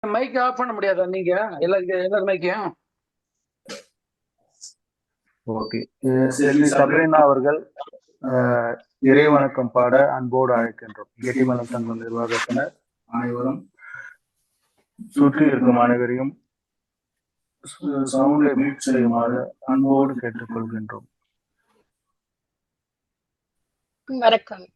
Mic of பண்ண முடியாதா நீங்க? எல்லாரும் மைக்கையும். ஓகே. செல்வி சப்ரீனா அவர்கள் இறை வணக்கம் பாட அன்போடு அழைக்கின்றோம். கெட்டிமலம் சங்கம் நிர்வாகத்தினர் அனைவரும் சுற்றி இருக்கும் அனைவரையும் சவுண்டை மியூட் செய்யுமாறு அன்போடு கேட்டுக்கொள்கின்றோம். வணக்கம்.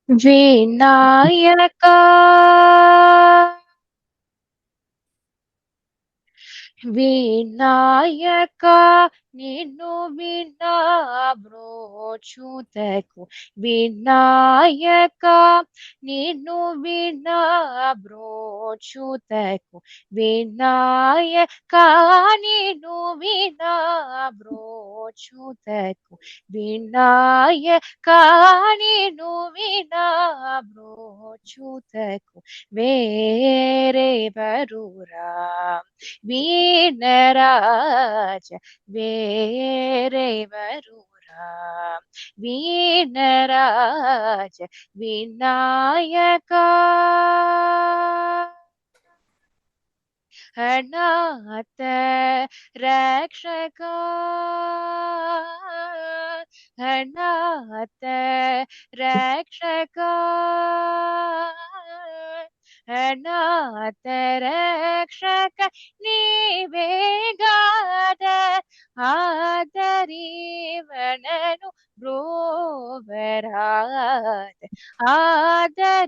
விநாயகா వినాయకా నిన్ను వినా బ్రోచుటకు వినాయకా నిన్ను వినా బ్రోచుటకు వినాయకా నిన్ను వినా బ్రోచుటకు వినాయకా నిన్ను వినా బ్రోచుటకు వేరెవరురా வீணராஜ வேறெவருரா வீணராஜ விநாயகா அநாத ரக்ஷகா அநாத ரக்ஷகா ಅನಾಥ ರಕ್ಷಕ ನೀವೇಗಾದ ಆದರಿವನನು ಬ್ರೋವರಾದ ಆದರಿವನನು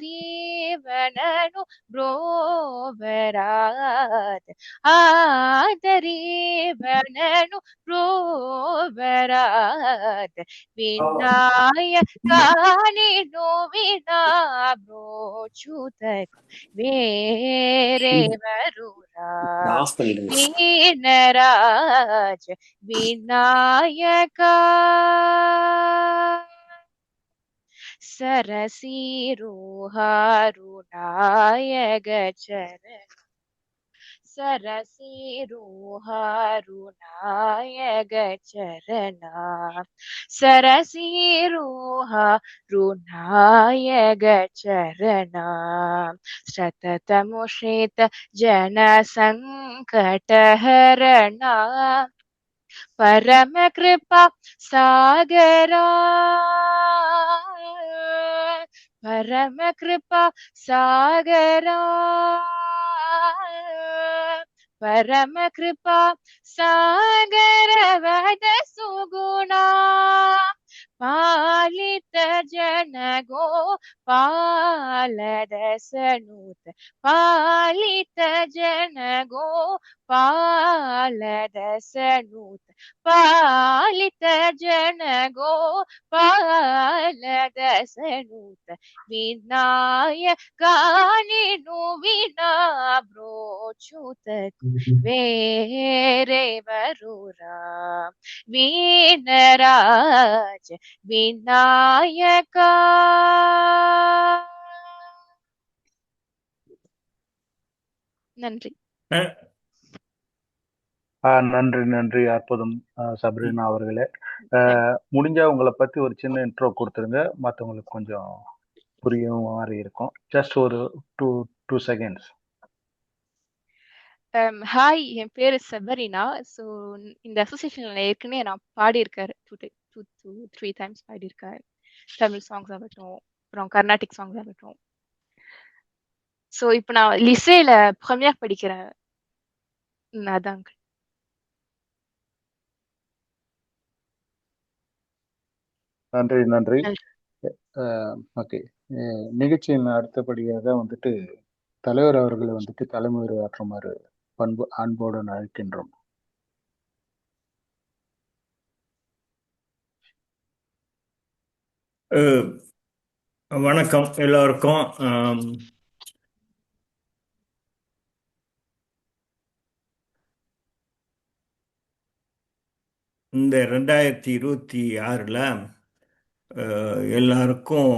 ಬ್ರೋವರಾದ ಆದರಿವನನು ಬ್ರೋವರಾದ ವಿನಾಯಕ ನೀನು ವಿನಾ ಬ್ರೋಚುತಕು வேறெவருரா வீணராஜ விநாயகா சரசீரோஹாருநாயக சரண சரசீரோஹாருநாயக சரணா சரசீரோஹாருநாயக சரணா சததமுஷித ஜனசங்கடஹரணா பரம கிருபா சாகரா பரம கிருபா சாகரா பரம கிருபா சாகர வத சுகுணா பாலித ஜனகோ பாலதசனூத பாலித ஜனகோ பாலதசனூத பாலித ஜனகோ பாலதசனூத விநாயகா ನೀನು ವಿನಾ ಬ್ರೋಚುತಕು வேறெவருரா வீணராஜ விநாயகா. நன்றி. நன்றி நன்றி. அற்புதம் சப்ரீனா அவர்களே. முடிஞ்சா உங்களை பத்தி ஒரு சின்ன இன்ட்ரோ கொடுத்துருங்க, மற்றவங்களுக்கு கொஞ்சம் புரியும் மாதிரி இருக்கும். ஜஸ்ட் ஒரு 2 seconds. ஹாய், என் பேரு சபரினா. ஸோ இந்த அசோசியேஷன்ல ஏற்கனவே நான் பாடியிருக்காரு 2-3 டைம்ஸ் பாடியிருக்காரு. தமிழ் சாங்ஸ் ஆகட்டும், அப்புறம் கர்நாடிக் சாங்ஸ் ஆகட்டும். ஸோ இப்போ நான் லிசேல ப்ரீமியர் படிக்கிறேன். அதாங்க. நன்றி நன்றி. ஓகே, நிகழ்ச்சியின் அடுத்தபடியாக வந்துட்டு தலைவர் அவர்களை வந்துட்டு தலைமுறை ஆற்றுமாறு அன்போடு அழைக்கின்றோம். வணக்கம் எல்லாருக்கும். இந்த 2026 எல்லாருக்கும்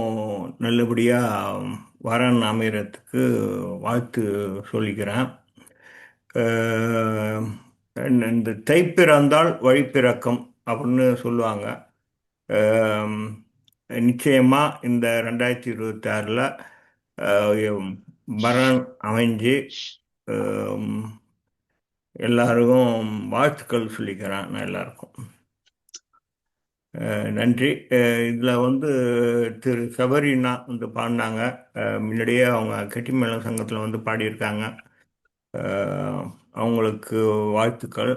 நல்லபடியாக வரன் அமையறதுக்கு வாழ்த்து சொல்லிக்கிறேன். இந்த தைப்பிறந்தால் வழிப்பிறக்கும் அப்படின்னு சொல்லுவாங்க. நிச்சயமா இந்த 2026ல் வரன் அமைஞ்சு எல்லாருக்கும் வாழ்த்துக்கள் சொல்லிக்கிறேன். நான் எல்லாருக்கும் நன்றி. இதில் திரு சபரினா பாடினாங்க. முன்னாடியே அவங்க கெட்டிமேளம் சங்கத்தில் பாடியிருக்காங்க. அவங்களுக்கு வாழ்த்துக்கள்.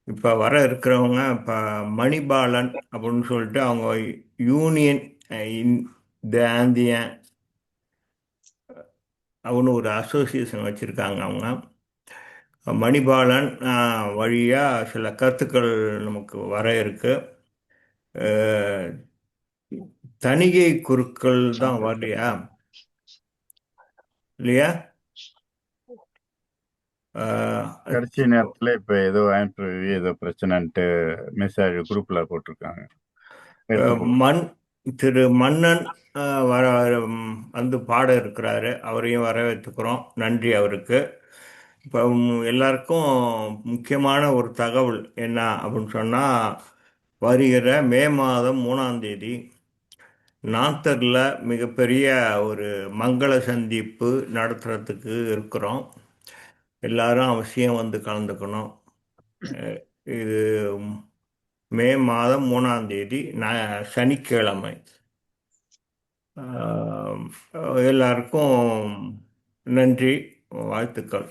இப்போ வர இருக்கிறவங்க இப்போ மணிபாலன் அப்படின்னு சொல்லிட்டு அவங்க யூனியன் ஆந்தியன் அவனு ஒரு அசோசியேஷன் வச்சுருக்காங்க. அவங்க மணிபாலன் வழியாக சில கருத்துக்கள் நமக்கு வர இருக்கு. தணிகை குருக்கள் தான் வரலையா இல்லையா? கடைசி நேரத்துல இப்ப ஏதோ இன்டர்வியூ ஏதோ பிரச்சனைன்ட்டு மெசேஜ் குரூப்ல போட்டிருக்காங்க. திரு மன்னன் வர பாட இருக்கிறாரு. அவரையும் வரவேற்றுக்கிறோம். நன்றி அவருக்கு. இப்போ எல்லாருக்கும் முக்கியமான ஒரு தகவல் என்ன அப்படின்னு சொன்னால், வருகிற மே மாதம் 3ஆம் தேதி நாந்தரில் மிகப்பெரிய ஒரு மங்கள சந்திப்பு நடத்துறதுக்கு இருக்கிறோம். எல்லாரும் அவசியம் கலந்துக்கணும். இது மே மாதம் 3ஆம் தேதி சனிக்கிழமை. எல்லாருக்கும் நன்றி, வாழ்த்துக்கள்.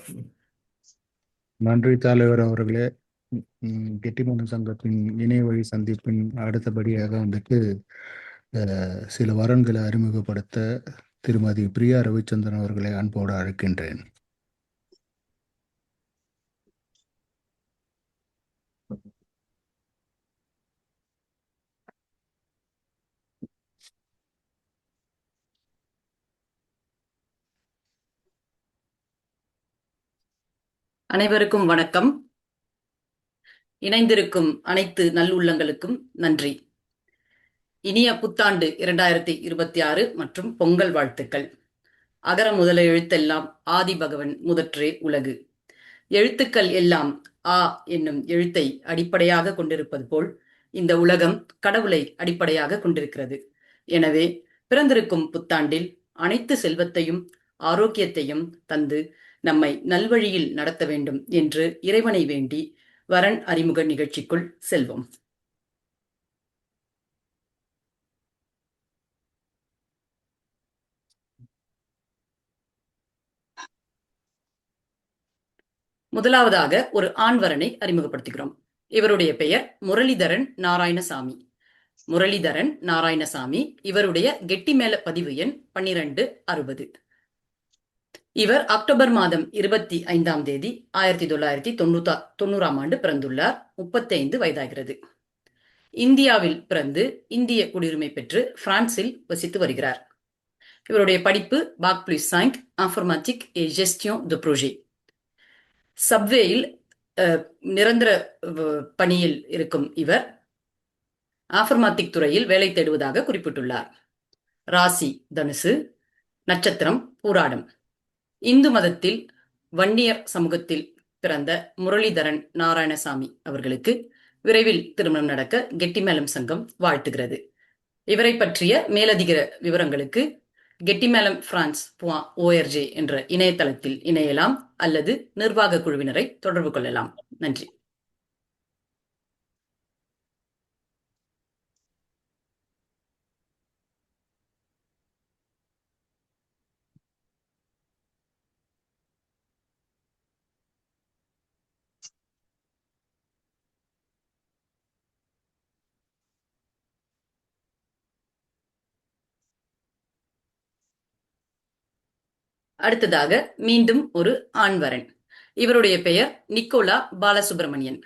நன்றி தலைவர் அவர்களே. கெட்டிமேளம் சங்கத்தின் இணைய வழி சந்திப்பின் அடுத்தபடியாக சில வரன்களை அறிமுகப்படுத்த திருமதி பிரியா ரவிச்சந்திரன் அவர்களை அன்போடு அழைக்கின்றேன். அனைவருக்கும் வணக்கம். இணைந்திருக்கும் அனைத்து நல்லுள்ளங்களுக்கும் நன்றி. இனிய புத்தாண்டு 2026 மற்றும் பொங்கல் வாழ்த்துக்கள். அகர முதல எழுத்தெல்லாம் ஆதி பகவன் முதற்றே உலகு. எழுத்துக்கள் எல்லாம் ஆ என்னும் எழுத்தை அடிப்படையாக கொண்டிருப்பது போல் இந்த உலகம் கடவுளை அடிப்படையாக கொண்டிருக்கிறது. எனவே பிறந்திருக்கும் புத்தாண்டில் அனைத்து செல்வத்தையும் ஆரோக்கியத்தையும் தந்து நம்மை நல்வழியில் நடத்த வேண்டும் என்று இறைவனை வேண்டி வரன் அறிமுக நிகழ்ச்சிக்குள் செல்வோம். முதலாவதாக ஒரு ஆண்வரனை அறிமுகப்படுத்துகிறோம். இவருடைய பெயர் முரளிதரன் நாராயணசாமி. முரளிதரன் நாராயணசாமி இவருடைய கெட்டிமேள பதிவு எண் 1260. இவர் அக்டோபர் மாதம் 25ஆம் தேதி 1990ஆம் ஆண்டு பிறந்துள்ளார். 35 வயதாகிறது. இந்தியாவில் பிறந்து இந்திய குடியுரிமை பெற்று பிரான்சில் வசித்து வருகிறார். இவருடைய படிப்பு பாக் பிளஸ் 5 இன்ஃபர்மேட்டிக் et gestion de projet. சப்வேயில் நிரந்தர பணியில் இருக்கும் இவர் இன்ஃபர்மேட்டிக் துறையில் வேலை தேடுவதாக குறிப்பிட்டுள்ளார். ராசி தனுசு, நட்சத்திரம் பூராடம். இந்து மதத்தில் வன்னியர் சமூகத்தில் பிறந்த முரளிதரன் நாராயணசாமி அவர்களுக்கு விரைவில் திருமணம் நடக்க கெட்டிமேளம் சங்கம் வாழ்த்துகிறது. இவரை பற்றிய மேலதிக விவரங்களுக்கு கெட்டிமேளம் France.org என்ற இணையதளத்தில் இணையலாம் அல்லது நிர்வாக குழுவினரை தொடர்பு கொள்ளலாம். நன்றி. அடுத்ததாக மீண்டும் ஒரு ஆண்வரன். இவருடைய பெயர் நிக்கோலா பாலசுப்ரமணியன்.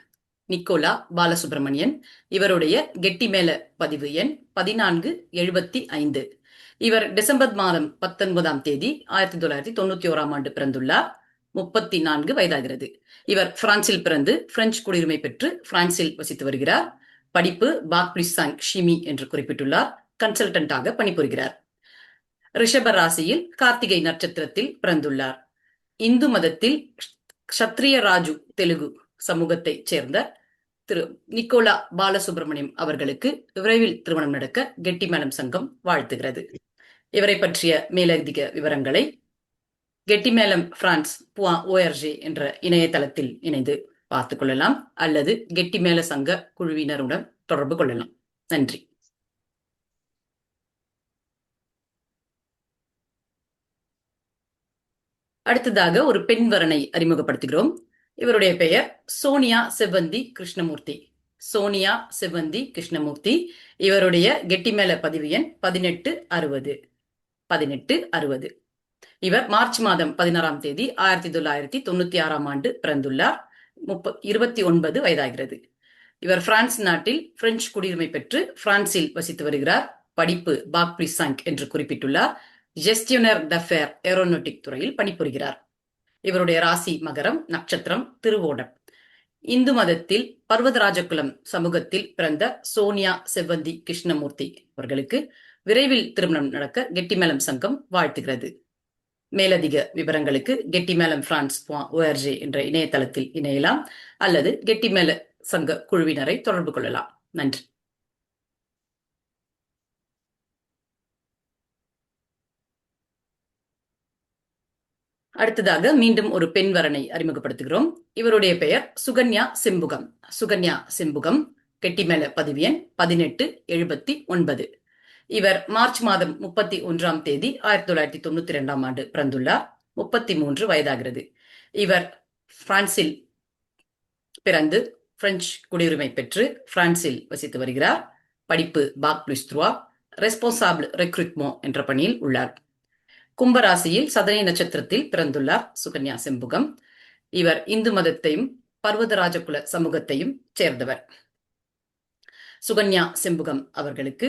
நிக்கோலா பாலசுப்ரமணியன் இவருடைய கெட்டிமேள பதிவு எண் 1475. இவர் டிசம்பர் மாதம் 19ஆம் தேதி 1991ஆம் ஆண்டு பிறந்துள்ளார். 34 வயதாகிறது. இவர் பிரான்சில் பிறந்து பிரெஞ்சு குடியுரிமை பெற்று பிரான்சில் வசித்து வருகிறார். படிப்பு பாக் பிளஸ் 5 ஷிமி என்று குறிப்பிட்டுள்ளார். கன்சல்டன்டாக பணிபுரிகிறார். ரிஷப ராசியில் கார்த்திகை நட்சத்திரத்தில் பிறந்துள்ளார். இந்து மதத்தில் க்ஷத்ரிய ராஜு தெலுங்கு சமூகத்தைச் சேர்ந்த திரு நிக்கோலா பாலசுப்ரமணியம் அவர்களுக்கு விரைவில் திருமணம் நடக்க கெட்டிமேளம் சங்கம் வாழ்த்துகிறது. இவரை பற்றிய மேலதிக விவரங்களை கெட்டிமேளம் பிரான்ஸ் .org என்ற இணையதளத்தில் இணைந்து பார்த்துக் கொள்ளலாம் அல்லது கெட்டிமேள சங்க குழுவினருடன் தொடர்பு கொள்ளலாம். நன்றி. அடுத்ததாக ஒரு பெண் வரனை அறிமுகப்படுத்துகிறோம். இவருடைய பெயர் சோனியா செவ்வந்தி கிருஷ்ணமூர்த்தி. சோனியா செவ்வந்தி கிருஷ்ணமூர்த்தி. இவருடைய கெட்டிமேள பதிவு எண் 1860. இவர் மார்ச் மாதம் 16ஆம் தேதி 1996ஆம் ஆண்டு பிறந்துள்ளார். 29 வயதாகிறது. இவர் பிரான்ஸ் நாட்டில் பிரெஞ்சு குடியுரிமை பெற்று பிரான்சில் வசித்து வருகிறார். படிப்பு பாக் ப்ளூ 5 என்று குறிப்பிட்டுள்ளார். ஜெஸ்டியோனர் d'affaires ஏரோநாட்டிக் துறையில் பணிபுரிகிறார். இவருடைய ராசி மகரம், நட்சத்திரம் திருவோணம். இந்து மதத்தில் பர்வதராஜகுலம் சமூகத்தில் பிறந்த சோனியா செவ்வந்தி கிருஷ்ணமூர்த்தி அவர்களுக்கு விரைவில் திருமணம் நடக்க கெட்டிமேளம் சங்கம் வாழ்த்துகிறது. மேலதிக விவரங்களுக்கு கெட்டிமேளம் பிரான்ஸ் .org என்ற இணையதளத்தில் இணையலாம் அல்லது கெட்டிமேள சங்க குழுவினரை தொடர்பு கொள்ளலாம். நன்றி. அடுத்ததாக மீண்டும் ஒரு பெண் வரனை அறிமுகப்படுத்துகிறோம். இவருடைய பெயர் சுகன்யா செம்புகம். சுகன்யா செம்புகம். கெட்டிமேள பதிவு எண் 1879. இவர் மார்ச் மாதம் 31ஆம் தேதி 1992ஆம் ஆண்டு பிறந்துள்ளார். 33 வயதாகிறது. இவர் பிரான்சில் பிறந்து பிரெஞ்சு குடியுரிமை பெற்று பிரான்சில் வசித்து வருகிறார். படிப்பு பாக் ப்ளூ 3 ரெஸ்பான்சாபிள் ரெக்ரூட்மெண்ட் என்ற பணியில் உள்ளார். கும்பராசியில் சதனை நட்சத்திரத்தில் பிறந்துள்ளார் சுகன்யா செம்புகம். இவர் இந்து மதத்தையும் பர்வதராஜகுல சமூகத்தையும் சேர்ந்தவர். சுகன்யா செம்புகம் அவர்களுக்கு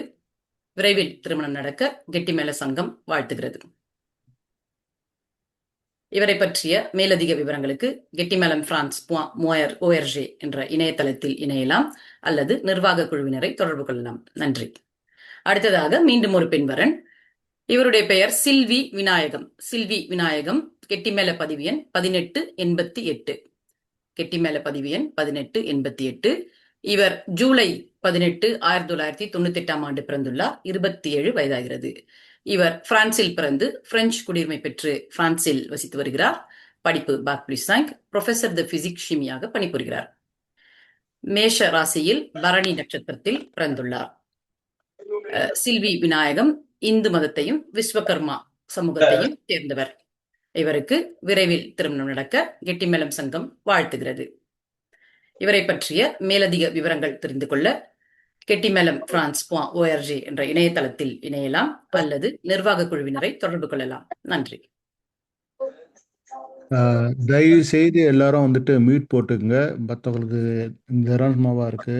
விரைவில் திருமணம் நடக்க கெட்டிமேள சங்கம் வாழ்த்துகிறது. இவரை பற்றிய மேலதிக விவரங்களுக்கு கெட்டிமேளம் பிரான்ஸ் .org என்ற இணையதளத்தில் இணையலாம் அல்லது நிர்வாக குழுவினரை தொடர்பு கொள்ளலாம். நன்றி. அடுத்ததாக மீண்டும் ஒரு பெண்வரன். இவருடைய பெயர் சில்வி விநாயகம். சில்வி விநாயகம். கெட்டிமேள பதிவு எண் 1888. கெட்டிமேள பதிவு எண் 1888. இவர் ஜூலை 18, 1998ஆம் ஆண்டு பிறந்துள்ளார். 27 வயதாகிறது. இவர் பிரான்சில் பிறந்து பிரெஞ்சு குடியுரிமை பெற்று பிரான்சில் வசித்து வருகிறார். படிப்பு பாக் ப்ளூ 5 ப்ரொஃபசர் தி பிசிக்ஸ் ஷிமியாக பணிபுரிகிறார். மேஷ ராசியில் பரணி நட்சத்திரத்தில் பிறந்துள்ளார். சில்வி விநாயகம் இந்து மதத்தையும் விஸ்வகர்மா சமூகத்தையும் சேர்ந்தவர். இவருக்கு விரைவில் திருமணம் நடக்க கெட்டிமேளம் சங்கம் வாழ்த்துகிறது. இவரை பற்றிய மேலதிக விவரங்கள் தெரிந்து கொள்ள கெட்டிமேளம் பிரான்ஸ் .org என்ற இணையதளத்தில் இணையலாம் அல்லது நிர்வாக குழுவினரை தொடர்பு கொள்ளலாம். நன்றி. தயவு செய்து எல்லாரும் வந்துட்டு மியூட் போட்டுக்குங்க. மற்றவங்களுக்கு நிரந்தரமாவா இருக்கு.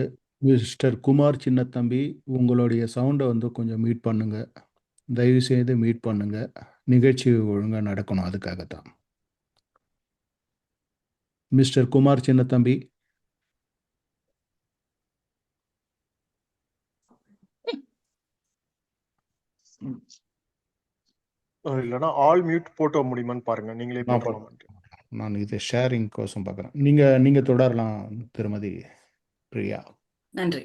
மிஸ்டர் குமார் சின்னத்தம்பி, உங்களுடைய சவுண்டை வந்து கொஞ்சம் மியூட் பண்ணுங்க. தயவு செய்து மியூட் பண்ணுங்க. நிகழ்ச்சி ஒழுங்காக நடக்கணும், அதுக்காகத்தான். மிஸ்டர் குமார் சின்னத்தம்பி. இல்லைன்னா ஆல் மியூட் போட்ட முடியுமான்னு பாருங்க. நீங்களே நான் இது ஷேரிங் கோசம் பார்க்குறேன். நீங்க தொடரலாம் திருமதி பிரியா. நன்றி.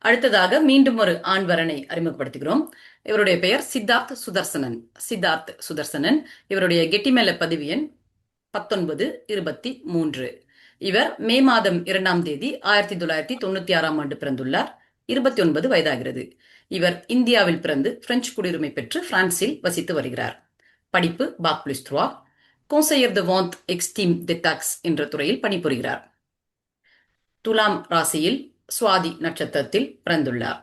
அடுத்ததாக மீண்டும் ஒரு ஆண் வரனை அறிமுகப்படுத்துகிறோம். இவருடைய பெயர் சித்தார்த் சுதர்சனன். சித்தார்த் சுதர்சனன். இவருடைய கெட்டிமேள பதிவு எண் 1923. இவர் மே மாதம் 2ஆம் தேதி 1996ஆம் ஆண்டு பிறந்துள்ளார். 29 வயதாகிறது. இவர் இந்தியாவில் பிறந்து பிரெஞ்சு குடியுரிமை பெற்று பிரான்சில் வசித்து வருகிறார். படிப்பு பாக் blue 3 conseiller de vente extime des taxes என்ற துறையில் பணிபுரிகிறார். துலாம் ராசியில் சுவாதி நட்சத்திரத்தில் பிறந்துள்ளார்.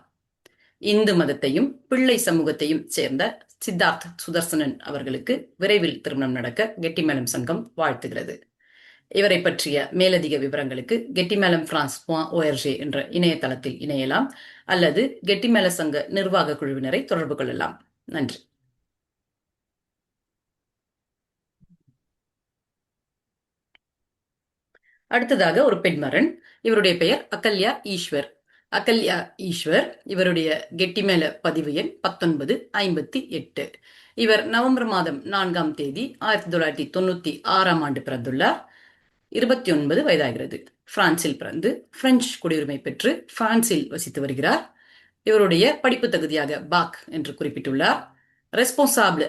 இந்து மதத்தையும் பிள்ளை சமூகத்தையும் சேர்ந்த சித்தார்த் சுதர்சனன் அவர்களுக்கு விரைவில் திருமணம் நடக்க கெட்டிமேளம் சங்கம் வாழ்த்துகிறது. இவரை பற்றிய மேலதிக விவரங்களுக்கு கெட்டிமேளம் பிரான்ஸ் .org என்ற இணையதளத்தில் இணையலாம் அல்லது கெட்டிமேள சங்க நிர்வாக குழுவினரை தொடர்பு கொள்ளலாம். நன்றி. அடுத்ததாக ஒரு பெண்மரன். இவருடைய பெயர் அகல்யா ஈஸ்வர். அகல்யா ஈஸ்வர், இவருடைய கெட்டிமேல பதிவு எண் 1958. இவர் நவம்பர் மாதம் 4ஆம் தேதி 1996ஆம் ஆண்டு பிறந்துள்ளார். 29 வயதாகிறது. பிரான்சில் பிறந்து பிரெஞ்சு குடியுரிமை பெற்று பிரான்சில் வசித்து வருகிறார். இவருடைய படிப்பு தகுதியாக பாக் என்று குறிப்பிட்டுள்ளார். ரெஸ்பான்சாபிள்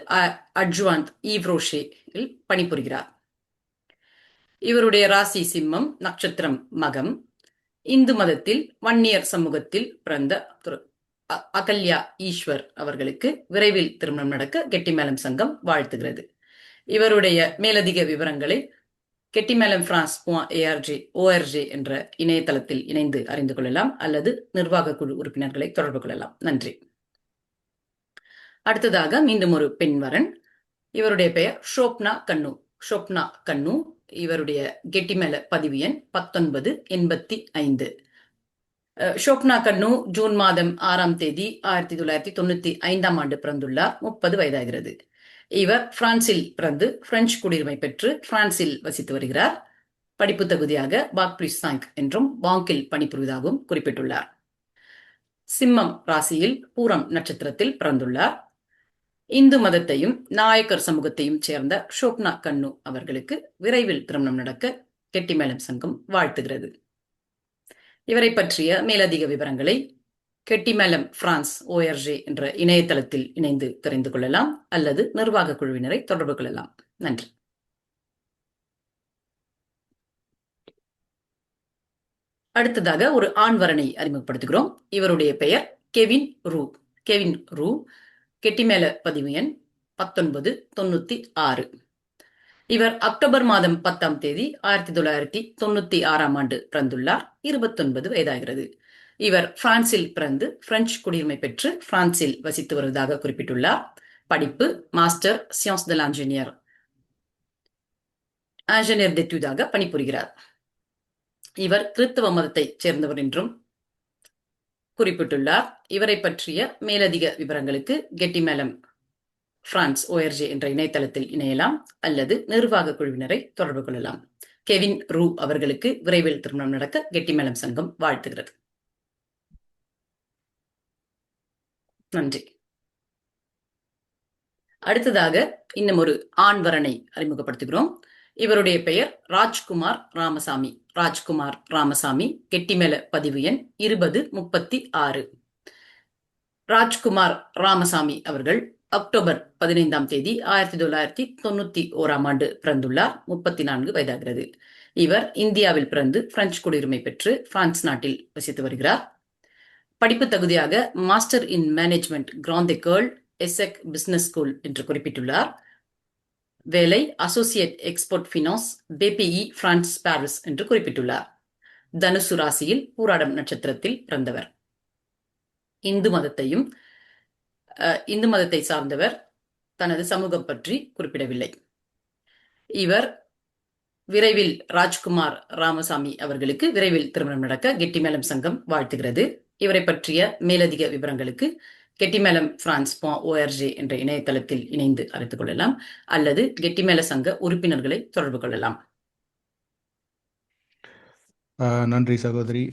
அட்ஜுவான்ட் ஈவ்ரோஷேயில் பணிபுரிகிறார். இவருடைய ராசி சிம்மம், நட்சத்திரம் மகம். இந்து மதத்தில் வன்னியர் சமூகத்தில் பிறந்த அகல்யா ஈஸ்வர் அவர்களுக்கு விரைவில் திருமணம் நடக்க கெட்டிமேளம் சங்கம் வாழ்த்துகிறது. இவருடைய மேலதிக விவரங்களை கெட்டிமேளம் பிரான்ஸ் ORG என்ற இணையதளத்தில் இணைந்து அறிந்து கொள்ளலாம் அல்லது நிர்வாக குழு உறுப்பினர்களை தொடர்பு கொள்ளலாம். நன்றி. அடுத்ததாக மீண்டும் ஒரு பெண் வரன். இவருடைய பெயர் ஷோப்னா கண்ணு. இவருடைய கெட்டிமேல பதிவு எண் 1985. ஷோப்னா கண்ணு ஜூன் மாதம் 6ஆம் தேதி 1995ஆம் ஆண்டு பிறந்துள்ளார். 30 வயதாகிறது. இவர் பிரான்சில் பிறந்து பிரெஞ்சு குடியுரிமை பெற்று பிரான்சில் வசித்து வருகிறார். படிப்பு தகுதியாக பாக் பிளஸ் 5 என்றும் பாங்கில் பணிபுரிவதாகவும் குறிப்பிட்டுள்ளார். சிம்மம் ராசியில் பூரம் நட்சத்திரத்தில் பிறந்துள்ளார். இந்து மதத்தையும் நாயக்கர் சமூகத்தையும் சேர்ந்த ஷோப்னா கண்ணு அவர்களுக்கு விரைவில் திருமணம் நடக்க கெட்டிமேளம் சங்கம் வாழ்த்துகிறது. இவரை பற்றிய மேலதிக விவரங்களை கெட்டிமேளம் பிரான்ஸ் ORG என்ற இணையதளத்தில் இணைந்து தெரிந்து கொள்ளலாம் அல்லது நிர்வாக குழுவினரை தொடர்பு கொள்ளலாம். நன்றி. அடுத்ததாக ஒரு ஆண் வரனை அறிமுகப்படுத்துகிறோம். இவருடைய பெயர் கெவின் ரூ. கெட்டிமேல பதிவு எண் 1996. இவர் அக்டோபர் மாதம் 10ஆம் தேதி 1996ஆம் ஆண்டு பிறந்துள்ளார். 29 வயதாகிறது. இவர் பிரான்சில் பிறந்து பிரெஞ்சு குடியுரிமை பெற்று பிரான்சில் வசித்து வருவதாக குறிப்பிட்டுள்ளார். படிப்பு மாஸ்டர் சியன்ஸ் de l'ingénieur d'études பணிபுரிகிறார். இவர் கிறிஸ்தவ மதத்தை சேர்ந்தவர் என்றும் குறிப்பிட்டுள்ளார். இவரை பற்றிய மேலதிக விவரங்களுக்கு கெட்டிமேளம் பிரான்ஸ் ORG என்ற இணையதளத்தில் இணையலாம் அல்லது நிர்வாக குழுவினரை தொடர்பு கொள்ளலாம். கெவின் ரூ அவர்களுக்கு விரைவில் திருமணம் நடக்க கெட்டிமேளம் சங்கம் வாழ்த்துகிறது. நன்றி. அடுத்ததாக இன்னும் ஒரு ஆண் வரனை அறிமுகப்படுத்துகிறோம். இவருடைய பெயர் ராஜ்குமார் ராமசாமி. கெட்டிமேல பதிவு எண் 2036. ராஜ்குமார் ராமசாமி அவர்கள் அக்டோபர் 15ஆம் தேதி 1991ஆம் ஆண்டு பிறந்துள்ளார். 34 வயதாகிறது. இவர் இந்தியாவில் பிறந்து பிரெஞ்சு குடியுரிமை பெற்று பிரான்ஸ் நாட்டில் வசித்து வருகிறார். படிப்பு தகுதியாக மாஸ்டர் இன் மேனேஜ்மெண்ட் கிராண்ட் ஏகோல் எசெக் பிசினஸ் ஸ்கூல் என்று குறிப்பிட்டுள்ளார். வேலை associate export finance BPI France Paris என்று குறிப்பிட்டுள்ளார். தனுசு ராசியில் பூராடம் நட்சத்திரத்தில் பிறந்தவர். இந்து மதத்தை சார்ந்தவர். தனது சமூகம் பற்றி குறிப்பிடவில்லை. இவர் விரைவில் ராஜ்குமார் ராமசாமி அவர்களுக்கு விரைவில் திருமணம் நடக்க கெட்டிமேளம் சங்கம் வாழ்த்துகிறது. இவரை பற்றிய மேலதிக விவரங்களுக்கு கெட்டிமேளம் பிரான்ஸ் ORG என்ற இணையதளத்தில் இணைந்து அறிந்து கொள்ளலாம் அல்லது கெட்டிமேள சங்க உறுப்பினர்களை தொடர்பு கொள்ளலாம். நன்றி சகோதரி.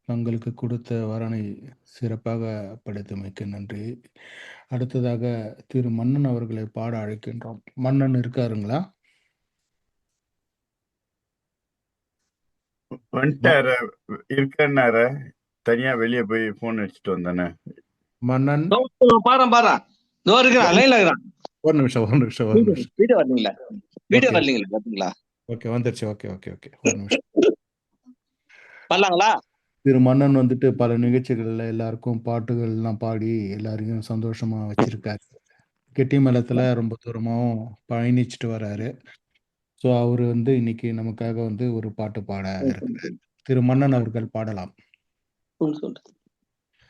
தங்களுக்கு கொடுத்த வரனை சிறப்பாக படித்தமைக்கு நன்றி. அடுத்ததாக திரு மன்னன் அவர்களை பாட அழைக்கின்றோம். மன்னன் இருக்காருங்களா? வந்துட்டாரு, இருக்கன்னார தனியா வெளியே போய் போன் வச்சுட்டு வந்தானே. மன்னன் பாரு லைன்ல இருக்கிறான். ஒரு நிமிஷம் வீடியோ வரலீங்களா பாத்தீங்களா? ஓகே வந்துருச்சு. ஓகே ஒரு நிமிஷம். பண்ணலாங்களா? திரு மன்னன் வந்துட்டு பல நிகழ்ச்சிகள்ல எல்லாருக்கும் பாட்டுகள் எல்லாம் பாடி எல்லாரையும் சந்தோஷமா வச்சிருக்காரு. கெட்டிமேளத்துல ரொம்ப தூரமாவும் பயணிச்சுட்டு வர்றாரு. ஸோ அவரு இன்னைக்கு நமக்காக ஒரு பாட்டு பாட இருக்கிறார். திரு மன்னன் அவர்கள் பாடலாம்.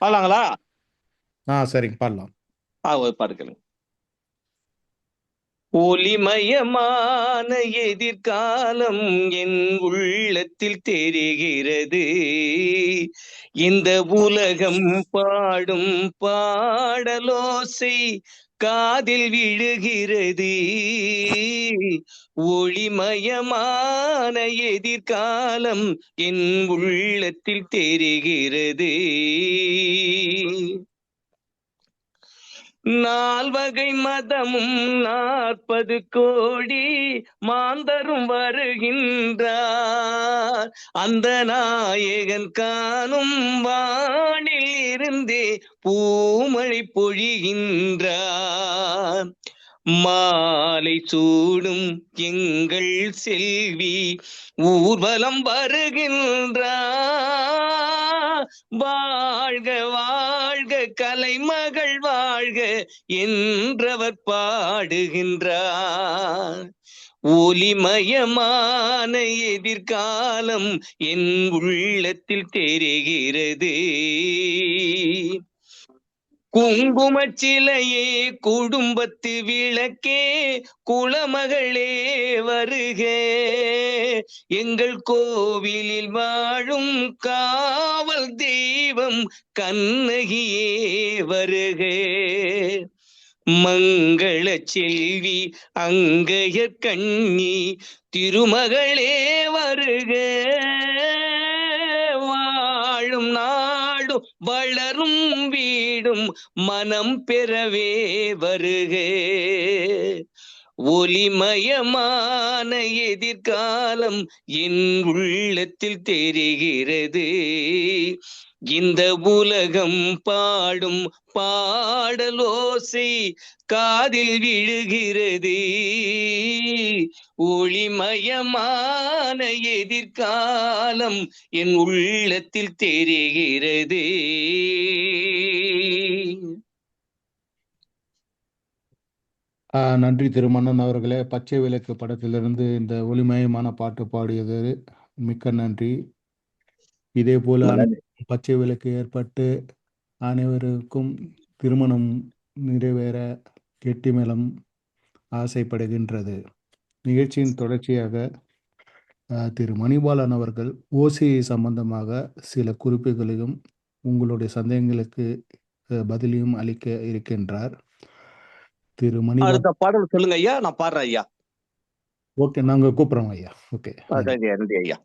பாடலாங்களா? சரிங்க பாடலாம். பாடுக்கலாம். ஒளிமயமான எதிர்காலம் என் உள்ளத்தில் தெரிகிறது. இந்த உலகம் பாடும் பாடலோசை காதில் விழுகிறது. ஒளிமயமான எதிர்காலம் என் உள்ளத்தில் தெரிகிறது. நால்வகை மதமும் 40 கோடி மாந்தரும் வருகின்றார். அந்த நாயகன் காணும் வானில் இருந்தே பூமழை பொழிகின்றார். மாலை சூடும் எங்கள் செல்வி ஊர்வலம் வருகின்றார். வாழ்க வாழ்க கலைமகள் வாழ்க என்றவர் பாடுகின்றார். ஒளிமயமான எதிர்காலம் என் உள்ளத்தில் தெரிகிறது. குங்குமச்சிலையே குடும்பத்து விளக்கே குலமகளே வருக. எங்கள் கோவிலில் வாழும் காவல் தெய்வம் கண்ணகியே வருக. மங்கள செல்வி அங்கையர் கண்ணி திருமகளே வருக. வாழும் நாடும் வளரும் வீடும் மனம் பெறவே வருக. ஒளிமயமான எதிர்காலம் என் உள்ளத்தில் தெரிகிறது. இந்த உலகம் பாடும் பாடலோசை காதில் விழுகிறது. ஒளிமயமான எதிர்காலம் என் உள்ளத்தில் தெரிகிறது. நன்றி திருமன்னன் அவர்களே. பச்சை விளக்கு படத்திலிருந்து இந்த ஒளிமயமான பாட்டு பாடியது மிக்க நன்றி. இதே போல பச்சை விளக்கு ஏற்பட்டு அனைவருக்கும் திருமணம் நிறைவேற கெட்டிமேளம் ஆசைப்படுகின்றது. நிகழ்ச்சியின் தொடர்ச்சியாக திரு மணிபாலன் அவர்கள் ஓசி சம்பந்தமாக சில குறிப்புகளையும் உங்களுடைய சந்தேகங்களுக்கு பதிலையும் அளிக்க இருக்கின்றார். திரு மணிபாலன், அடுத்த பாடல் சொல்லுங்க ஐயா, நான் பாடுறேன் ஐயா. ஓகே, நாங்க கூப்பிடுறோம் ஐயா. ஓகே, நன்றி ஐயா.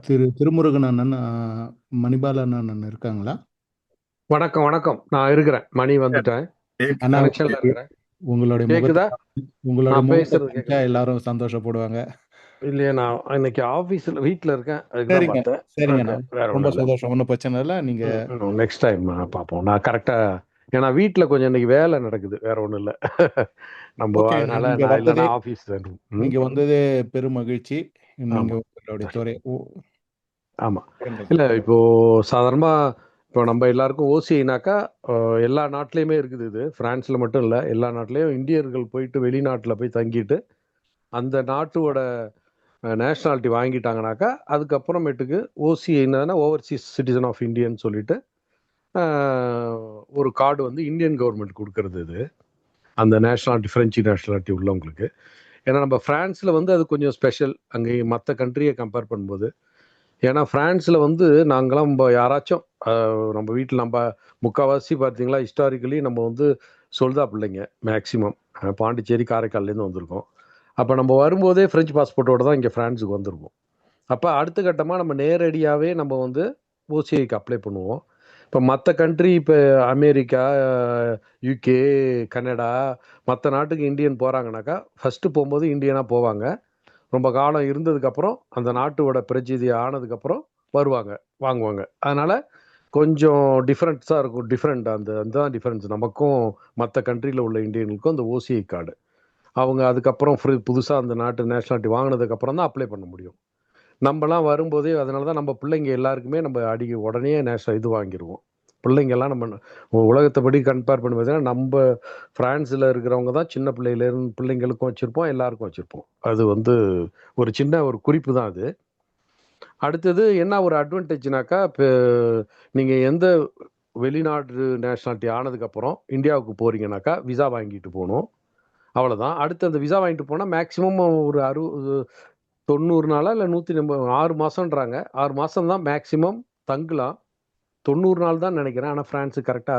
திரு திருமுருகன் அண்ணன், மணிபாலன் அண்ணன் இருக்காங்களா? வணக்கம் வணக்கம், நான் இருக்கிறேன். மணி வந்துட்டேன். உங்களுடைய பேசுறது எல்லாரும் சந்தோஷப்படுவாங்க. இல்லையா, நான் இன்னைக்கு ஆபீஸ்ல வீட்டுல இருக்கேன். சரிங்க, ரொம்ப சந்தோஷம். ஒன்றும் பிரச்சனை இல்லை. நீங்க நெக்ஸ்ட் டைம் பார்ப்போம். நான் கரெக்டா, ஏன்னா வீட்டுல கொஞ்சம் இன்னைக்கு வேலை நடக்குது, வேற ஒண்ணும் இல்ல. நம்ம அதனால ஆபீஸ் நீங்க வந்தது பெரும் மகிழ்ச்சி. உங்களுடைய துறை. ஆமா, இல்ல இப்போ சாதாரணமா இப்போ நம்ம எல்லாருக்கும் ஓசினாக்கா எல்லா நாட்டிலையுமே இருக்குது. இது பிரான்ஸ்ல மட்டும் இல்லை, எல்லா நாட்டிலையும் இந்தியர்கள் போயிட்டு வெளிநாட்டில் போய் தங்கிட்டு அந்த நாட்டோட நேஷ்னாலிட்டி வாங்கிட்டாங்கனாக்கா அதுக்கப்புறமேட்டுக்கு ஓசி என்னன்னா ஓவர்சீஸ் சிட்டிசன் ஆஃப் இந்தியன்னு சொல்லிட்டு ஒரு கார்டு வந்து இந்தியன் கவர்மெண்ட் கொடுக்கறது. இது அந்த நேஷ்னாலிட்டி, ஃப்ரெஞ்சு நேஷ்னாலிட்டி உள்ளவங்களுக்கு. ஏன்னா நம்ம ஃப்ரான்ஸில் வந்து அது கொஞ்சம் ஸ்பெஷல், அங்கே மற்ற கண்ட்ரியை கம்பேர் பண்ணும்போது. ஏன்னா ஃப்ரான்ஸில் வந்து நாங்களாம் நம்ம யாராச்சும் நம்ம வீட்டில் நம்ம முக்கால்வாசி பார்த்தீங்களா ஹிஸ்டாரிக்கலி நம்ம வந்து சொல்தா பிள்ளைங்க மேக்சிமம் பாண்டிச்சேரி காரைக்கால்லேருந்து வந்திருக்கோம். அப்போ நம்ம வரும்போதே ஃப்ரெஞ்சு பாஸ்போர்ட்டோட தான் இங்கே ஃப்ரான்ஸுக்கு வந்திருக்கோம். அப்போ அடுத்த கட்டமாக நம்ம நேரடியாகவே நம்ம வந்து ஓசிஐக்கு அப்ளை பண்ணுவோம். இப்போ மற்ற கண்ட்ரி, இப்போ அமெரிக்கா, யூகே, கனடா, மற்ற நாட்டுக்கு இந்தியன் போகிறாங்கனாக்கா ஃபஸ்ட்டு போகும்போது இந்தியனாக போவாங்க. ரொம்ப காலம் இருந்ததுக்கப்புறம் அந்த நாட்டோட பிரதிநிதி ஆனதுக்கப்புறம் வருவாங்க, வாங்குவாங்க. அதனால் கொஞ்சம் டிஃப்ரெண்ட்ஸாக இருக்கும். அதுதான் டிஃப்ரென்ஸ் நமக்கும் மற்ற கண்ட்ரியில் உள்ள இந்தியனுக்கும் அந்த ஓசிஐ கார்டு. அவங்க அதுக்கப்புறம் புதுசாக அந்த நாட்டு நேஷ்னாலிட்டி வாங்கினதுக்கப்புறம் தான் அப்ளை பண்ண முடியும். நம்மலாம் வரும்போதே அதனால தான் நம்ம பிள்ளைங்க எல்லாருக்குமே நம்ம உடனே இது வாங்கிடுவோம். பிள்ளைங்கெல்லாம் நம்ம உலகத்தைப்படி கம்பேர் பண்ணும்போது நம்ம ஃப்ரான்ஸில் இருக்கிறவங்க தான் சின்ன பிள்ளையிலேருந்து பிள்ளைங்களுக்கும் வச்சுருப்போம், எல்லாருக்கும் வச்சுருப்போம். அது வந்து ஒரு சின்ன ஒரு குறிப்பு தான் அது. அடுத்தது என்ன ஒரு அட்வான்டேஜ்னாக்கா, இப்போ நீங்கள் எந்த வெளிநாட்டு நேஷ்னாலிட்டி ஆனதுக்கப்புறம் இந்தியாவுக்கு போகிறீங்கனாக்கா விசா வாங்கிட்டு போகணும், அவ்வளோதான். அடுத்து அந்த விசா வாங்கிட்டு போனால் மேக்ஸிமம் ஒரு 90 நாளா இல்லை 180, 6 மாதம்ன்றாங்க. 6 மாதம் தான் மேக்ஸிமம் தங்கலாம். 90 நாள் தான் நினைக்கிறேன். ஆனால் ஃப்ரான்ஸு கரெக்டாக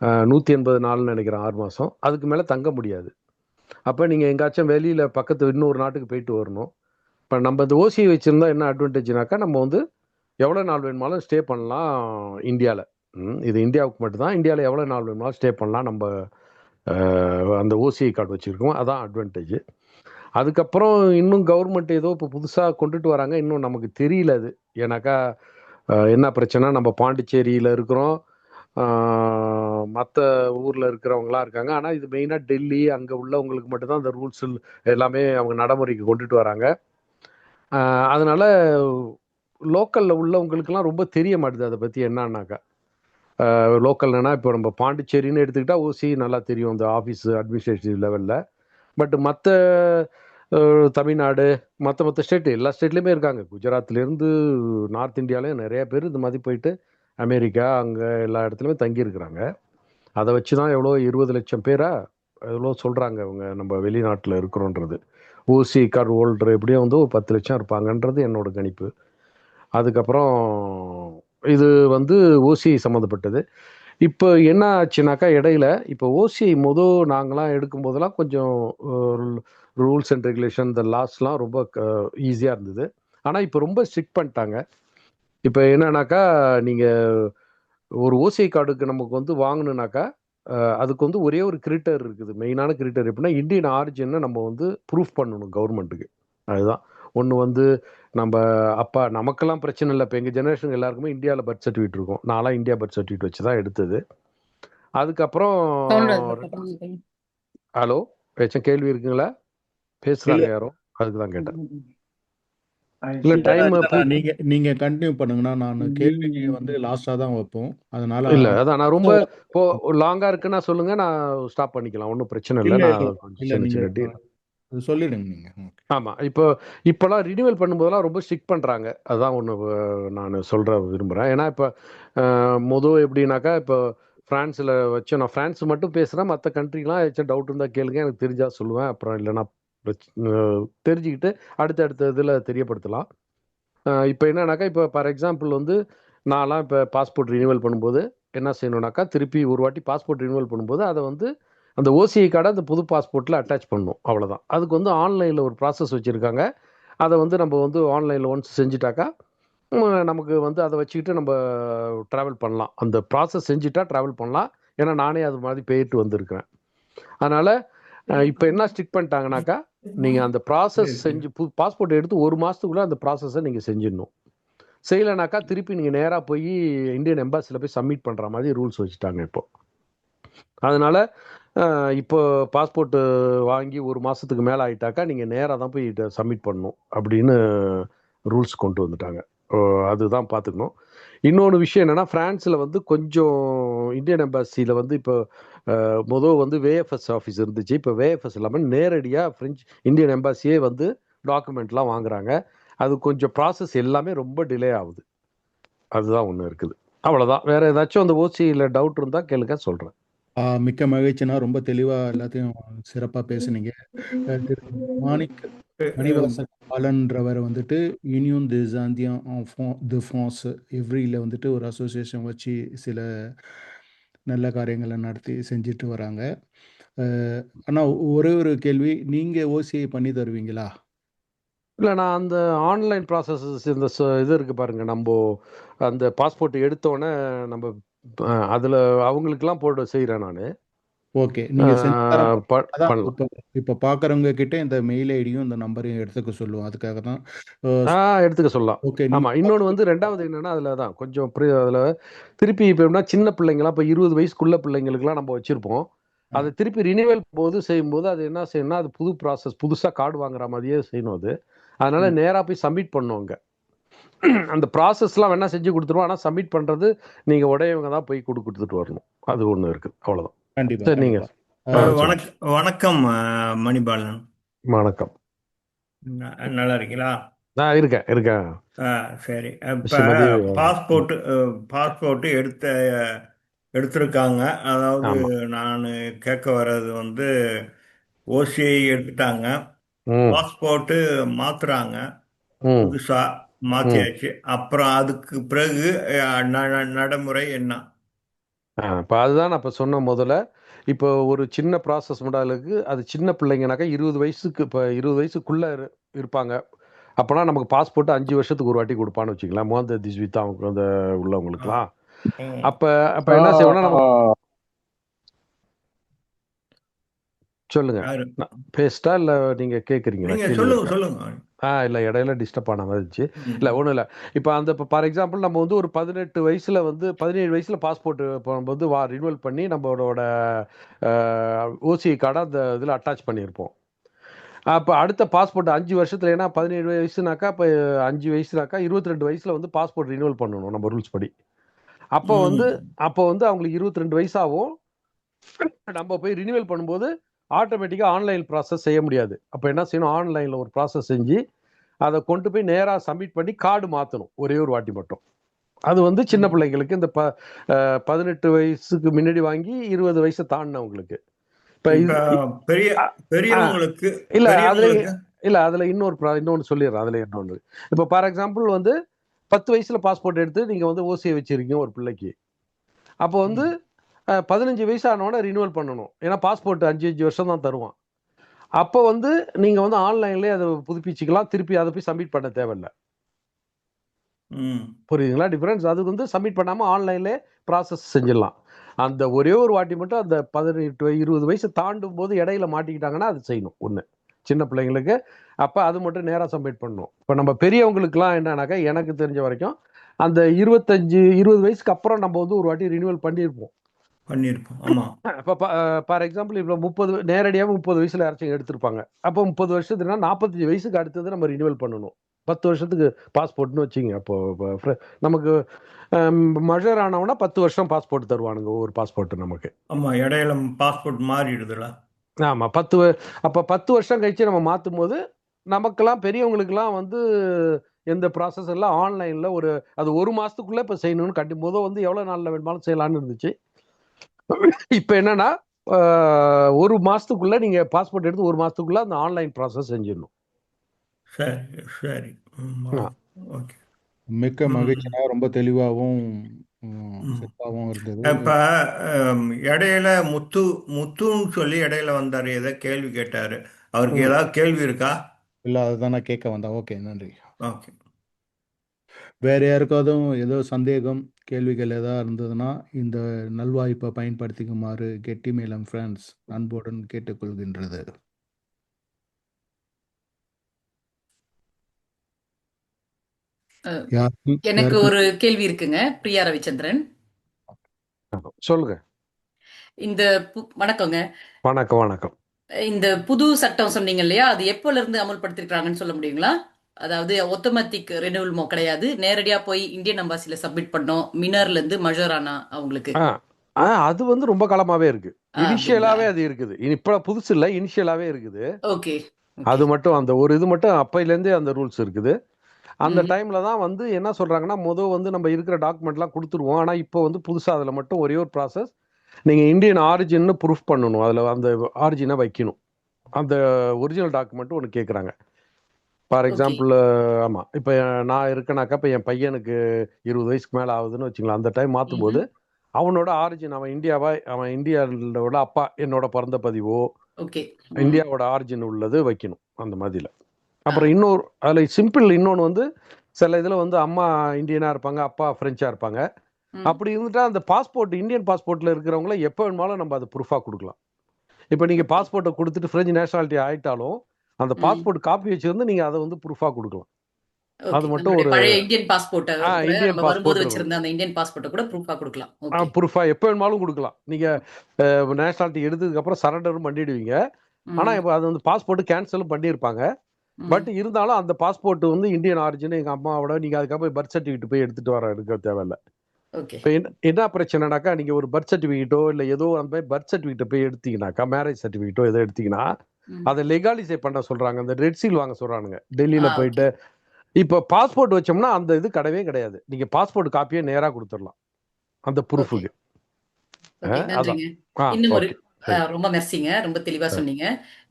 180 நாள்னு நினைக்கிறேன் 6 மாதம். அதுக்கு மேலே தங்க முடியாது. அப்போ நீங்கள் எங்காச்சும் வெளியில் பக்கத்து இன்னொரு நாட்டுக்கு போயிட்டு வரணும். இப்போ நம்ம இந்த ஓசி வச்சுருந்தா என்ன அட்வான்டேஜ்னாக்கா நம்ம வந்து எவ்வளோ நாள் வேணுமாலும் ஸ்டே பண்ணலாம் இந்தியாவில். இது இந்தியாவுக்கு மட்டும்தான். இந்தியாவில் எவ்வளோ நாள் வேணுமாலும் ஸ்டே பண்ணலாம் நம்ம அந்த ஓசிஐ கார்டு வச்சுருக்கோம். அதான் அட்வான்டேஜ். அதுக்கப்புறம் இன்னும் கவர்மெண்ட் ஏதோ இப்போ புதுசாக கொண்டுட்டு வராங்க, இன்னும் நமக்கு தெரியல அது. ஏன்னாக்கா என்ன பிரச்சனை, நம்ம பாண்டிச்சேரியில் இருக்கிறோம், மற்ற ஊரில் இருக்கிறவங்களாம் இருக்காங்க. ஆனால் இது மெயினாக டெல்லி அங்கே உள்ளவங்களுக்கு மட்டும்தான் அந்த ரூல்ஸ் எல்லாமே அவங்க நடைமுறைக்கு கொண்டுட்டு வராங்க. அதனால லோக்கலில் உள்ளவங்களுக்குலாம் ரொம்ப தெரிய மாட்டுது அதை பற்றி என்னன்னாக்கா. லோக்கல்னா இப்போ நம்ம பாண்டிச்சேரின்னு எடுத்துக்கிட்டால் ஓசி நல்லா தெரியும் அந்த ஆஃபீஸ் அட்மினிஸ்ட்ரேட்டிவ் லெவலில். பட் மற்ற தமிழ்நாடு மற்ற ஸ்டேட்டு எல்லா ஸ்டேட்லேயுமே இருக்காங்க. குஜராத்லேருந்து நார்த் இந்தியாவிலேயும் நிறைய பேர் இந்த மாதிரி போயிட்டு அமெரிக்கா அங்கே எல்லா இடத்துலையுமே தங்கியிருக்கிறாங்க. அதை வச்சு தான் எவ்வளோ 20 லட்சம் பேரா எவ்வளோ சொல்கிறாங்க அவங்க நம்ம வெளிநாட்டில் இருக்கிறோன்றது. ஓசி கார்டு ஹோல்டர் எப்படியும் வந்து ஒரு 10 லட்சம் இருப்பாங்கன்றது என்னோட கணிப்பு. அதுக்கப்புறம் இது வந்து ஓசி சம்மந்தப்பட்டது. இப்போ என்ன ஆச்சுனாக்கா இடையில இப்போ ஓசி நாங்களாம் எடுக்கும்போதெல்லாம் கொஞ்சம் ரூல்ஸ் அண்ட் ரெகுலேஷன் இந்த லாஸ்லாம் ரொம்ப ஈஸியாக இருந்தது. ஆனால் இப்போ ரொம்ப ஸ்ட்ரிக்ட் பண்ணிட்டாங்க. இப்போ என்னன்னாக்கா நீங்கள் ஒரு ஓசிஐ கார்டுக்கு நமக்கு வந்து வாங்கணுனாக்கா அதுக்கு வந்து ஒரே ஒரு கிரிட்டர் இருக்குது. மெயினான கிரிட்டர் எப்படின்னா இந்தியன் ஆரிஜின்னு நம்ம வந்து ப்ரூஃப் பண்ணணும் கவர்மெண்ட்டுக்கு. அதுதான் ஒன்று வந்து நம்ம அப்பா நமக்கெல்லாம் பிரச்சனை இல்லை. இப்போ எங்கள் ஜெனரேஷன் எல்லாருக்குமே இந்தியாவில் பர்த் சர்டிஃபிகேட் இருக்கும். நான்லாம் இந்தியா பர்த் சர்டிஃபிகேட் வச்சு தான் எடுத்தது. அதுக்கப்புறம் ஹலோ ஏதாச்சும் கேள்வி இருக்குங்களா? பேசுகிறாங்க யாரும், அதுக்கு தான் கேட்டேன். இல்லை டைம் நீங்க கண்டினியூ பண்ணுங்கன்னா நான் கேள்வி வந்து லாஸ்டா தான் வைப்போம். அதனால இல்லை அதான் நான் ரொம்ப இப்போ லாங்காக இருக்குன்னா சொல்லுங்க, நான் ஸ்டாப் பண்ணிக்கலாம், ஒன்றும் பிரச்சனை இல்லை. நான் கொஞ்சம் சின்ன டீல் சொல்லிடுங்க நீங்க. ஆமாம். இப்போலாம் ரினியூவல் பண்ணும்போதெல்லாம் ரொம்ப ஸ்ட்ரிக்ட் பண்ணுறாங்க. அதுதான் ஒன்று நான் சொல்கிற விரும்புகிறேன். ஏன்னா இப்போ எப்படின்னாக்கா இப்போ ஃப்ரான்ஸில் வச்சு நான் ஃப்ரான்ஸ் மட்டும் பேசுகிறேன். மற்ற கண்ட்ரிலாம் ஏதாச்சும் டவுட் இருந்தால் கேளுங்க, எனக்கு தெரிஞ்சால் சொல்லுவேன். அப்புறம் இல்லைன்னா தெரிஞ்சுக்கிட்டு அடுத்த இதில் தெரியப்படுத்தலாம். இப்போ என்னன்னாக்கா இப்போ ஃபார் எக்ஸாம்பிள் வந்து நான்லாம் இப்போ பாஸ்போர்ட் ரினியூவல் பண்ணும்போது என்ன செய்யணுன்னாக்கா திருப்பி ஒரு வாட்டி பாஸ்போர்ட் ரினியூவல் பண்ணும்போது அதை வந்து அந்த ஓசிஐ கார்டை அந்த புது பாஸ்போர்ட்டில் அட்டாச் பண்ணணும், அவ்வளோதான். அதுக்கு வந்து ஆன்லைனில் ஒரு ப்ராசஸ் வச்சுருக்காங்க. அதை வந்து நம்ம வந்து ஆன்லைனில் ஒன்ஸ் செஞ்சுட்டாக்கா நமக்கு வந்து அதை வச்சுக்கிட்டு நம்ம ட்ராவல் பண்ணலாம். அந்த ப்ராசஸ் செஞ்சுட்டா ட்ராவல் பண்ணலாம். ஏன்னா நானே அது மாதிரி போயிட்டு வந்திருக்கிறேன். அதனால் இப்போ என்ன ஸ்டிக் பண்ணிட்டாங்கனாக்கா நீங்கள் அந்த ப்ராசஸ் செஞ்சு பாஸ்போர்ட் எடுத்து 1 மாதத்துக்குள்ளே அந்த ப்ராசஸை நீங்கள் செஞ்சிடணும். செய்யலைனாக்கா திருப்பி நீங்கள் நேராக போய் இந்தியன் எம்பாசியில் போய் சப்மிட் பண்ணுற மாதிரி ரூல்ஸ் வச்சுட்டாங்க இப்போ. அதனால் இப்போ பாஸ்போர்ட்டு வாங்கி 1 மாதத்துக்கு மேலே ஆகிட்டாக்கா நீங்கள் நேராக தான் போய் சப்மிட் பண்ணணும் அப்படின்னு ரூல்ஸ் கொண்டு வந்துட்டாங்க. அதுதான் பார்த்துக்கணும். இன்னொன்று விஷயம் என்னென்னா ஃப்ரான்ஸில் வந்து கொஞ்சம் இந்தியன் எம்பாசியில் வந்து இப்போ வந்து வேஎஃப்எஸ் ஆஃபீஸ் இருந்துச்சு. இப்போ வேஎஃப்எஸ் இல்லாமல் நேரடியாக ஃப்ரெஞ்ச் இந்தியன் எம்பாசியே வந்து டாக்குமெண்ட்லாம் வாங்குறாங்க. அது கொஞ்சம் ப்ராசஸ் எல்லாமே ரொம்ப டிலே ஆகுது. அதுதான் ஒன்று இருக்குது, அவ்வளோதான். வேறு ஏதாச்சும் அந்த ஓசியில் டவுட் இருந்தால் கேளுங்க, சொல்கிறேன். மிக்க மகிழ்ச்சினா ரொம்ப தெளிவா எல்லாத்தையும் சிறப்பா பேசுனீங்க. மாணிக் மணிவாசன் பாலன்றவர் வந்துட்டு union des Indiens de France எவ்ரியில் வந்துட்டு ஒரு அசோசியேஷன் வச்சு சில நல்ல காரியங்களை நடத்தி செஞ்சுட்டு வராங்க. ஆனால் ஒரே ஒரு கேள்வி, நீங்கள் ஓசிஐ பண்ணி தருவீங்களா? இல்லை, நான் அந்த ஆன்லைன் ப்ராசஸஸ் இந்த இது இருக்குது பாருங்கள், நம்ம அந்த பாஸ்போர்ட் எடுத்தோடனே நம்ம அதில் அவங்களுக்கெல்லாம் போட்டு செய்கிறேன் நான். ஓகே, நீங்கள் இப்போ பார்க்குறவங்க கிட்ட இந்த மெயில் ஐடியும் இந்த நம்பரையும் எடுத்துக்க சொல்லுவோம். அதுக்காக தான் எடுத்துக்க சொல்லலாம். ஓகே. ஆமாம். இன்னொன்று வந்து ரெண்டாவது என்னென்னா அதில் தான் கொஞ்சம் அதில் திருப்பி இப்போ எப்படின்னா சின்ன பிள்ளைங்களாம் இப்போ 20 வயசுக்குள்ள பிள்ளைங்களுக்குலாம் நம்ம வச்சுருப்போம். அதை திருப்பி ரினியூவல் செய்யும்போது அது என்ன செய்யணும்னா அது புது ப்ராசஸ், புதுசாக கார்டு வாங்குற மாதிரியே செய்யணும் அது. அதனால நேராக போய் சப்மிட் பண்ணுவாங்க. அந்த ப்ராசஸ்லாம் வேணா செஞ்சு கொடுத்துருவோம். ஆனால் சப்மிட் பண்ணுறது நீங்கள் உடையவங்க தான் போய் கொடுத்துட்டு வரணும். அது ஒன்று இருக்குது, அவ்வளோதான். சரி, நீங்கள் வணக்கம் மணிபாலன். வணக்கம். நல்லா இருக்கீங்களா? நான் இருக்கேன். சரி. இப்போ பாஸ்போர்ட் எடுத்திருக்காங்க. அதாவது நான் கேட்க வர்றது வந்து ஓசிஐ எடுத்துட்டாங்க, பாஸ்போர்ட்டு மாத்துறாங்க, புதுசா மாத்தியாச்சு. அப்புறம் அதுக்கு பிறகு நடைமுறை என்ன? இப்போ அதுதான் நான் இப்போ சொன்ன முதல்ல. இப்போ ஒரு சின்ன ப்ராசஸ் மாடலுக்கு அது சின்ன பிள்ளைங்கனாக்கா 20 வயசுக்கு இப்போ 20 வயசுக்குள்ளே இருப்பாங்க. அப்போனா நமக்கு பாஸ்போர்ட் 5 வருஷத்துக்கு ஒரு வாட்டி கொடுப்பான்னு வச்சுக்கலாம். மோந்த திஸ்விதா அவங்க அந்த உள்ளவங்களுக்குலாம். அப்போ அப்போ என்ன செய்வோம்னா நம்ம சொல்லுங்க. யாரு பேஸ்டா இல்லை நீங்கள் கேட்குறீங்களா? நீங்க கேள்வி சொல்லுங்க இருக்கா? சொல்லுங்க. இல்லை இடையில டிஸ்டர்ப் ஆன மாதிரி இருந்துச்சு. இல்லை ஒன்றும் இல்லை. இப்போ அந்த இப்போ ஃபார் எக்ஸாம்பிள் நம்ம வந்து ஒரு 18 வயசில் வந்து 17 வயசில் பாஸ்போர்ட் வந்து ரினிவல் பண்ணி நம்மளோட ஓசி கார்டை அந்த இதில் அட்டாச் பண்ணியிருப்போம். அப்போ அடுத்த பாஸ்போர்ட் 5 வருஷத்துல, ஏன்னா 17 வயசுனாக்கா இப்போ 5 வயசுனாக்கா 22 வயசுல வந்து பாஸ்போர்ட் ரினிவல் பண்ணணும் நம்ம ரூல்ஸ் படி. அப்போ வந்து அவங்களுக்கு 22 வயசாகும். நம்ம போய் ரினிவல் பண்ணும்போது ஆட்டோமேட்டிக்காக ஆன்லைன் ப்ராசஸ் செய்ய முடியாது. அப்போ என்ன செய்யணும், ஆன்லைனில் ஒரு ப்ராசஸ் செஞ்சு அதை கொண்டு போய் நேராக சப்மிட் பண்ணி கார்டு மாற்றணும் ஒரே ஒரு வாட்டி மட்டும். அது வந்து சின்ன பிள்ளைங்களுக்கு இந்த 18 வயசுக்கு முன்னாடி வாங்கி 20 வயசை தாண்டினவங்களுக்கு. இப்போ பெரியவங்களுக்கு இல்லை அதில் இல்லை அதில் இன்னொன்று சொல்லிடுறேன். அதில் இன்னொன்று இப்போ ஃபார் எக்ஸாம்பிள் வந்து 10 வயசில் பாஸ்போர்ட் எடுத்து நீங்கள் வந்து ஓசியை வச்சுருக்கீங்க ஒரு பிள்ளைக்கு. அப்போ வந்து 15 வயசு ஆனோடனே ரினிவல் பண்ணணும். ஏன்னா பாஸ்போர்ட் 5 வருஷம் தான் தருவான். அப்போ வந்து நீங்கள் வந்து ஆன்லைன்லேயே அதை புதுப்பிச்சிக்கலாம். திருப்பி அதை போய் சப்மிட் பண்ண தேவையில்லை. புரியுதுங்களா டிஃபரன்ஸ்? அது வந்து சப்மிட் பண்ணாமல் ஆன்லைன்லேயே ப்ராசஸ் செஞ்சிடலாம். அந்த ஒரே ஒரு வாட்டி மட்டும் அந்த 18 20 வயசு தாண்டும் போது இடையில மாட்டிக்கிட்டாங்கன்னா அது செய்யணும் ஒன்று சின்ன பிள்ளைங்களுக்கு. அப்போ அது மட்டும் நேராக சப்மிட் பண்ணணும். இப்போ நம்ம பெரியவங்களுக்குலாம் என்னன்னாக்கா எனக்கு தெரிஞ்ச வரைக்கும் அந்த 25-20 வயசுக்கு அப்புறம் நம்ம வந்து ஒரு வாட்டி ரினிவல் பண்ணியிருப்போம். ஆமாம். இப்போ ஃபார் எக்ஸாம்பிள் இப்போ 30 நேரடியாக 30 வயசில் யாராச்சும் எடுத்திருப்பாங்க. அப்போ 30 வருஷத்துக்குனா 45 வயசுக்கு அடுத்தது நம்ம ரினிவல் பண்ணணும். 10 வருஷத்துக்கு பாஸ்போர்ட்னு வச்சுங்க. அப்போ நமக்கு மஜர் ஆனவனா 10 வருஷம் பாஸ்போர்ட் தருவானுங்க ஒவ்வொரு பாஸ்போர்ட் நமக்கு. ஆமாம், இடையில பாஸ்போர்ட் மாறிடுதுல. ஆமாம், அப்போ 10 வருஷம் கழிச்சு நம்ம மாற்றும் போது நமக்கெல்லாம் பெரியவங்களுக்கெல்லாம் வந்து எந்த ப்ராசஸ் எல்லாம் ஆன்லைனில் அது ஒரு மாதத்துக்குள்ளே இப்போ செய்யணும்னு கட்டும் போதோ வந்து எவ்வளோ நாளில் வேணுமாலும் செய்யலான்னு இருந்துச்சு. இப்போ என்னன்னா ஒரு மாதத்துக்குள்ளே நீங்கள் பாஸ்போர்ட் எடுத்து ஒரு மாதத்துக்குள்ளே அந்த ஆன்லைன் ப்ராசஸ் செஞ்சிடணும். சரி. ஓகே, மிக்க மகிழ்ச்சினா ரொம்ப தெளிவாகவும் சிறப்பாகவும் இருந்தது. இப்போ இடையில முத்துன்னு சொல்லி இடையில வந்தார், ஏதோ கேள்வி கேட்டார். அவருக்கு ஏதாவது கேள்வி இருக்கா? இல்லை, அதுதான் நான் கேட்க வந்தேன். ஓகே, நன்றி. ஓகே, வேற யாருக்காவது ஏதோ சந்தேகம் கேள்விகள் ஏதாவது இருந்ததுன்னா இந்த நல்வாய்ப்பை பயன்படுத்திக்குமாறு கெட்டி மேளம் பிரான்ஸ் அன்புடன் கேட்டுக்கொள்கின்றது. எனக்கு ஒரு கேள்வி இருக்குங்க. பிரியா ரவிச்சந்திரன், சொல்லுங்க. இந்த வணக்கங்க. வணக்கம். இந்த புது சட்டம் சொன்னீங்க இல்லையா, அது எப்போல இருந்து அமல்படுத்திருக்காங்கன்னு சொல்ல முடியுங்களா? அதாவது ஆட்டோமேட்டிக் ரெனிவல் கிடையாது, நேரடியா போய் இந்தியன் எம்பாசில சப்மிட் பண்ணோம். மினர்ல இருந்து மஜரானா அவங்களுக்கு அது வந்து ரொம்ப காலமாவே இருக்கு. இனிஷியலாவே அது இருக்குது. இப்ப புதுசு இல்ல, இனிஷியலாவே இருக்குது. ஓகே, அது மட்டும் அந்த ஒரு இது மட்டும் அப்பையில இருந்தே அந்த ரூல்ஸ் இருக்குது. அந்த டைம்ல தான் வந்து என்ன சொல்றாங்கன்னா, வந்து நம்ம இருக்கிற டாக்குமெண்ட்லாம் கொடுத்துருவோம். ஆனா இப்போ வந்து புதுசா அதுல மட்டும் ஒரே ஒரு ப்ராசஸ், நீங்க இந்தியன் ஆரிஜின்னு ப்ரூஃப் பண்ணணும். அதுல அந்த ஆரிஜினை வைக்கணும். அந்த ஒரிஜினல் டாக்குமெண்ட் ஒன்று கேட்குறாங்க. ஃபார் எக்ஸாம்பிள் ஆமாம், இப்போ நான் இருக்கேனாக்கா, இப்போ என் பையனுக்கு 20 வயசுக்கு மேலே ஆகுதுன்னு வச்சுங்களேன். அந்த டைம் மாற்றும் போது அவனோட ஆரிஜின், அவன் இந்தியாவோட அப்பா, என்னோட பிறந்த பதிவோ இந்தியாவோட ஆரிஜின் உள்ளது வைக்கணும் அந்த மாதிரில. அப்புறம் இன்னொரு அதில் சிம்பிள் இன்னொன்று வந்து சில இதில் வந்து அம்மா இந்தியனாக இருப்பாங்க, அப்பா ஃப்ரெஞ்சாக இருப்பாங்க. அப்படி இருந்துட்டா அந்த பாஸ்போர்ட் இந்தியன் பாஸ்போர்ட்டில் இருக்கிறவங்கள எப்போ வேணுமாலும் நம்ம அது ப்ரூஃபாக கொடுக்கலாம். இப்போ நீங்கள் பாஸ்போர்ட்டை கொடுத்துட்டு ஃப்ரெஞ்சு நேஷனாலிட்டி ஆகிட்டாலும் அந்த பாஸ்போர்ட் காப்பி வச்சிருந்து நீங்கள் அதை வந்து ப்ரூஃபாக கொடுக்கலாம். அது மட்டும் ஒரு இந்தியன் பாஸ்போர்ட் வச்சிருந்த அந்த இந்தியன் பாஸ்போர்ட் கூட ப்ரூஃபா கொடுக்கலாம். ப்ரூஃபா எப்போ வேணுமாலும் கொடுக்கலாம். நீங்கள் நேஷனாலிட்டி எடுத்ததுக்கு அப்புறம் சரண்டரும் பண்ணிடுவீங்க. ஆனால் இப்போ அது வந்து பாஸ்போர்ட் கேன்சலும் பண்ணியிருப்பாங்க. பட் இருந்தாலும் அந்த பாஸ்போர்ட் வந்து இந்தியன் ஆரிஜின் எங்கள் அம்மாவோட நீங்கள் அதுக்கப்புறம் பர்த் சர்டிஃபிகேட் போய் எடுத்துகிட்டு எடுக்க தேவையில்லை. இப்போ என்ன பிரச்சனைனாக்கா, நீங்கள் ஒரு பர்த் சர்டிஃபிகேட்டோ இல்லை ஏதோ அந்த மாதிரி பர்த் சர்டிஃபிகேட்டை போய் எடுத்தீங்கன்னாக்கா, மேரேஜ் சர்டிஃபிகேட்டோ எதோ எடுத்தீங்கன்னா அதை லெகாலிசை பண்ண சொல்கிறாங்க. அந்த ரெட் சீல் வாங்க சொல்கிறானுங்க டெல்லியில் போயிட்டு. இப்போ பாஸ்போர்ட் வச்சோம்னா அந்த இது கிடையவே கிடையாது. நீங்கள் பாஸ்போர்ட் காப்பியே நேராக கொடுத்துடலாம் அந்த ப்ரூஃபுக்கு. சரி ரொம்ப மெர்சிங்க. ரொம்ப தெளிவா சரி சொன்னீங்க.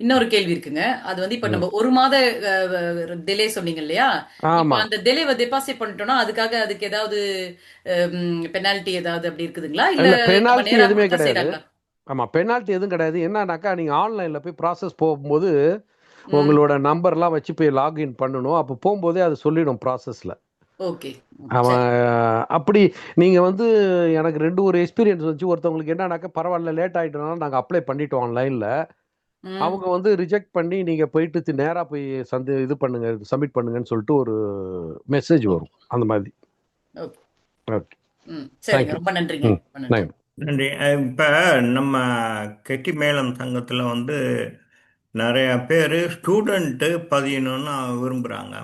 இன்னொரு கேள்வி இருக்குங்க. அது வந்து இப்ப ம் நம்ம 1 மாத டிலே சொன்னீங்க இல்லையா? இப்ப ஆமாம் அந்த டிலேவ டெபாசிட் பண்ணிட்டோம்னா, அதுக்கு ஏதாவது பெனால்டி ஏதாவது அப்படி இருக்குதுங்களா? இல்ல இல்லை நம்ம பெனால்ட்டி நேரா எதுவுமே குடுத்தா கிடையாது. செய்றாங்களா? ஆமாம் பெனால்ட்டி எதுவும் கிடையாது. என்னன்னாக்கா நீங்கள் ஆன்லைனில் போய் ப்ராசஸ் போகும்போது ம். உங்களோட நம்பர்லாம் வச்சு போய் லாகின் பண்ணணும். அப்போ போகும்போதே அது சொல்லிடும் ப்ராசஸில். ஓகே. அவன் சரி. அப்படி நீங்கள் வந்து எனக்கு ஒரு எக்ஸ்பீரியன்ஸ் வந்துச்சு. ஒருத்தவங்களுக்கு என்னன்னாக்கா பரவாயில்ல லேட் ஆகிட்டனால நாங்கள் அப்ளை பண்ணிட்டோம் ஆன்லைனில். ம். அவங்க வந்து ரிஜெக்ட் பண்ணி நீங்கள் போயிட்டு நேராக போய் இது பண்ணுங்க சப்மிட் பண்ணுங்கன்னு சொல்லிட்டு ஒரு மெசேஜ் ஓகே. வரும் அந்த மாதிரி. ஓகே. ஓகே சரிங்க. தேங்க்யூ. ரொம்ப நன்றிங்க. ம் ரொம்ப நன்றி. நன்றி. நன்றி. இப்போ நம்ம கெட்டி மேளம் சங்கத்தில் வந்து நிறைய பேர் ஸ்டூடெண்ட்டு பதியணும்னு விரும்புகிறாங்க.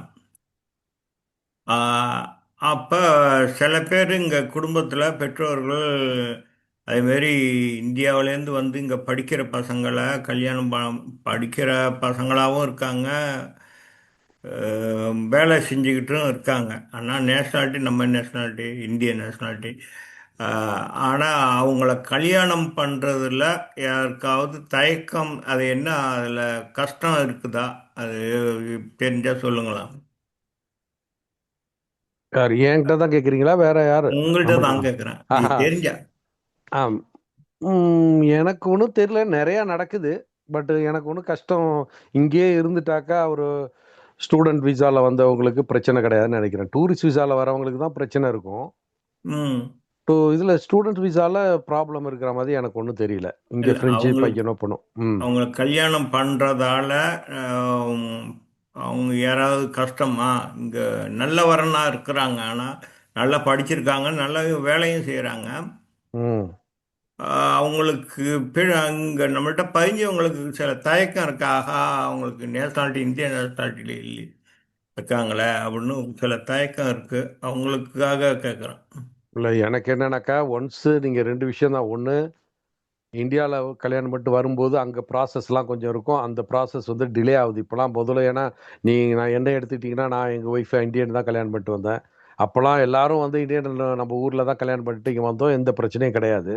அப்போ சில பேர் இங்கே குடும்பத்தில் பெற்றோர்கள் அதேமாரி இந்தியாவிலேருந்து வந்து இங்கே படிக்கிற பசங்களை படிக்கிற பசங்களாகவும் இருக்காங்க, வேலை செஞ்சுக்கிட்டும் இருக்காங்க. ஆனால் நேஷ்னாலிட்டி நம்ம நேஷ்னாலிட்டி இந்திய நேஷ்னாலிட்டி. ஆனால் அவங்கள கல்யாணம் பண்ணுறதுல யாருக்காவது தயக்கம், அது என்ன அதில் கஷ்டம் இருக்குதா? அது தெரிஞ்சால் சொல்லுங்களா. யார் என்கிட்ட தான் கேட்குறீங்களா வேற யார் உங்கள்கிட்ட நம்மகிட்ட தான் தான்? கேட்குறேன், ஆஹா தெரிஞ்சா. ஆம் எனக்கு ஒன்றும் தெரியல. நிறையா நடக்குது. பட் எனக்கு ஒன்றும் கஷ்டம். இங்கேயே இருந்துட்டாக்கா ஒரு ஸ்டூடெண்ட் விசாவில் வந்தவங்களுக்கு பிரச்சனை கிடையாதுன்னு நினைக்கிறேன். டூரிஸ்ட் விசாவில் வரவங்களுக்கு தான் பிரச்சனை இருக்கும். ம் இதில் ஸ்டூடெண்ட் விசாவில் ப்ராப்ளம் இருக்கிற மாதிரி எனக்கு ஒன்றும் தெரியல. இங்கே இல்லை, ஃப்ரெஞ்சு பையனோ பொண்ணும். அவங்கள கல்யாணம் பண்ணுறதால அவங்க யாராவது கஷ்டமா? இங்கே நல்ல வரனா இருக்கிறாங்க, ஆனால் நல்லா படிச்சிருக்காங்க, நல்ல வேலையும் செய்கிறாங்க. ம் அவங்களுக்கு அங்கே நம்மள்கிட்ட பதிஞ்சவங்களுக்கு சில தயக்கம் இருக்கா? ஆஹா, அவங்களுக்கு நேஷனாலிட்டி இந்திய நேஷனாலிட்டியில் இல்லை இருக்காங்களே அப்படின்னு சில தயக்கம் இருக்குது. அவங்களுக்காக கேட்குறேன். இல்லை எனக்கு என்னன்னாக்கா ஒன்ஸு நீங்கள் 2 விஷயம் தான். ஒன்று இந்தியாவில் கல்யாணம் பண்ணிட்டு வரும்போது அங்கே ப்ராசஸ்லாம் கொஞ்சம் இருக்கும். அந்த ப்ராசஸ் வந்து டிலே ஆகுது இப்போலாம். முதல்ல ஏன்னா நான் என்ன எடுத்துக்கிட்டிங்கன்னா நான் எங்கள் ஒய்ஃபை இந்தியன் தான் கல்யாணம் பண்ணிட்டு வந்தேன். அப்போலாம் எல்லாரும் வந்து இந்தியன் நம்ம ஊரில் தான் கல்யாணம் பண்ணிட்டு இங்கே வந்தோம். எந்த பிரச்சனையும் கிடையாது.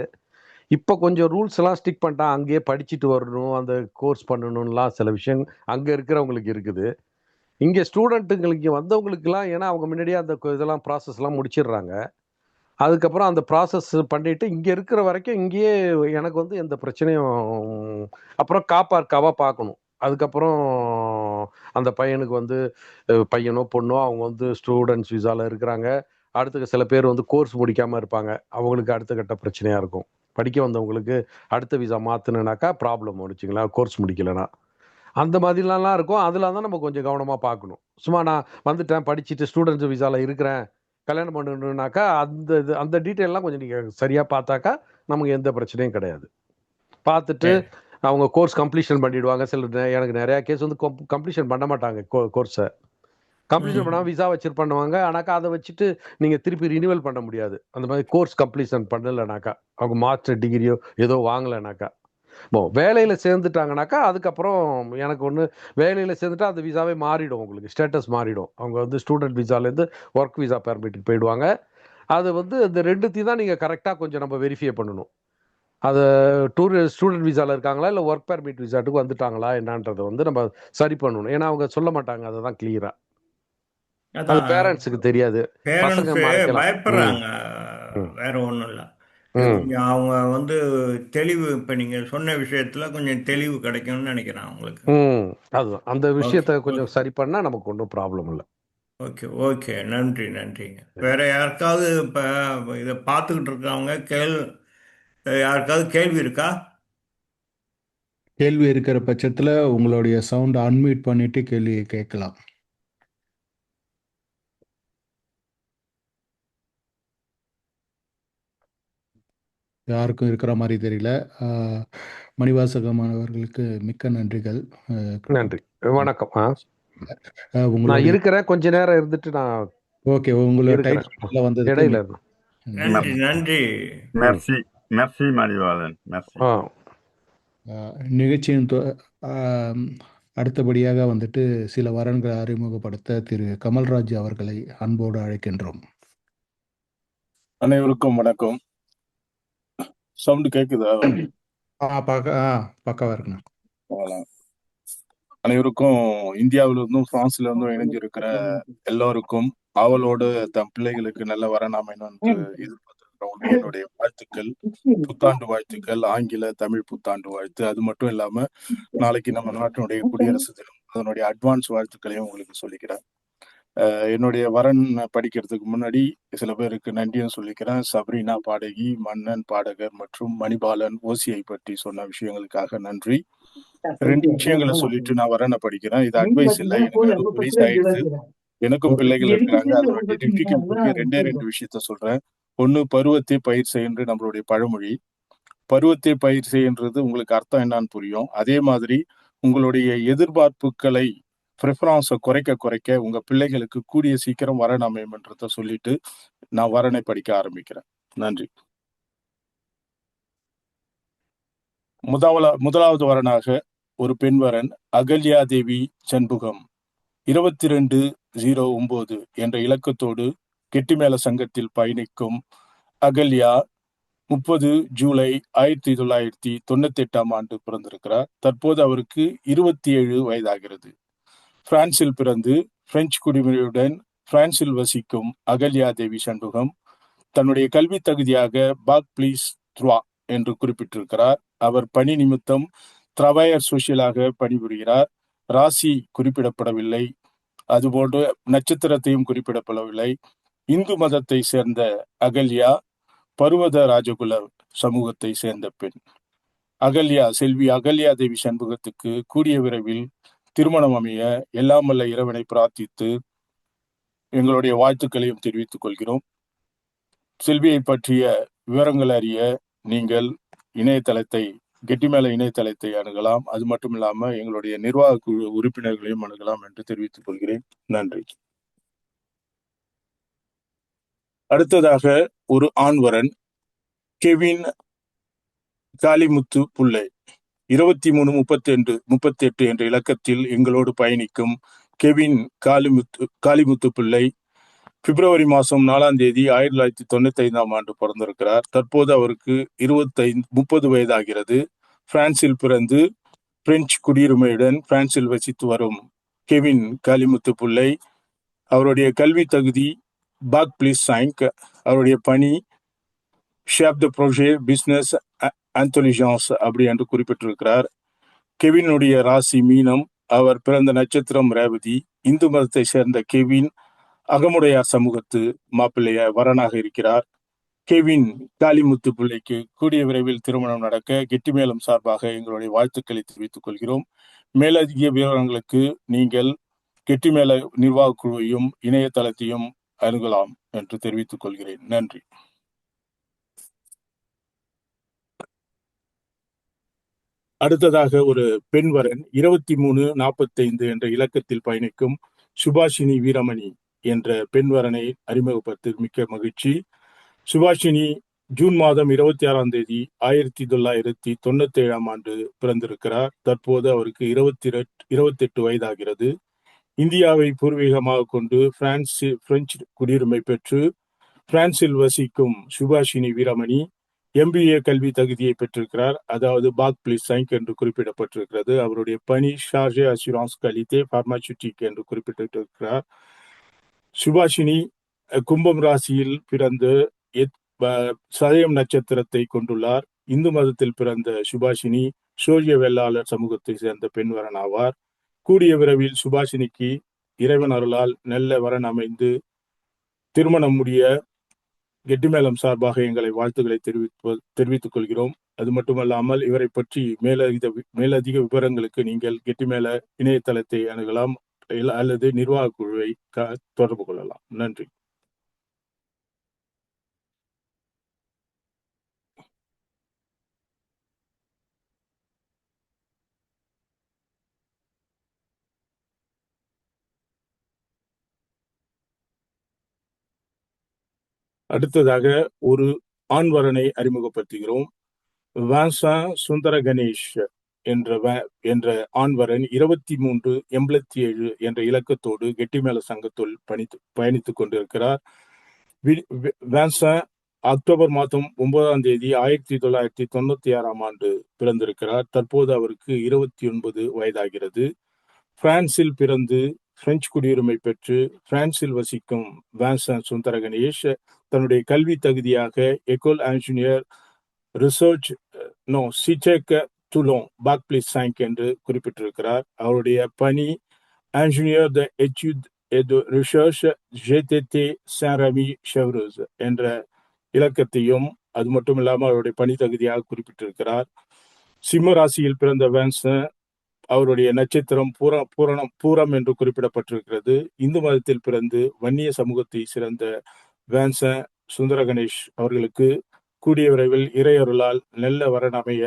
இப்போ கொஞ்சம் ரூல்ஸ் எல்லாம் ஸ்டிக் பண்ணிட்டான். அங்கேயே படிச்சுட்டு வரணும், அந்த கோர்ஸ் பண்ணணும்லாம் சில விஷயம் அங்கே இருக்கிறவங்களுக்கு இருக்குது. இங்கே ஸ்டூடெண்ட்டுங்களுக்கு இங்கே வந்தவங்களுக்குலாம் ஏன்னா அவங்க முன்னாடியே அந்த இதெல்லாம் ப்ராசஸ்லாம் முடிச்சிடுறாங்க. அதுக்கப்புறம் அந்த ப்ராசஸ் பண்ணிட்டு இங்கே இருக்கிற வரைக்கும் இங்கேயே எனக்கு வந்து எந்த பிரச்சனையும். அப்புறம் காப்பார்க்காவாக பார்க்கணும். அதுக்கப்புறம் அந்த பையனுக்கு வந்து பையனோ பொண்ணோ அவங்க வந்து ஸ்டூடெண்ட்ஸ் விசாவில் இருக்கிறாங்க. அடுத்து சில பேர் வந்து கோர்ஸ் முடிக்காமல் இருப்பாங்க. அவங்களுக்கு அடுத்த கட்ட பிரச்சனையாக இருக்கும். படிக்க வந்தவங்களுக்கு அடுத்த விசா மாற்றணுனாக்கா ப்ராப்ளம் வந்துச்சுங்களா, கோர்ஸ் முடிக்கலைன்னா. அந்த மாதிரிலாம் இருக்கும். அதில் தான் நம்ம கொஞ்சம் கவனமாக பார்க்கணும். சும்மா நான் வந்துட்டேன் படிச்சுட்டு ஸ்டூடெண்ட்ஸ் விசாவில் இருக்கிறேன் கல்யாணம் பண்ணணுன்னாக்கா அந்த டீட்டெயிலெலாம் கொஞ்சம் நீங்கள் சரியாக பார்த்தாக்கா நமக்கு எந்த பிரச்சனையும் கிடையாது. பார்த்துட்டு அவங்க கோர்ஸ் கம்ப்ளீஷன் பண்ணிவிடுவாங்க. எனக்கு நிறையா கேஸ் வந்து கம்ப்ளீஷன் பண்ண மாட்டாங்க கோர்ஸை. கம்ப்ளீஷன் பண்ணாமல் விசா பண்ணுவாங்க. ஆனாக்கா அதை வச்சுட்டு நீங்கள் திருப்பி ரினிவல் பண்ண முடியாது. அந்த மாதிரி கோர்ஸ் கம்ப்ளீஷன் பண்ணலைனாக்கா அவங்க மாஸ்டர் டிகிரியோ ஏதோ வாங்கலைனாக்கா. வேலையில் சேர்ந்துட்டாங்கனாக்கா அதுக்கப்புறம் எனக்கு ஒன்று வேலையில் சேர்ந்துட்டா அந்த விசாவே மாறிடும். உங்களுக்கு ஸ்டேட்டஸ் மாறிடும். அவங்க வந்து ஸ்டூடெண்ட் விசாலேருந்து ஒர்க் விசா பெர்மிட்டுக்கு போயிடுவாங்க. அது வந்து இந்த ரெண்டுத்தையும் தான் நீங்கள் கரெக்டாக கொஞ்சம் நம்ம வெரிஃபை பண்ணணும். அதை ஸ்டூடெண்ட் விசாவில் இருக்காங்களா இல்லை ஒர்க் பெர்மிட் விசாட்டுக்கு வந்துட்டாங்களா என்னன்றதை வந்து நம்ம சரி பண்ணணும். ஏன்னா அவங்க சொல்ல மாட்டாங்க அதை தான் கிளியராக. அது பேரண்ட்ஸுக்கு தெரியாது. பசங்க மறைக்கலாம். பயப்படுறாங்க, வேற ஒன்றும் இல்லை. கொஞ்சம் அவங்க வந்து தெளிவு, இப்போ நீங்கள் சொன்ன விஷயத்தில் கொஞ்சம் தெளிவு கிடைக்கும்னு நினைக்கிறேன் அவங்களுக்கு. அதுதான் அந்த விஷயத்தை கொஞ்சம் சரி பண்ணால் நமக்கு ஒன்றும் ப்ராப்ளம் இல்லை. ஓகே ஓகே, நன்றி நன்றிங்க. வேற யாருக்காவது இப்போ இதை பார்த்துக்கிட்டு இருக்கவங்க யாருக்காவது கேள்வி இருக்கா? கேள்வி இருக்கிற பட்சத்தில் உங்களுடைய சவுண்ட் அன்மியூட் பண்ணிட்டு கேள்வியை கேட்கலாம். யாருக்கும் இருக்கிற மாதிரி தெரியல. மணிவாசகம் அவர்களுக்கு மிக்க நன்றிகள். நன்றி, வணக்கம். நான் உங்களுடைய இருக்கிறேன், கொஞ்ச நேரம் இருந்துட்டு நான் ஓகே உங்களோட டைட்டில் வந்தது இடையில இருந்தேன். நன்றி நன்றி. மெர்சி மெர்சி மணிவாளன், மெர்சி. நிகழ்ச்சியின் அடுத்தபடியாக வந்துட்டு சில வரன்களை அறிமுகப்படுத்த திரு கமல்ராஜ் அவர்களை அன்போடு அழைக்கின்றோம். அனைவருக்கும் வணக்கம். சவுண்ட் கேக்குதா? பக்காவா இருக்குண்ணா. அவ்வளவுதான். அனைவருக்கும் இந்தியாவிலிருந்தும் பிரான்ஸ்ல இருந்தும் இணைஞ்சிருக்கிற எல்லோருக்கும் ஆவலோடு தம் பிள்ளைகளுக்கு நல்ல வரன் அமையணும் என்று எதிர்பார்த்திருக்கிறவங்களுக்கு என்னுடைய வாழ்த்துக்கள், புத்தாண்டு வாழ்த்துக்கள், ஆங்கில தமிழ் புத்தாண்டு வாழ்த்து. அது மட்டும் இல்லாம நாளைக்கு நம்ம நாட்டினுடைய குடியரசு தினம், அதனுடைய அட்வான்ஸ் வாழ்த்துக்களையும் உங்களுக்கு சொல்லிக்கிறேன். என்னுடைய வரன் படிக்கிறதுக்கு முன்னாடி சில பேருக்கு நன்றியும் சொல்லிக்கிறேன். சப்ரீனா பாடகி, மன்னன் பாடகர் மற்றும் மணிபாலன் ஓசியை பற்றி சொன்ன விஷயங்களுக்காக நன்றி. 2 விஷயங்களை சொல்லிட்டு நான் வரனை படிக்கிறேன். இது அட்வைஸ் இல்லை, எனக்கு 60 வயசு ஆயிடுச்சு, எனக்கும் பிள்ளைகள் இருக்கிறாங்க, அதனுடைய டிஃபிகல்ட்டிக்கு 2 விஷயத்த சொல்றேன். ஒண்ணு, பருவத்தை பயிர் செய்யன்று நம்மளுடைய பழமொழி. பருவத்தை பயிர் செய்யன்றது உங்களுக்கு அர்த்தம் என்னன்னு புரியும். அதே மாதிரி உங்களுடைய எதிர்பார்ப்புகளை ப்ரிஃபரன்ஸை குறைக்க உங்க பிள்ளைகளுக்கு கூடிய சீக்கிரம் வரன் அமையும்ன்றத சொல்லிட்டு நான் வரனை படிக்க ஆரம்பிக்கிறேன். நன்றி. முதலாவது வரனாக ஒரு பெண் வரன், அகல்யா தேவி சண்முகம், 2209 என்ற இலக்கத்தோடு கெட்டிமேள சங்கத்தில் பயணிக்கும் அகல்யா 30 ஜூலை 1998 ஆண்டு பிறந்திருக்கிறார். தற்போது அவருக்கு 27 வயதாகிறது. பிரான்சில் பிறந்து பிரெஞ்சு குடியுரிமையுடன் பிரான்சில் வசிக்கும் அகல்யா தேவி சண்முகம் தன்னுடைய கல்வி தகுதியாக பாக் பிளீஸ் 3 என்று குறிப்பிட்டிருக்கிறார். அவர் பணி நிமித்தம் த்ரவாயர் சோசியலாக பணிபுரிகிறார். ராசி குறிப்பிடப்படவில்லை, அதுபோன்று நட்சத்திரத்தையும் குறிப்பிடப்படவில்லை. இந்து மதத்தை சேர்ந்த அகல்யா பருவத ராஜகுல சமூகத்தை சேர்ந்த பெண். செல்வி அகல்யா தேவி சண்முகத்துக்கு கூடிய விரைவில் திருமணம் அமைய எல்லாம் வல்ல இறைவனை பிரார்த்தித்து எங்களுடைய வாழ்த்துக்களையும் தெரிவித்துக் கொள்கிறோம். செல்வியை பற்றிய விவரங்கள் அறிய நீங்கள் கெட்டிமேள இணையதளத்தை அணுகலாம். அது மட்டும் இல்லாம எங்களுடைய நிர்வாக குழு உறுப்பினர்களையும் அணுகலாம் என்று தெரிவித்துக் கொள்கிறேன். நன்றி. அடுத்ததாக ஒரு ஆண்வரன், கெவின் காளிமுத்து புள்ளை, 2338 என்ற இலக்கத்தில் எங்களோடு பயணிக்கும் கெவின் காளிமுத்து பிள்ளை பிப்ரவரி மாதம் 4ஆம் தேதி 1995 ஆண்டு பிறந்திருக்கிறார். தற்போது அவருக்கு 30 வயதாகிறது. பிரான்சில் பிறந்து பிரெஞ்சு குடியுரிமையுடன் பிரான்சில் வசித்து வரும் கெவின் காளிமுத்து பிள்ளை அவருடைய கல்வி தகுதி பாக் பிளீஸ் 5, அவருடைய பணி ஷேப் த ப்ரோஜே பிஸ்னஸ் இன்டெலிஜென்ஸ் அப்படி என்று குறிப்பிட்டிருக்கிறார். கெவினுடைய ராசி மீனம், அவர் பிறந்த நட்சத்திரம் ரேவதி. இந்து மதத்தை சேர்ந்த கெவின் அகமுடையார் சமூகத்து மாப்பிள்ளைய வரனாக இருக்கிறார். கெவின் காளிமுத்து பிள்ளைக்கு கூடிய விரைவில் திருமணம் நடக்க கெட்டிமேளம் சார்பாக எங்களுடைய வாழ்த்துக்களை தெரிவித்துக் கொள்கிறோம். மேலதிக விவரங்களுக்கு நீங்கள் கெட்டிமேள நிர்வாக குழுவையும் இணையதளத்தையும் அணுகலாம் என்று தெரிவித்துக் கொள்கிறேன். நன்றி. அடுத்ததாக ஒரு பெண் வரன், 2345 என்ற இலக்கத்தில் பயணிக்கும் சுபாஷினி வீரமணி என்ற பெண் வரனை அறிமுகப்படுத்த மிக்க மகிழ்ச்சி. சுபாஷினி ஜூன் மாதம் 26ஆம் தேதி 1997 ஆண்டு பிறந்திருக்கிறார். தற்போது அவருக்கு 28 வயதாகிறது. இந்தியாவை பூர்வீகமாக கொண்டு பிரெஞ்சு குடியுரிமை பெற்று பிரான்சில் வசிக்கும் சுபாஷினி வீரமணி MBA கல்வி தகுதியை பெற்றிருக்கிறார். அதாவது பாக் பிளீஸ் 5 என்று குறிப்பிடப்பட்டிருக்கிறது. அவருடைய பணி சார்ஜே அசூரன்ஸ் குவாலிட்டி பார்மாசூட்டிக் என்று குறிப்பிட்டிருக்கிறார். சுபாஷினி கும்பம் ராசியில் பிறந்து சதயம் நட்சத்திரத்தை கொண்டுள்ளார். இந்து மதத்தில் பிறந்த சுபாஷினி சோழிய வெள்ளாளர் சமூகத்தை சேர்ந்த பெண் வரன் ஆவார். கூடிய விரைவில் சுபாஷினிக்கு இறைவன் அருளால் நல்ல வரன் அமைந்து திருமணம் முடிய கெட்டிமேளம் சார்பாக எங்களை வாழ்த்துக்களை தெரிவித்துக் கொள்கிறோம். அது மட்டுமல்லாமல் இவரை பற்றி மேலதிக விவரங்களுக்கு நீங்கள் கெட்டிமேள இணையதளத்தை அணுகலாம் அல்லது நிர்வாக குழுவை தொடர்பு கொள்ளலாம். நன்றி. அடுத்ததாக ஒரு ஆண்வரனை அறிமுகப்படுத்துகிறோம். வான்சான் சுந்தர கணேஷ் என்ற ஆண்வரன் 2387 என்ற இலக்கத்தோடு கெட்டிமேள சங்கத்தில் பயணித்துக் கொண்டிருக்கிறார். வான்சான் அக்டோபர் மாதம் 9ஆம் தேதி 1996ஆம் ஆண்டு பிறந்திருக்கிறார். தற்போது அவருக்கு 29 வயதாகிறது. பிரான்சில் பிறந்து பிரெஞ்சு குடியுரிமை பெற்று பிரான்சில் வசிக்கும் வான்சன் சுந்தர கணேஷ் தன்னுடைய கல்வி தகுதியாக எக்கோல் இன்ஜினியர் ரிசர்ச் சிடெக் துலோன் பாக் பிளஸ் 5 என்று குறிப்பிட்டிருக்கிறார். அவருடைய பணி இன்ஜினியர் த எtude et de recherche GTT Saint-Rémy-Chevreuse என்ற இலக்கத்தையும் அது மட்டும் இல்லாமல் அவருடைய பணி தகுதியாக குறிப்பிட்டிருக்கிறார். சிம்ம ராசியில் பிறந்த வான்சன் அவருடைய நட்சத்திரம் பூரம் என்று குறிப்பிடப்பட்டிருக்கிறது. இந்து மதத்தில் பிறந்து வன்னிய சமூகத்தை சிறந்த வான்சன் சுந்தர கணேஷ் அவர்களுக்கு கூடிய விரைவில் இறையருளால் நல்ல வரன் அமைய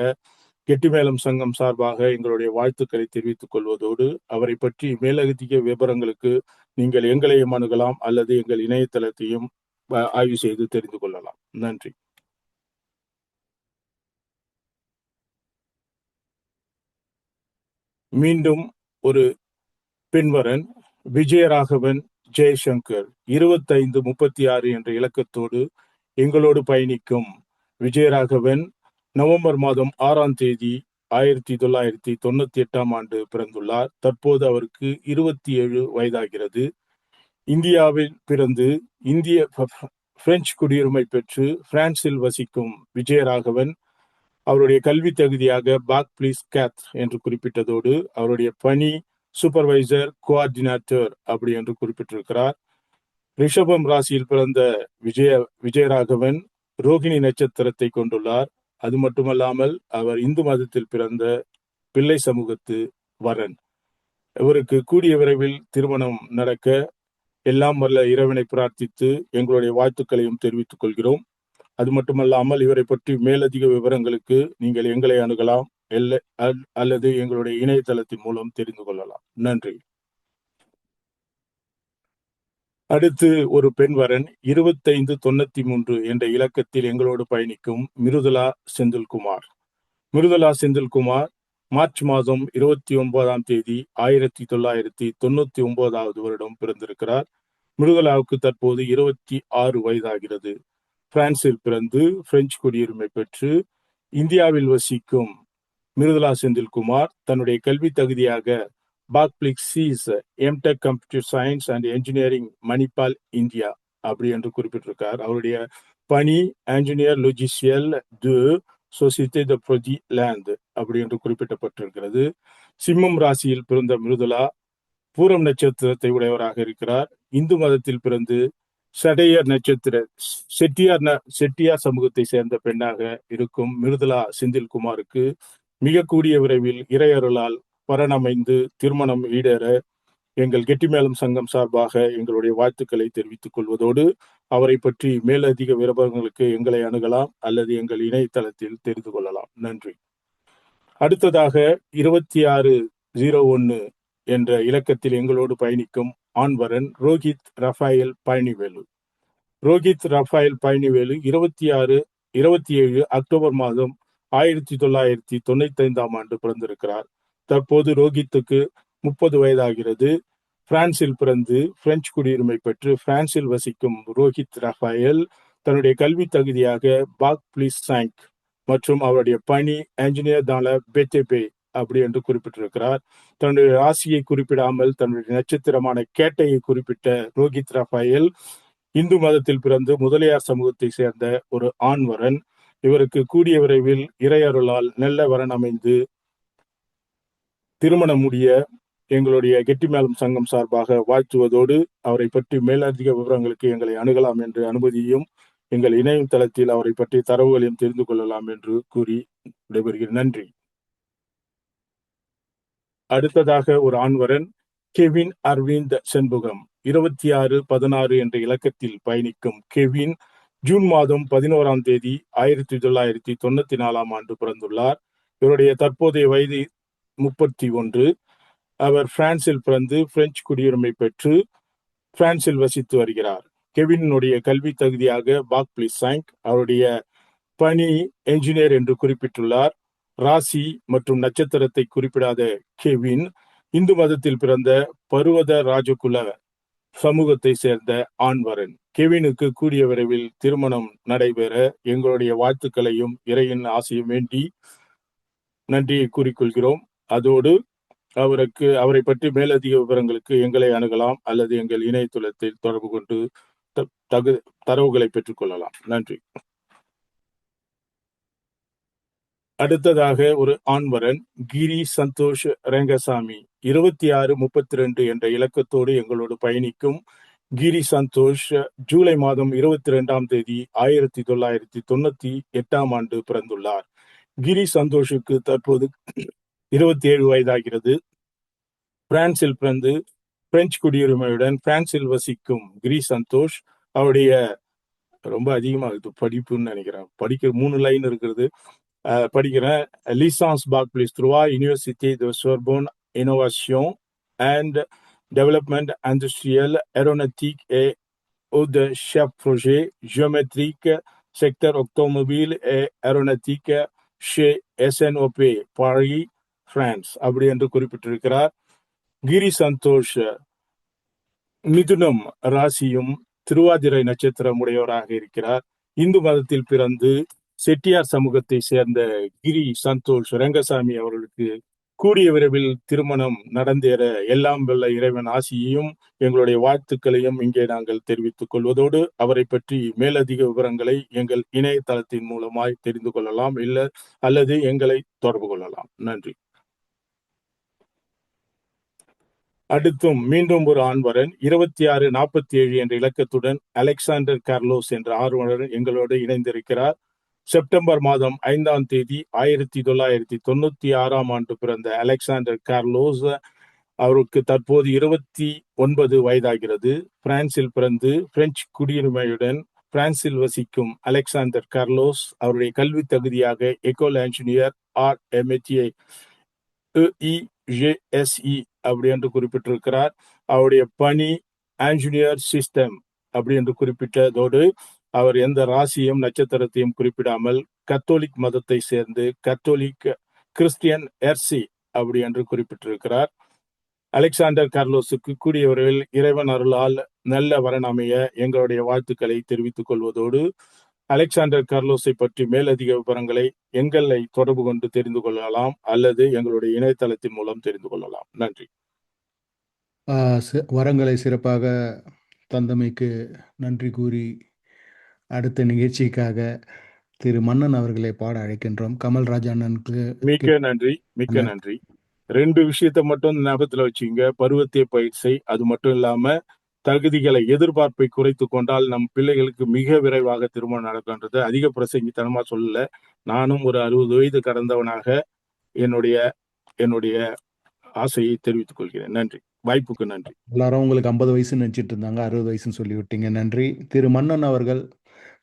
கெட்டிமேளம் சங்கம் சார்பாக எங்களுடைய வாழ்த்துக்களை தெரிவித்துக் கொள்வதோடு அவரை பற்றி மேலதிக விவரங்களுக்கு நீங்கள் எங்களையும் அணுகலாம் அல்லது எங்கள் இணையதளத்தையும் ஆய்வு செய்து தெரிந்து கொள்ளலாம். நன்றி. மீண்டும் ஒரு பெண்வரன் விஜயராகவன் ஜெயசங்கர் 2536 என்ற இலக்கத்தோடு எங்களோடு பயணிக்கும் விஜயராகவன் நவம்பர் மாதம் 6ஆம் தேதி 1998ஆம் ஆண்டு பிறந்துள்ளார். தற்போது அவருக்கு 27 வயதாகிறது. இந்தியாவில் பிறந்து பிரெஞ்சு குடியுரிமை பெற்று பிரான்சில் வசிக்கும் விஜயராகவன் அவருடைய கல்வி தகுதியாக பாக் பிளீஸ் கேத் என்று குறிப்பிட்டதோடு அவருடைய பணி சூப்பர்வைசர் கோஆர்டினேட்டர் அப்படி என்று குறிப்பிட்டிருக்கிறார். ரிஷபம் ராசியில் பிறந்த விஜயராகவன் ரோகிணி நட்சத்திரத்தை கொண்டுள்ளார். அது மட்டுமல்லாமல் அவர் இந்து மதத்தில் பிறந்த பிள்ளை சமூகத்து வரன். இவருக்கு கூடிய விரைவில் திருமணம் நடக்க எல்லாம் வல்ல இறைவனை பிரார்த்தித்து எங்களுடைய வாழ்த்துக்களையும் தெரிவித்துக் கொள்கிறோம். அது மட்டுமல்லாமல் இவரை பற்றி மேலதிக விவரங்களுக்கு நீங்கள் எங்களை அணுகலாம் அல்லது எங்களுடைய இணையதளத்தின் மூலம் தெரிந்து கொள்ளலாம். நன்றி. அடுத்து ஒரு பெண்வரன் 2593 என்ற இலக்கத்தில் எங்களோடு பயணிக்கும் மிருதுளா செந்தில்குமார். மிருதுளா செந்தில்குமார் மார்ச் மாதம் 29ஆம் தேதி 1999வது வருடம் பிறந்திருக்கிறார். மிருதுளாவுக்கு தற்போது 26 வயதாகிறது. பிரான்சில் பிறந்து பிரெஞ்சு குடியுரிமை பெற்று இந்தியாவில் வசிக்கும் மிருதுளா செந்தில்குமார் தன்னுடைய கல்வி தகுதியாக பாக் plus 6 MTech computer science and engineering Manipal India அப்படி என்று குறிப்பிட்டிருக்கார். அவருடைய பணி இன்ஜினியர் லொஜிசியல் டு சொசைட்டி த ப்ரொஜி லேண்ட் அப்படி என்று குறிப்பிடப்பட்டிருக்கிறது. சிம்மம் ராசியில் பிறந்த மிருதுளா பூரம் நட்சத்திரத்தை உடையவராக இருக்கிறார். இந்து மதத்தில் பிறந்து சடையர் நட்சத்திர செட்டியார் சமூகத்தை சேர்ந்த பெண்ணாக இருக்கும் மிருதுளா செந்தில்குமாருக்கு மிக கூடிய விரைவில் இறையருளால் வரனமைந்து திருமணம் ஈடேற எங்கள் கெட்டிமேளம் சங்கம் சார்பாக எங்களுடைய வாழ்த்துக்களை தெரிவித்துக் கொள்வதோடு அவரை பற்றி மேலதிக விவரங்களுக்கு எங்களை அணுகலாம் அல்லது எங்கள் இணையதளத்தில் தெரிந்து கொள்ளலாம். நன்றி. அடுத்ததாக 2601 என்ற இலக்கத்தில் எங்களோடு பயணிக்கும் ஆண்வரன் Rohit Raphael Palanivelu. Rohit Raphael Palanivelu 27 October மாதம் 1995ஆம் ஆண்டு பிறந்திருக்கிறார். தற்போது ரோஹித்துக்கு 30 வயதாகிறது. பிரான்சில் பிறந்து பிரெஞ்சு குடியுரிமை பெற்று பிரான்சில் வசிக்கும் ரோஹித் ரஃபாயல் தன்னுடைய கல்வி தகுதியாக பாக் பிளஸ் 5 மற்றும் அவருடைய பணி இன்ஜினியர் தான பெத்தேபே அப்படி என்று குறிப்பிட்டிருக்கிறார். தன்னுடைய ராசியை குறிப்பிடாமல் தன்னுடைய நட்சத்திரமான கேட்டையை குறிப்பிட்ட ரோஹித் ரஃபாயல் இந்து மதத்தில் பிறந்து முதலியார் சமூகத்தை சேர்ந்த ஒரு ஆண்வரன். இவருக்கு கூடிய விரைவில் இறையருளால் நல்ல வரன் அமைந்து திருமணம் முடிய எங்களுடைய கெட்டிமேளம் சங்கம் சார்பாக வாழ்த்துவதோடு அவரை பற்றி மேலதிக விவரங்களுக்கு எங்களை அணுகலாம் என்று அனுமதியும் எங்கள் இணையதளத்தில் அவரை பற்றி தரவுகளையும் தெரிந்து கொள்ளலாம் என்று கூறி விடைபெறுகிறேன். நன்றி. அடுத்ததாக ஒரு ஆண்வரன் கெவின் அரவிந்த் செண்புகம் 2616 என்ற இலக்கத்தில் பயணிக்கும் கெவின் ஜூன் மாதம் 11ஆம் தேதி 1994ஆம் ஆண்டு பிறந்துள்ளார். இவருடைய தற்போதைய வயது 31. அவர் பிரான்சில் பிறந்து பிரெஞ்சு குடியுரிமை பெற்று பிரான்சில் வசித்து வருகிறார். கெவினுடைய கல்வி தகுதியாக பாக் பிளஸ் 5 அவருடைய பணி என்ஜினியர் என்று குறிப்பிட்டுள்ளார். ராசி மற்றும் நட்சத்திரத்தை குறிப்பிடாத கெவின் இந்து மதத்தில் பிறந்த பருவத ராஜகுல சமூகத்தை சேர்ந்த ஆண்வரன். கெவினுக்கு கூடிய விரைவில் திருமணம் நடைபெற எங்களுடைய வாழ்த்துக்களையும் இறையின் ஆசையும் வேண்டி நன்றியை கூறிக்கொள்கிறோம். அதோடு அவரை பற்றி மேலதிக விவரங்களுக்கு எங்களை அணுகலாம் அல்லது எங்கள் இணையதளத்தில் தொடர்பு கொண்டு தரவுகளை பெற்றுக்கொள்ளலாம். நன்றி. அடுத்ததாக ஒரு ஆண்வரன் கிரி சந்தோஷ் ரங்கசாமி 2632 என்ற இலக்கத்தோடு எங்களோடு பயணிக்கும் கிரி சந்தோஷ் ஜூலை மாதம் 22ஆம் தேதி 1998ஆம் ஆண்டு பிறந்துள்ளார். கிரி சந்தோஷுக்கு தற்போது 27 வயதாகிறது. பிரான்சில் பிறந்து பிரெஞ்சு குடியுரிமையுடன் பிரான்சில் வசிக்கும் கிரி சந்தோஷ் அவருடைய ரொம்ப அதிகமாகுது படிப்புன்னு நினைக்கிறேன். படிக்கிற 3 லைன் இருக்கிறது. படிக்கிறேன். licence bac plus 3 Université de Sorbonne Innovation and Développement Industriel Aéronautique et de chef projet géométrique secteur automobile et aéronautique chez SNOP Paris France அப்படி என்று குறிப்பிட்டிருக்கிறார். கிரி சந்தோஷ் மிதுனம் ராசியும் திருவாதிரை நட்சத்திரம் உடையவராக இருக்கிறார். இந்து மதத்தில் பிறந்து செட்டியார் சமூகத்தை சேர்ந்த கிரி சந்தோஷ் ரங்கசாமி அவர்களுக்கு கூடிய விரைவில் திருமணம் நடந்தேற எல்லாம் வல்ல இறைவன் ஆசியையும் எங்களுடைய வாழ்த்துக்களையும் இங்கே நாங்கள் தெரிவித்துக் கொள்வதோடு அவரை பற்றி மேலதிக விவரங்களை எங்கள் இணையதளத்தின் மூலமாய் தெரிந்து கொள்ளலாம் அல்லது எங்களை தொடர்பு கொள்ளலாம். நன்றி. அடுத்தும் மீண்டும் ஒரு ஆண்வரன் 2647 என்ற இலக்கத்துடன் அலெக்சாண்டர் கார்லோஸ் என்ற ஆர்வலர் எங்களோடு இணைந்திருக்கிறார். செப்டம்பர் மாதம் 5ஆம் தேதி 1996ஆம் ஆண்டு பிறந்த அலெக்சாண்டர் கார்லோஸ் அவருக்கு தற்போது 29 வயதாகிறது. பிரான்சில் பிறந்து பிரெஞ்சு குடியுரிமையுடன் பிரான்சில் வசிக்கும் அலெக்சாண்டர் கார்லோஸ் அவருடைய கல்வி தகுதியாக எக்கோல் இன்ஜினியர் RMTA EIGSE அப்படி என்று குறிப்பிட்டிருக்கிறார். அவருடைய பணி இன்ஜினியர் சிஸ்டம் அப்படி என்று குறிப்பிட்டதோடு அவர் எந்த ராசியும் நட்சத்திரத்தையும் குறிப்பிடாமல் கத்தோலிக் மதத்தை சேர்ந்து கத்தோலிக் கிறிஸ்டியன் எர்சி அப்படி என்று குறிப்பிட்டிருக்கிறார். அலெக்சாண்டர் கார்லோஸுக்கு கூடிய விரைவில் இறைவன் அருளால் நல்ல வரன் அமைய எங்களுடைய வாழ்த்துக்களை தெரிவித்துக் கொள்வதோடு அலெக்சாண்டர் கார்லோஸை பற்றி மேலதிக விவரங்களை எங்களை தொடர்பு கொண்டு தெரிந்து கொள்ளலாம் அல்லது எங்களுடைய இணையதளத்தின் மூலம் தெரிந்து கொள்ளலாம். நன்றி. வரங்களை சிறப்பாக தந்தமைக்கு நன்றி கூறி அடுத்த நிகழ்ச்சிக்காக திரு மன்னன் அவர்களை பாட அழைக்கின்றோம். கமல்ராஜ் அண்ணனுக்கு மிக்க நன்றி. 2 விஷயத்தை மட்டும் ஞாபகத்துல வச்சுங்க. பருவத்தை பயிற்சி, அது மட்டும் இல்லாம தகுதிகளை எதிர்பார்ப்பை குறைத்து கொண்டால் நம் பிள்ளைகளுக்கு மிக விரைவாக திருமணம் நடக்கின்றது. அதிக பிரசங்கித்தனமா சொல்லல. நானும் ஒரு 60 வயது கடந்தவனாக என்னுடைய ஆசையை தெரிவித்துக் கொள்கிறேன். நன்றி. வாய்ப்புக்கு நன்றி. எல்லாரும் உங்களுக்கு 50 வயசுன்னு நினைச்சிட்டு இருந்தாங்க, 60 வயசுன்னு சொல்லி விட்டீங்க. நன்றி. திரு மன்னன் அவர்கள்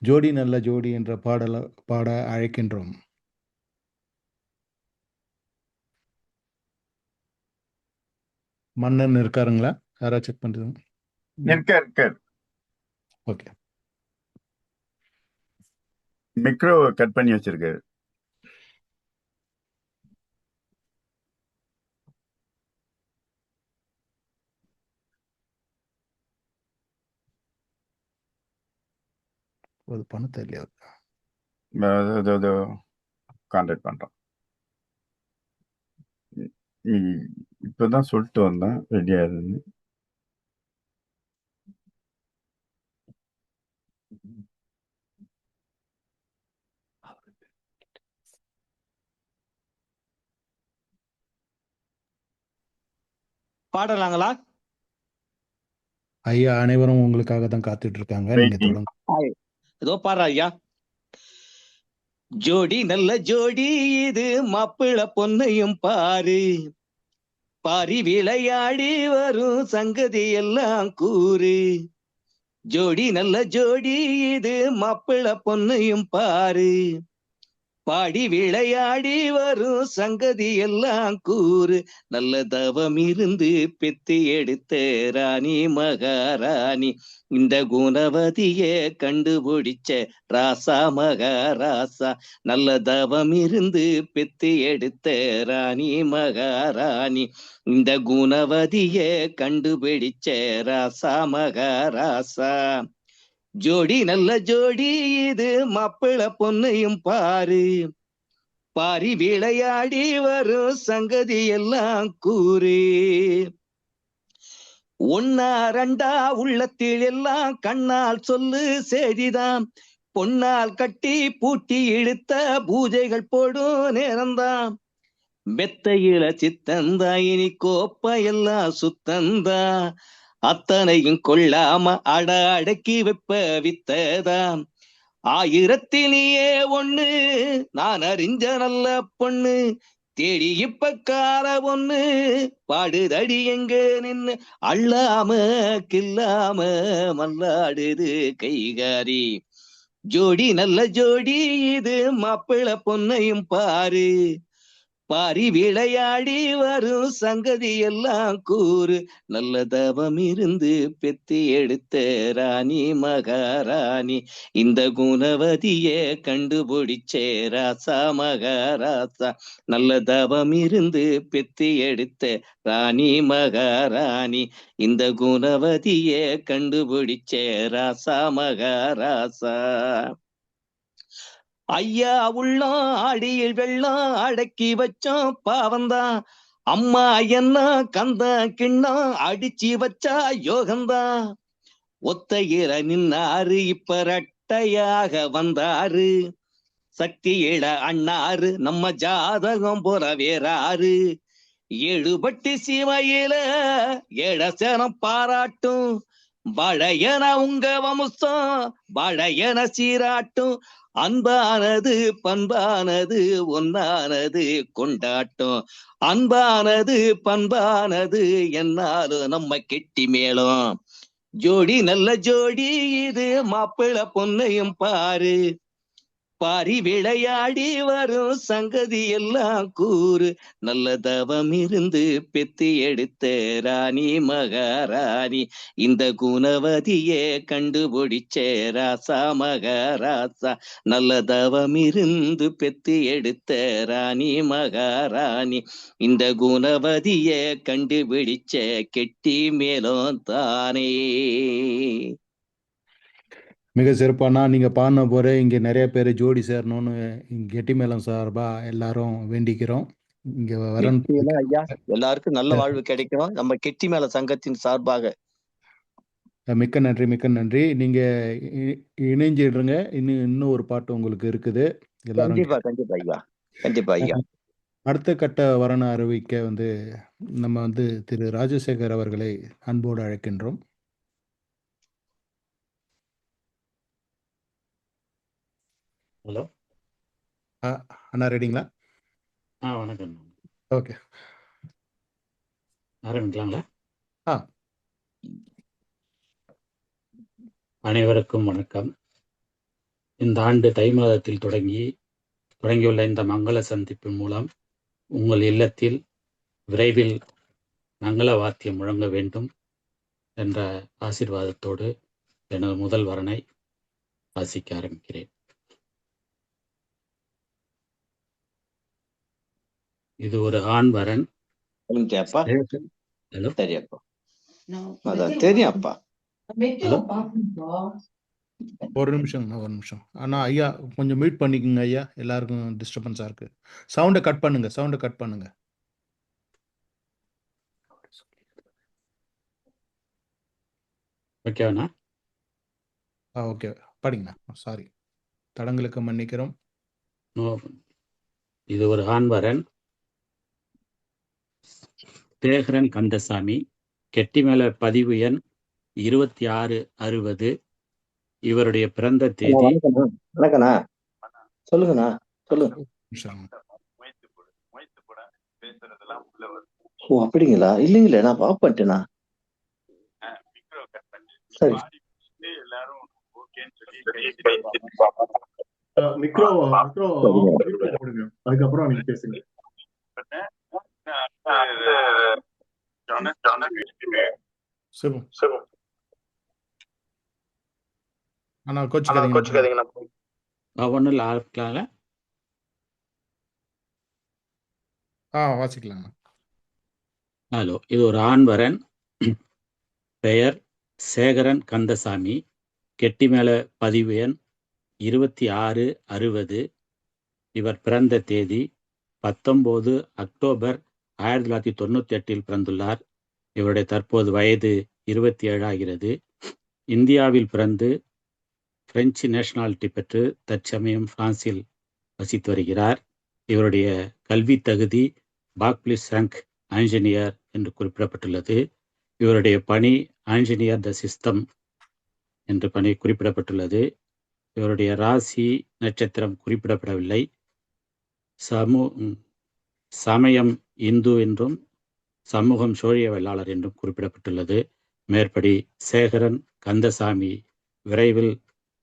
ஜோடி நல்ல ஜோடி என்ற பாட அழைக்கின்றோம். மன்னன் இருக்காருங்களா? யாரா செக் பண்றது? இருக்கார். ஓகே. மிக்ரோ கட் பண்ணி வச்சிருக்காரு. அது பணத்தை இல்லையா? கான்டாக்ட் பண்றோம். இப்பதான் சொல்லிட்டு வந்தேன் ரெடியா இருந்து. பாடலாங்களா? ஐயா அனைவரும் உங்களுக்காக தான் காத்துட்டு இருக்காங்க. நீங்க தொடங்க. ஏதோ பாடுற ஐயா. ஜோடி நல்ல ஜோடி இது மாப்பிள பொன்னையும் பாரு, பாரி விளையாடி வரும் சங்கதி எல்லாம் கூறு. ஜோடி நல்ல ஜோடி இது மாப்பிள பொன்னையும் பாரு, பாடி விளையாடி வரும் சங்கதி எல்லாம் கூறு. நல்ல தவம் இருந்து பெத்து எடுத்த ராணி மகாராணி, இந்த குணவதிய கண்டுபிடிச்ச ராசா மகாராசா. நல்ல தவம் இருந்து பெத்து எடுத்த ராணி மகாராணி, இந்த குணவதிய கண்டுபிடிச்ச ராசா மகாராசா. ஜோடி நல்ல ஜோடி இது மாப்பிள பொண்ணையும் பாரு, பாரி விளையாடி வரும் சங்கதி எல்லாம் கூறு. ஒன்னா ரெண்டா உள்ளத்தில் எல்லாம் கண்ணால் சொல்லு செய்திதான், பொன்னால் கட்டி பூட்டி இழுத்த பூஜைகள் போடும் நேரம்தான். மெத்தையில சித்தந்தா இனி கோப்ப எல்லாம் சுத்தந்தா, அத்தனையும் கொள்ளாம அடக்கி வைப்ப வித்ததாம். ஆயிரத்திலேயே ஒண்ணு நான் அறிஞ்ச நல்ல பொண்ணு, தேடி இப்ப கார ஒண்ணு பாடுதடி எங்க நின்னு, அள்ளாம கில்லாம மல்லாடுது கைகாரி. ஜோடி நல்ல ஜோடி இது மாப்பிள பொண்ணையும் பாரு, பாரி விளையாடி வரும் சங்கதி எல்லாம் கூறு. நல்ல தவம் இருந்து பெத்தி எடுத்த ராணி மகாராணி, இந்த குணவதிய கண்டுபிடிச்சே ராசா மகாராசா. நல்ல தவம் இருந்து பெத்தி எடுத்த ராணி மகாராணி, இந்த குணவதிய கண்டுபிடிச்சே ராசா மகாராசா. ஐயா உள்ளம் அடியில் வெள்ளம் அடக்கி வச்சோம் பாவந்தான், அம்மா என்ன கந்த கிண்ணம் அடிச்சு வச்சா யோகந்தான். ஒத்தையில நின்னாரு இப்ப ரெட்டையாக வந்தாரு, சக்தியில அண்ணாரு நம்ம ஜாதகம் போல வேறாரு. ஏழுபட்டி சிவையில ஏழசனம் பாராட்டும், பழையன உங்க வம்சம் பழையன சீராட்டும். அன்பானது பண்பானது ஒன்னானது கொண்டாட்டம், அன்பானது பண்பானது என்னாலும் நம்ம கெட்டி மேளம். ஜோடி நல்ல ஜோடி இது மாப்பிள பொண்ணையும் பாரு, பாரி விளையாடி வரும் சங்கதி எல்லாம் கூறு. நல்ல தவம் இருந்து பெத்தி எடுத்த ராணி மகாராணி, இந்த குணவதியே கண்டுபிடிச்ச ராசா மகாராசா. நல்ல தவம் இருந்து பெத்தி எடுத்த ராணி மகாராணி, இந்த குணவதியே கண்டுபிடிச்ச கெட்டி மேலும் தானே. மிக சிறப்பானா நீங்கள் பாடின போற இங்கே நிறைய பேர் ஜோடி சேரணும்னு கெட்டி மேளம் சார்பா எல்லாரும் வேண்டிக்கிறோம். இங்கே வரன் நிச்சயமா ஐயா, எல்லாருக்கும் நல்ல வாழ்வு கிடைக்கும் நம்ம கெட்டி மேல சங்கத்தின் சார்பாக. மிக்க நன்றி, மிக்க நன்றி. நீங்கள் இணைஞ்சிடுங்க. இன்னும் ஒரு பாட்டு உங்களுக்கு இருக்குது. எல்லாரும் கண்டிப்பா கண்டிப்பா ஐயா, கண்டிப்பா ஐயா. அடுத்த கட்ட வரனை அறிவிக்க நம்ம திரு ராஜசேகர் அவர்களை அன்போடு அழைக்கின்றோம். ஹலோ அண்ணா ரெடிங்களா? வணக்கம். ஓகே, ஆரம்பிக்கலாங்களா? ஆ அனைவருக்கும் வணக்கம். இந்த ஆண்டு தை மாதத்தில் தொடங்கியுள்ள இந்த மங்கள சந்திப்பின் மூலம் உங்கள் இல்லத்தில் விரைவில் மங்கள வாத்தியம் முழங்க வேண்டும் என்ற ஆசீர்வாதத்தோடு எனது முதல் வரனை வாசிக்க ஆரம்பிக்கிறேன். இது ஒரு ஆண் வரன். ஹலோ, தெரியும்ப்பா. ஒரு நிமிஷம் அண்ணா. ஐயா கொஞ்சம் மியூட் பண்ணிக்கோங்க ஐயா, எல்லாருக்கும் டிஸ்டர்பன்ஸா இருக்கு. சவுண்டை கட் பண்ணுங்க. ஓகேண்ணா? ஓகே, படிங்கண்ணா. சாரி, தடங்களுக்கு மன்னிக்கிறோம். இது ஒரு ஆண் வரன், சேகரன் கந்தசாமி. கெட்டிமேள பதிவு எண் 2660. இவருடைய பிறந்த தேதி. சொல்லுங்கண்ணா. ஓ அப்படிங்களா? இல்லைங்களே, நான் பாப்பட்டேனா. சரி, அதுக்கப்புறம் நீங்க பேசுங்க. ஒன்னும் ஆரம்பிக்கலாங்களா? வாசிக்கலாம். ஹலோ, இது ஒரு ஆண் வரன், பெயர் சேகரன் கந்தசாமி. கெட்டிமேள பதிவு எண் 2660. இவர் பிறந்த தேதி 19 அக்டோபர் 1998 பிறந்துள்ளார். இவருடைய தற்போது வயது 27 ஆகிறது. இந்தியாவில் பிறந்து பிரெஞ்சு நேஷனாலிட்டி பெற்று தற்சமயம் பிரான்சில் வசித்து வருகிறார். இவருடைய கல்வி தகுதி பாக் பிளஸ் 5 இன்ஜினியர் என்று குறிப்பிடப்பட்டுள்ளது. இவருடைய பணி இன்ஜினியர் த சிஸ்டம் என்று பணி குறிப்பிடப்பட்டுள்ளது. இவருடைய ராசி நட்சத்திரம் குறிப்பிடப்படவில்லை. சமயம் இந்து என்றும் சமூகம் சோழியவல்லாளர் என்றும் குறிப்பிடப்பட்டுள்ளது. மேற்படி சேகரன் கந்தசாமி விரைவில்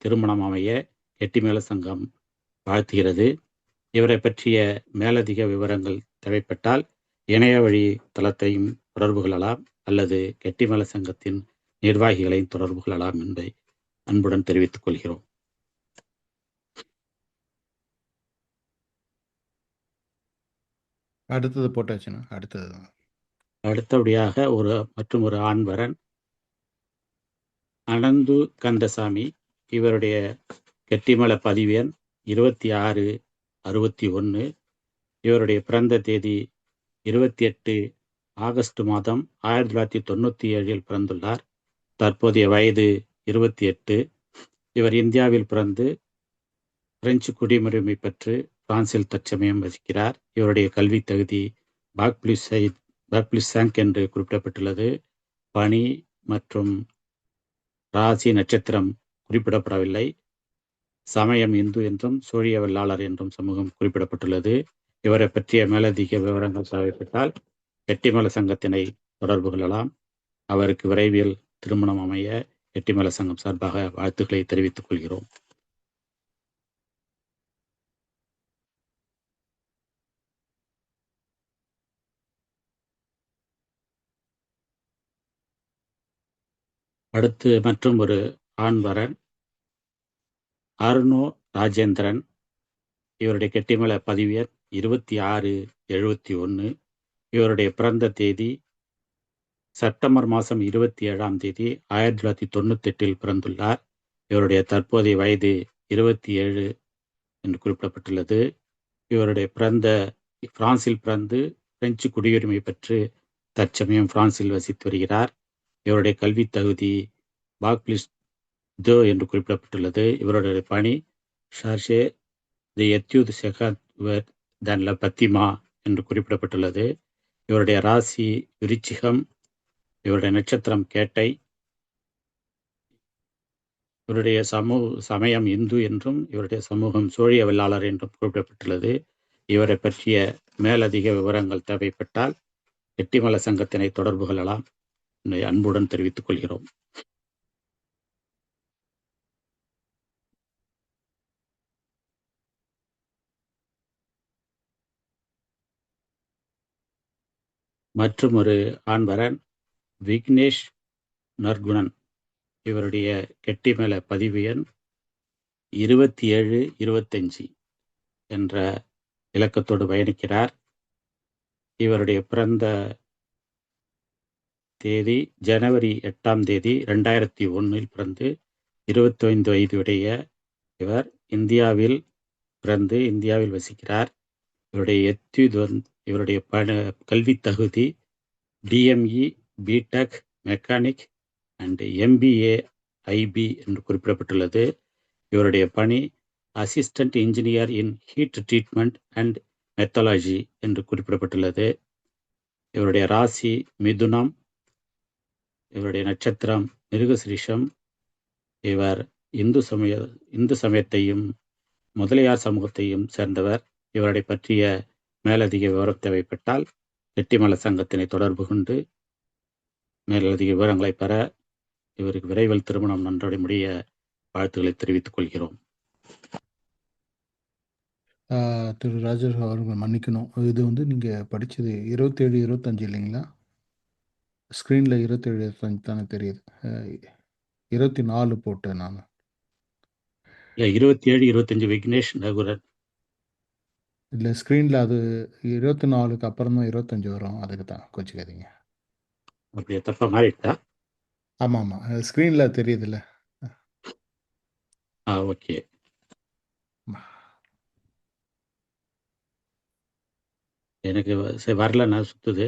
திருமணம் அமைய கெட்டிமேள சங்கம் வாழ்த்துகிறது. இவரை பற்றிய மேலதிக விவரங்கள் தேவைப்பட்டால் இணைய வழி தளத்தையும் தொடர்பு கொள்ளலாம் அல்லது கெட்டிமேள சங்கத்தின் நிர்வாகிகளையும் தொடர்பு கொள்ளலாம் என்பதை அன்புடன் தெரிவித்துக் கொள்கிறோம். அடுத்தது போட்டாச்சுன்னா அடுத்தபடியாக மற்றும் ஒரு ஆண்வரன் அனந்து கந்தசாமி. இவருடைய கெட்டிமேள பதிவு எண் 2661. இவருடைய பிறந்த தேதி 28 ஆகஸ்ட் மாதம் 1997 பிறந்துள்ளார். தற்போதைய வயது 28. இவர் இந்தியாவில் பிறந்து பிரெஞ்சு குடியுரிமை பெற்று பிரான்சில் தற்சமயம் வசிக்கிறார். இவருடைய கல்வி தகுதி பாக் பிளஸ் 5 என்று குறிப்பிடப்பட்டுள்ளது. பணி மற்றும் ராசி நட்சத்திரம் குறிப்பிடப்படவில்லை. சமயம் இந்து என்றும் சோழியவல்லாளர் என்றும் சமூகம் குறிப்பிடப்பட்டுள்ளது. இவரை பற்றிய மேலதிக விவரங்கள் தேவைப்பட்டால் கெட்டிமேள சங்கத்தினை தொடர்பு கொள்ளலாம். அவருக்கு விரைவில் திருமணம் அமைய கெட்டிமேள சங்கம் சார்பாக வாழ்த்துக்களை தெரிவித்துக் கொள்கிறோம். அடுத்து மற்றும் ஒரு ஆண்வரன் அருணோ ராஜேந்திரன். இவருடைய கெட்டிமேள பதிவு எண் 2671. இவருடைய பிறந்த தேதி செப்டம்பர் மாதம் 27ஆம் தேதி 1998 பிறந்துள்ளார். இவருடைய தற்போதைய வயது 27 என்று குறிப்பிடப்பட்டுள்ளது. இவருடைய பிரான்சில் பிறந்து பிரெஞ்சு குடியுரிமை பெற்று தற்சமயம் பிரான்சில் வசித்து வருகிறார். இவருடைய கல்வி தகுதி பாக் பிளஸ் 2 என்று குறிப்பிடப்பட்டுள்ளது. இவருடைய பணி ஷார்ஷே தி எத்யூத் செகத் தன்ல பத்திமா என்று குறிப்பிடப்பட்டுள்ளது. இவருடைய ராசி விருச்சிகம். இவருடைய நட்சத்திரம் கேட்டை. இவருடைய சமயம் இந்து என்றும் இவருடைய சமூகம் சோழியவல்லாளர் என்றும் குறிப்பிடப்பட்டுள்ளது. இவரை பற்றிய மேலதிக விவரங்கள் தேவைப்பட்டால் கெட்டிமேள சங்கத்தினை தொடர்பு கொள்ளலாம் என்பதை அன்புடன் தெரிவித்துக் கொள்கிறோம். மற்றும் ஒரு ஆண்வரன் விக்னேஷ் நற்குணன். இவருடைய கெட்டிமேள பதிவு எண் 2725 என்ற இலக்கத்தோடு பயணிக்கிறார். இவருடைய பிறந்த தேதி ஜனவரி 8ஆம் தேதி 2001 பிறந்து 25 வயதுடைய இவர் இந்தியாவில் பிறந்து இந்தியாவில் வசிக்கிறார். இவருடைய கல்வி தகுதி DME BTech mechanic and MBA IP என்று குறிப்பிடப்பட்டுள்ளது. இவருடைய பணி assistant engineer in heat treatment and metallurgy என்று குறிப்பிடப்பட்டுள்ளது. இவருடைய ராசி மிதுனம். இவருடைய நட்சத்திரம் மிருகசிரிஷம். இவர் இந்து சமயத்தையும் முதலியார் சமூகத்தையும் சேர்ந்தவர். இவரை பற்றிய மேலதிக விவரம் தேவைப்பட்டால் கெட்டிமேள சங்கத்தினை தொடர்பு கொண்டு மேலதிக விவரங்களை பெற இவருக்கு விரைவில் திருமணம் நன்றி முடிய வாழ்த்துக்களை தெரிவித்துக் கொள்கிறோம். திரு ராஜேஷ் அவர்கள் மன்னிக்கணும், இது நீங்கள் படித்தது 27-25 இல்லைங்களா? ஸ்க்ரீனில் 27-25 தானே தெரியுது. 24 போட்டேன் நான். 27-25 விக்னேஷ் நகுரன். இல்லை, ஸ்க்ரீனில் அது 24க்கு அப்புறம் தான் 25 வரும். அதுக்கு தான் கோச்சிக்காதீங்க. அப்படியே தப்பா மாறிட்டா? ஆமாம், ஸ்க்ரீனில் தெரியுதுல்ல. ஓகே. எனக்கு வரல, நான் சுத்துது.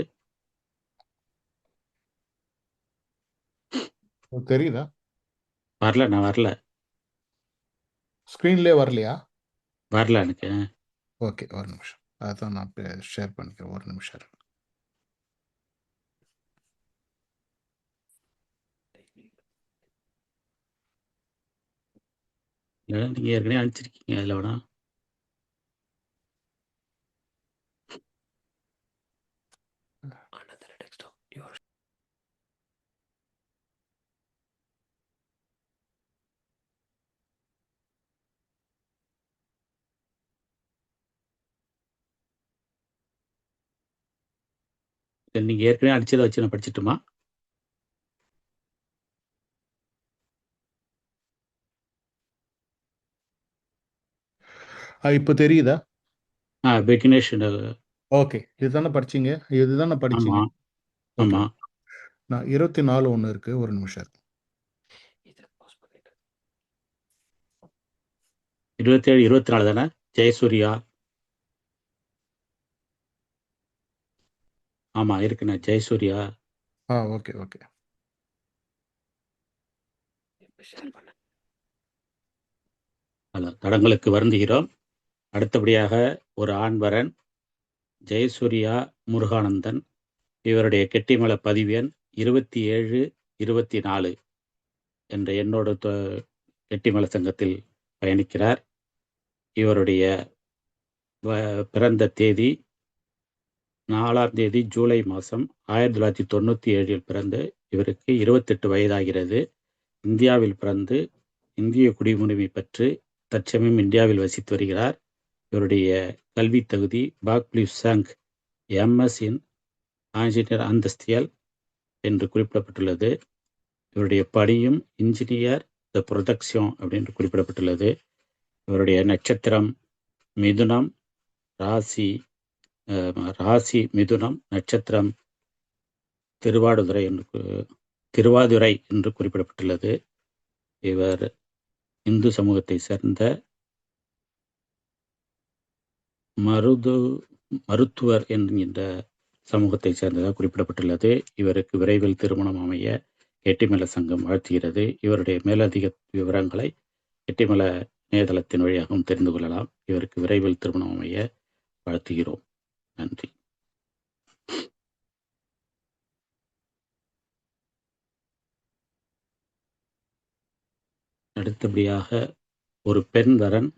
தெரியுதா? வரல, நான் வரல. ஸ்க்ரீன்லேயே வரலையா? வரல எனக்கு. ஓகே, ஒரு நிமிஷம். அதான் நான் ஷேர் பண்ணிக்கிறேன், ஒரு நிமிஷம். இல்லைன்னா நீங்கள் ஏற்கனவே அனுப்பிச்சிருக்கீங்க அதில் வேணா. நீங்கள் ஏற்கனவே அடிச்சதை வச்சு நான் படிச்சிட்டுமா? இப்போ தெரியுதா? பெகினேஷ். ஓகே, இதுதானே படிச்சீங்க? இதுதானே படிச்சீங்க? ஆமாம், ஓகே, ஆமாம். நான் 24 ஒன்று இருக்கு, ஒரு நிமிஷம். 27, 24 தானே? ஜெயசூர்யா. ஆமாம், இருக்குண்ணே, ஜெயசூர்யா. Okay okay. தடங்களுக்கு வருந்துகிறோம். அடுத்தபடியாக ஒரு ஆண்வரன் ஜெயசூர்யா முருகானந்தன். இவருடைய கெட்டிமல பதிவு எண் 2724 என்ற எண்ணோடு கெட்டிமல சங்கத்தில் பயணிக்கிறார். இவருடைய பிறந்த தேதி 4ஆம் தேதி ஜூலை மாதம் 1997 பிறந்து இவருக்கு 28 வயதாகிறது. இந்தியாவில் பிறந்து இந்திய குடியுரிமை பெற்று தற்சமயம் இந்தியாவில் வசித்து வருகிறார். இவருடைய கல்வி தகுதி பாக்லிவ்சாங் எம்எஸ் இன் ஆன்ஜினியர் அந்தஸ்தியல் என்று குறிப்பிடப்பட்டுள்ளது. இவருடைய பணியும் இன்ஜினியர் த ப்ரொடக்ஷன் அப்படின்னு குறிப்பிடப்பட்டுள்ளது. இவருடைய நட்சத்திரம் மிதுனம், ராசி மிதுனம், நட்சத்திரம் திருவாதுரை என்று குறிப்பிடப்பட்டுள்ளது. இவர் இந்து சமூகத்தை சேர்ந்த மருத்துவர் என்கின்ற சமூகத்தை சேர்ந்ததாக குறிப்பிடப்பட்டுள்ளது. இவருக்கு விரைவில் திருமணம் அமைய கெட்டிமல சங்கம் வாழ்த்துகிறது. இவருடைய மேலதிக விவரங்களை கெட்டிமல இணையதளத்தின் வழியாகவும் தெரிந்து கொள்ளலாம். இவருக்கு விரைவில் திருமணம் அமைய வாழ்த்துகிறோம். நன்றி. அடுத்தபடியாக ஒரு பெண் வரன்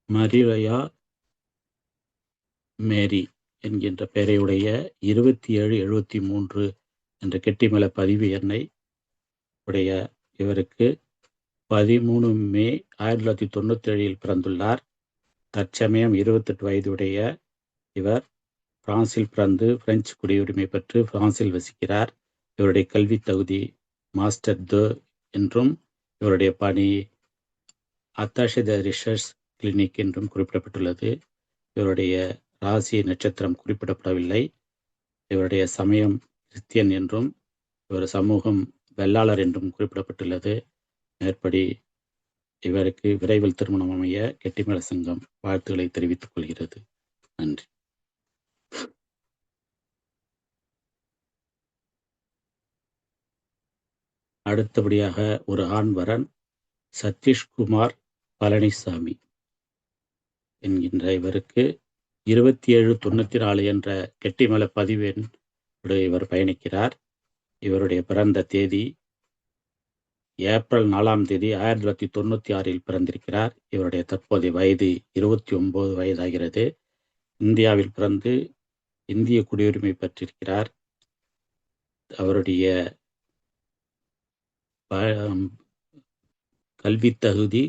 மரியா மேரி என்கின்ற பெயரையுடைய 2773 என்ற கெட்டிமல பதிவு எண்ணை உடைய இவருக்கு 13 மே 1997 பிறந்துள்ளார். தற்சமயம் 28 வயதுடைய இவர் பிரான்சில் பிறந்து பிரெஞ்சு குடியுரிமை பெற்று பிரான்சில் வசிக்கிறார். இவருடைய கல்வி தகுதி மாஸ்டர் என்றும் இவருடைய பணி அத்தாஷே த ரிசர்ச் கிளினிக் என்றும் குறிப்பிடப்பட்டுள்ளது. இவருடைய ராசி நட்சத்திரம் குறிப்பிடப்படவில்லை. இவருடைய சமயம் கிறிஸ்தியன் என்றும் இவர் சமூகம் வெள்ளாளர் என்றும் குறிப்பிடப்பட்டுள்ளது. மேற்படி இவருக்கு விரைவில் திருமணம் அமைய கெட்டிமல சங்கம் வாழ்த்துக்களை தெரிவித்துக் கொள்கிறது. நன்றி. அடுத்தபடியாக ஒரு ஆண்வரன் சதீஷ்குமார் பழனிசாமி என்கின்ற இவருக்கு 2794 என்ற கெட்டிமல பதிவெண் இவர் பயணிக்கிறார். இவருடைய பிறந்த தேதி ஏப்ரல் 4ஆம் தேதி 1996 பிறந்திருக்கிறார். இவருடைய தற்போதைய வயது 29 வயதாகிறது. இந்தியாவில் பிறந்து இந்திய குடியுரிமை பெற்றிருக்கிறார். அவருடைய கல்வி தகுதி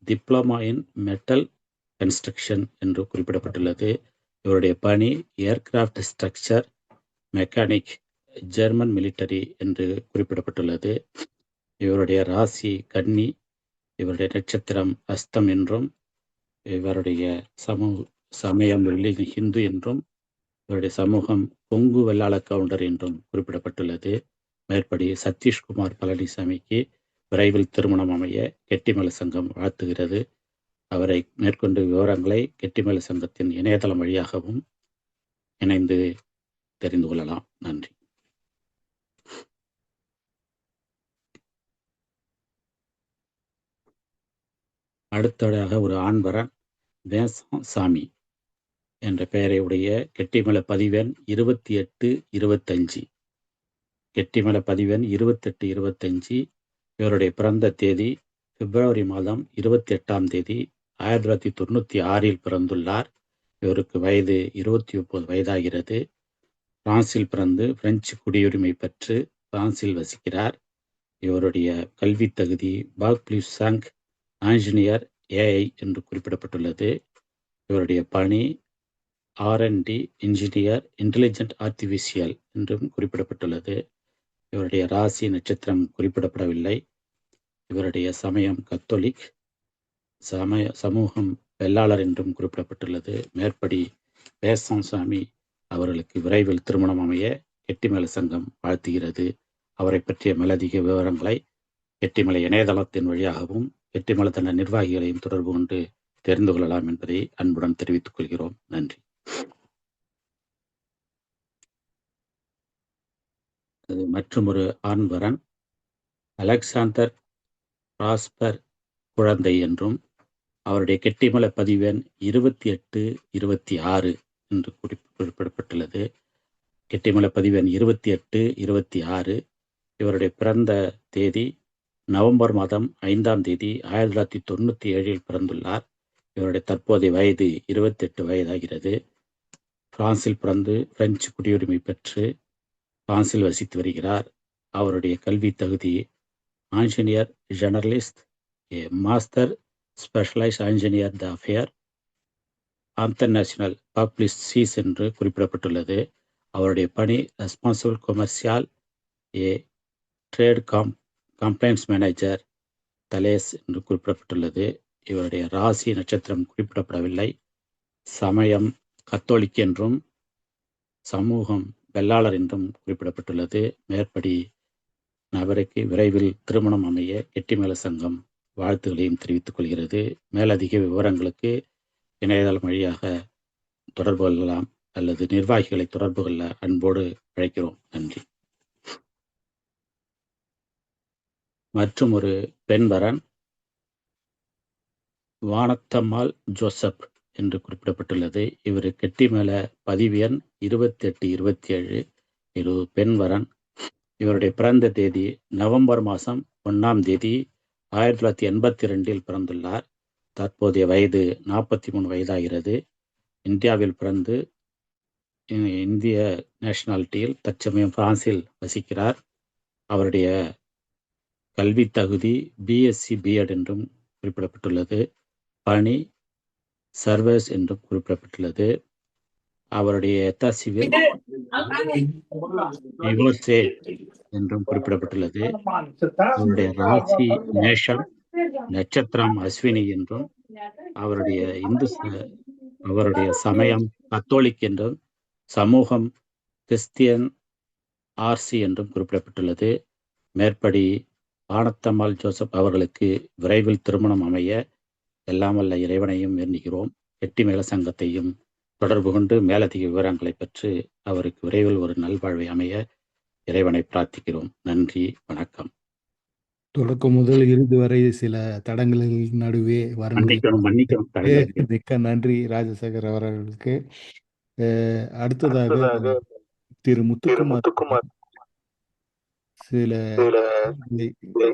டிப்ளமா இன் மெட்டல் கன்ஸ்ட்ரக்ஷன் என்று குறிப்பிடப்பட்டுள்ளது. இவருடைய பணி aircraft structure mechanic German military என்று குறிப்பிடப்பட்டுள்ளது. இவருடைய ராசி கன்னி, இவருடைய நட்சத்திரம் அஸ்தம் என்றும் இவருடைய சமயம் ஹிந்து என்றும் இவருடைய சமூகம் கொங்கு வெள்ளாள கவுண்டர் என்றும் குறிப்பிடப்பட்டுள்ளது. மேற்படி சதீஷ்குமார் பழனிசாமிக்கு விரைவில் திருமணம் அமைய கெட்டிமல சங்கம் வாழ்த்துகிறது. அவரை மேற்கொண்டு விவரங்களை கெட்டிமல சங்கத்தின் இணையதளம் வழியாகவும் இணைந்து தெரிந்து கொள்ளலாம். நன்றி. அடுத்ததாக ஒரு ஆண்வரன் வேசம் சாமி என்ற பெயரை உடைய கெட்டிமல பதிவெண் 2825. கெட்டிமல பதிவெண் 2825. இவருடைய பிறந்த தேதி பிப்ரவரி மாதம் 28ஆம் தேதி 1996 பிறந்துள்ளார். இவருக்கு வயது 29 வயதாகிறது. பிரான்சில் பிறந்து பிரெஞ்சு குடியுரிமை பெற்று பிரான்சில் வசிக்கிறார். இவருடைய கல்வி தகுதி பாக் பிளூஸ் சாங் ஆஞ்சனியர் ஏஐ என்று குறிப்பிடப்பட்டுள்ளது. இவருடைய பணி R&D இன்ஜினியர் இன்டெலிஜென்ட் ஆர்டிஃபிஷியல் என்றும் குறிப்பிடப்பட்டுள்ளது. இவருடைய ராசி நட்சத்திரம் குறிப்பிடப்படவில்லை. இவருடைய சமயம் கத்தோலிக், சமூகம் வெள்ளாளர் என்றும் குறிப்பிடப்பட்டுள்ளது. மேற்படி வேசம் சாமி அவர்களுக்கு விரைவில் திருமணம் அமைய கெட்டிமல சங்கம் வாழ்த்துகிறது. அவரை பற்றிய மேலதிக விவரங்களை கெட்டிமலை இணையதளத்தின் வழியாகவும் கெட்டிமலத்தின நிர்வாகிகளையும் தொடர்பு கொண்டு தெரிந்து கொள்ளலாம் என்பதை அன்புடன் தெரிவித்துக் கொள்கிறோம். நன்றி. மற்றும் ஒரு ஆண்வரன் அலெக்சாந்தர் பிராஸ்பர் குழந்தை என்றும் அவருடைய கெட்டிமல பதிவெண் 2826 என்று குறிப்பிடப்பட்டுள்ளது. கெட்டிமல பதிவெண் 2826. இவருடைய பிறந்த தேதி நவம்பர் மாதம் 5ஆம் தேதி 1997 பிறந்துள்ளார். இவருடைய தற்போதைய வயது 28 வயதாகிறது. பிரான்சில் பிறந்து பிரெஞ்சு குடியுரிமை பெற்று பிரான்சில் வசித்து வருகிறார். அவருடைய கல்வி தகுதி Anjaneyar journalist, master specialise Anjaneyar த அஃபேர் இன்டர்நேஷனல் பப்ளிசிஸ் என்று குறிப்பிடப்பட்டுள்ளது. அவருடைய பணி responsible commercial trade complaints manager தலேஸ் என்று குறிப்பிடப்பட்டுள்ளது. இவருடைய ராசி நட்சத்திரம் குறிப்பிடப்படவில்லை. சமயம் கத்தோலிக் என்றும் சமூகம் வெள்ளாளர் என்றும் குறிப்பிடப்பட்டுள்ளது. மேற்படி நபருக்கு விரைவில் திருமணம் அமைய கெட்டிமல சங்கம் வாழ்த்துக்களையும் தெரிவித்துக் கொள்கிறது. மேலதிக விவரங்களுக்கு இணையதளம் வழியாக தொடர்பு கொள்ளலாம் அல்லது நிர்வாகிகளை தொடர்பு கொள்ள அன்போடு அழைக்கிறோம். நன்றி. மற்றும் ஒரு பெண்வரன் வானத்தம்மாள் ஜோசப் என்று குறிப்பிடப்பட்டுள்ளது. இவர் கெட்டிமல பதிவு எண் 2827. இது பெண்வரன். இவருடைய பிறந்த தேதி நவம்பர் மாதம் 1ஆம் தேதி 1982 பிறந்துள்ளார். தற்போதைய வயது 43 வயதாகிறது. இந்தியாவில் பிறந்து இந்திய நேஷனாலிட்டியில் தற்சமயம் பிரான்சில் வசிக்கிறார். அவருடைய கல்வி தகுதி BSc B.Ed என்றும் குறிப்பிடப்பட்டுள்ளது. பணி சர்வீஸ் என்றும் குறிப்பிடப்பட்டுள்ளது. அவருடைய எத்தா சிவில் டிவோர்ஸே என்றும் குறிப்பிடப்பட்டுள்ளது. அவருடைய ராசி மேஷம், நட்சத்திரம் அஸ்வினி என்றும் அவருடைய சமயம் கத்தோலிக் என்றும் சமூகம் கிறிஸ்டியன் RC என்றும் குறிப்பிடப்பட்டுள்ளது. மேற்படி வானத்தம்மாள் ஜோசப் அவர்களுக்கு விரைவில் திருமணம் அமைய எல்லாம் வல்ல இறைவனையும் வேண்டுகிறோம். கெட்டிமல சங்கத்தையும் தொடர்பு கொண்டு மேலதிக விவரங்களை பெற்று அவருக்கு விரைவில் ஒரு நல்வாழ்வை அமைய இறைவனை பிரார்த்திக்கிறோம். நன்றி, வணக்கம். தொடக்கம் முதல் இறுதி வரை சில தடங்களில் நடுவே மன்னிக்கணும். மிக்க நன்றி ராஜசேகர் அவர்களுக்கு. அடுத்ததாக திரு முத்துக்குமார் சில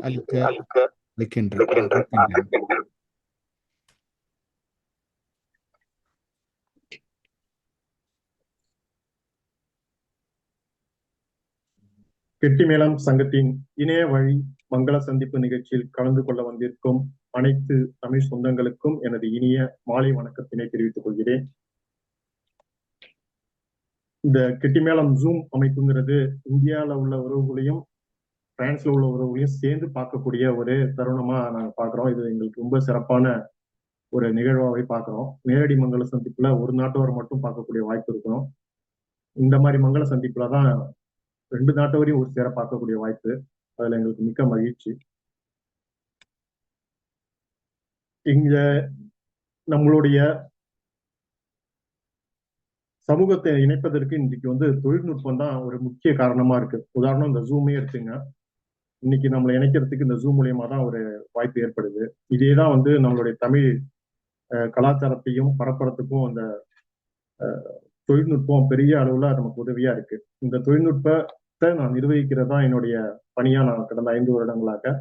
அளிக்கின்றேன். கெட்டிமேளம் சங்கத்தின் இணைய வழி மங்கள சந்திப்பு நிகழ்ச்சியில் கலந்து கொள்ள வந்திருக்கும் அனைத்து தமிழ் சொந்தங்களுக்கும் எனது இனிய மாலை வணக்கத்தினை தெரிவித்துக் கொள்கிறேன். இந்த கெட்டிமேளம் ஜூம் அமைப்புங்கிறது இந்தியாவில் உள்ள உறவுகளையும் பிரான்ஸ்ல உள்ள உறவுகளையும் சேர்ந்து பார்க்கக்கூடிய ஒரு தருணமா நாங்கள் பார்க்கிறோம். இது எங்களுக்கு ரொம்ப சிறப்பான ஒரு நிகழ்வாகவே பார்க்கிறோம். நேரடி மங்கள சந்திப்புல ஒரு நாட்டவர் மட்டும் பார்க்கக்கூடிய வாய்ப்பு இருக்கும். இந்த மாதிரி மங்கள சந்திப்புல தான் 2 நாட்டவரையும் ஒரு சேர பார்க்கக்கூடிய வாய்ப்பு. அதுல எங்களுக்கு மிக்க மகிழ்ச்சி. இங்க நம்மளுடைய சமூகத்தை இணைப்பதற்கு இன்னைக்கு வந்து தொழில்நுட்பம் தான் ஒரு முக்கிய காரணமா இருக்கு. உதாரணம் இந்த ஜூமே எடுத்துங்க. இன்னைக்கு நம்மளை இணைக்கிறதுக்கு இந்த ஜூம் மூலியமா தான் ஒரு வாய்ப்பு ஏற்படுது. இதேதான் வந்து நம்மளுடைய தமிழ் கலாச்சாரத்தையும் பரப்புறதுக்கும் அந்த தொழில்நுட்பம் பெரிய அளவுல நமக்கு உதவியா இருக்கு. இந்த தொழில்நுட்பத்தை நான் நிர்வகிக்கிறதா என்னுடைய பணியா நான் கடந்த 5 வருடங்களாக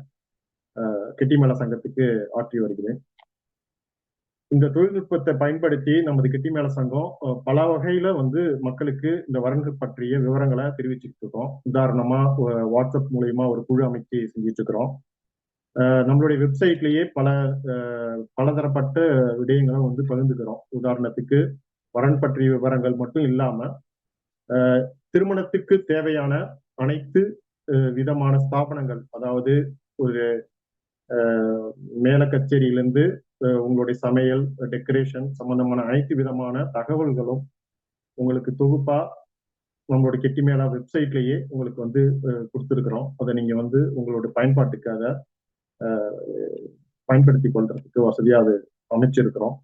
கெட்டிமேள சங்கத்துக்கு ஆற்றி வருகிறேன். இந்த தொழில்நுட்பத்தை பயன்படுத்தி நமது கெட்டிமேள சங்கம் பல வகையில வந்து மக்களுக்கு இந்த வரன்கள் பற்றிய விவரங்களை தெரிவிச்சுட்டு இருக்கோம். உதாரணமா வாட்ஸ்அப் மூலயமா ஒரு குழு அமைச்சு செஞ்சுட்டு இருக்கிறோம். நம்மளுடைய வெப்சைட்லயே பலதரப்பட்ட விடயங்களும் வந்து பகிர்ந்துக்கிறோம். உதாரணத்துக்கு வரன் பற்றிய விவரங்கள் மட்டும் இல்லாம திருமணத்துக்கு தேவையான அனைத்து விதமான ஸ்தாபனங்கள், அதாவது ஒரு மேல கச்சேரியிலிருந்து உங்களுடைய சமையல், டெக்கரேஷன் சம்பந்தமான அனைத்து விதமான தகவல்களும் உங்களுக்கு தொகுப்பா நம்மளுடைய கெட்டிமேள வெப்சைட்லயே உங்களுக்கு வந்து கொடுத்துருக்கிறோம். அதை நீங்க வந்து உங்களோட பயன்பாட்டுக்காக பயன்படுத்தி கொள்றதுக்கு வசதியா அது அமைச்சிருக்கிறோம்.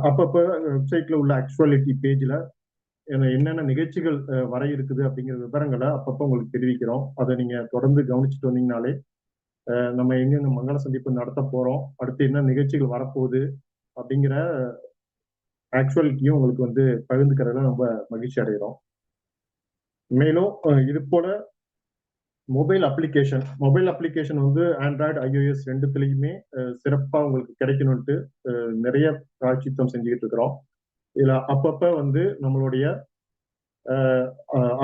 அப்பப்ப வெப்சைட்ல உள்ள ஆக்சுவாலிட்டி பேஜ்ல என்னென்ன நிகழ்ச்சிகள் வர இருக்குது அப்படிங்கிற விவரங்களை அப்பப்போ உங்களுக்கு தெரிவிக்கிறோம். அதை நீங்க தொடர்ந்து கவனிச்சுட்டு வந்தீங்கனாலே நம்ம எங்கெங்க மங்கள சந்திப்பு நடத்த போறோம், அடுத்து என்ன நிகழ்ச்சிகள் வரப்போகுது அப்படிங்கிற ஆக்சுவாலிட்டியும் உங்களுக்கு வந்து பகிர்ந்துக்கிறதுல ரொம்ப மகிழ்ச்சி அடைகிறோம். மேலும் இது போல மொபைல் அப்ளிகேஷன் வந்து ஆண்ட்ராய்டு, iOS ரெண்டுத்துலயுமே சிறப்பா உங்களுக்கு கிடைக்கணும்ட்டு நிறைய பிராய்ச்சித்தம் செஞ்சுக்கிட்டு இருக்கிறோம். இதுல அப்பப்ப வந்து நம்மளுடைய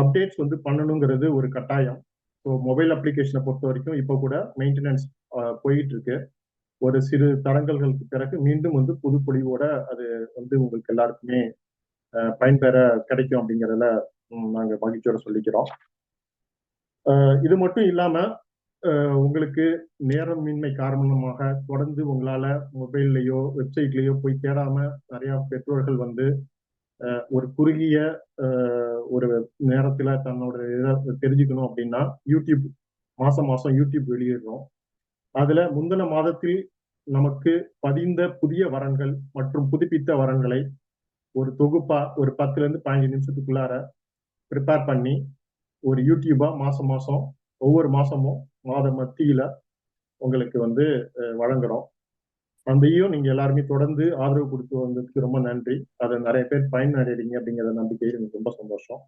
அப்டேட்ஸ் வந்து பண்ணணுங்கிறது ஒரு கட்டாயம். ஸோ மொபைல் அப்ளிகேஷனை பொறுத்த வரைக்கும் இப்போ கூட மெயின்டெனன்ஸ் போயிட்டு இருக்கு. ஒரு சிறு தடங்கல்களுக்கு பிறகு மீண்டும் வந்து புதுப்பொழிவோட அது வந்து உங்களுக்கு எல்லாருக்குமே பயன்பெற கிடைக்கும் அப்படிங்கிறதுல நாங்க மகிழ்ச்சியோட சொல்லிக்கிறோம். இது மட்டும் இல்லாம உங்களுக்கு நேரமின்மை காரணமாக தொடர்ந்து உங்களால மொபைல்லையோ வெப்சைட்லயோ போய் தேடாம நிறைய பெற்றோர்கள் வந்து ஒரு குறுகிய ஒரு நேரத்துல தன்னோட இதை தெரிஞ்சுக்கணும் அப்படின்னா யூடியூப் மாசம் யூடியூப் வெளியிடுறோம். அதுல முந்தின மாதத்தில் நமக்கு பதிந்த புதிய வரன்கள் மற்றும் புதுப்பித்த வரன்களை ஒரு தொகுப்பா ஒரு 10 to 15 நிமிஷத்துக்குள்ளார ப்ரிப்பேர் பண்ணி ஒரு யூடியூபா மாசம் ஒவ்வொரு மாசமும் மாத மத்தியில உங்களுக்கு வந்து வழங்குறோம். அதையும் நீங்க எல்லாருமே தொடர்ந்து ஆதரவு கொடுத்து வந்ததுக்கு ரொம்ப நன்றி. அதை நிறைய பேர் பயனடைறீங்க அப்படிங்கிற நம்பிக்கையில் எனக்கு ரொம்ப சந்தோஷம்.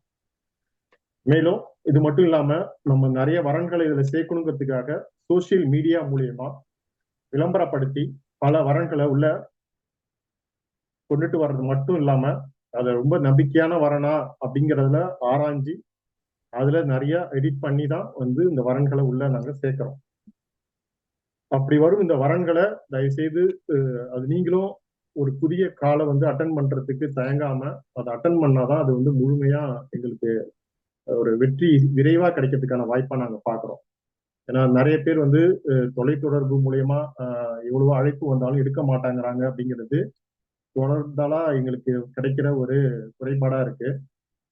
மேலும் இது மட்டும் இல்லாம நம்ம நிறைய வரன்களை இதுல சேர்க்கணுங்கிறதுக்காக சோசியல் மீடியா மூலியமா விளம்பரப்படுத்தி பல வரன்களை உள்ள கொண்டுட்டு வர்றது மட்டும் இல்லாம அதை ரொம்ப நம்பிக்கையான வரனா அப்படிங்கிறதுல ஆராய்ஞ்சி அதுல நிறைய எடிட் பண்ணி தான் வந்து இந்த வரன்களை உள்ள நாங்க சேர்க்கிறோம். அப்படி வரும் இந்த வரன்களை தயவு செய்து அது நீங்களும் ஒரு புதிய காலை வந்து அட்டன் பண்றதுக்கு தயங்காம அதை அட்டன் பண்ணாதான் அது வந்து முழுமையா எங்களுக்கு ஒரு வெற்றி விரைவா கிடைக்கிறதுக்கான வாய்ப்பா நாங்க பாக்குறோம். ஏன்னா நிறைய பேர் வந்து தொலைத்தொடர்பு மூலியமா எவ்வளவோ அழைப்பு வந்தாலும் எடுக்க மாட்டாங்கிறாங்க அப்படிங்கிறது தொடர்ந்தாலா எங்களுக்கு கிடைக்கிற ஒரு குறைபாடா இருக்கு.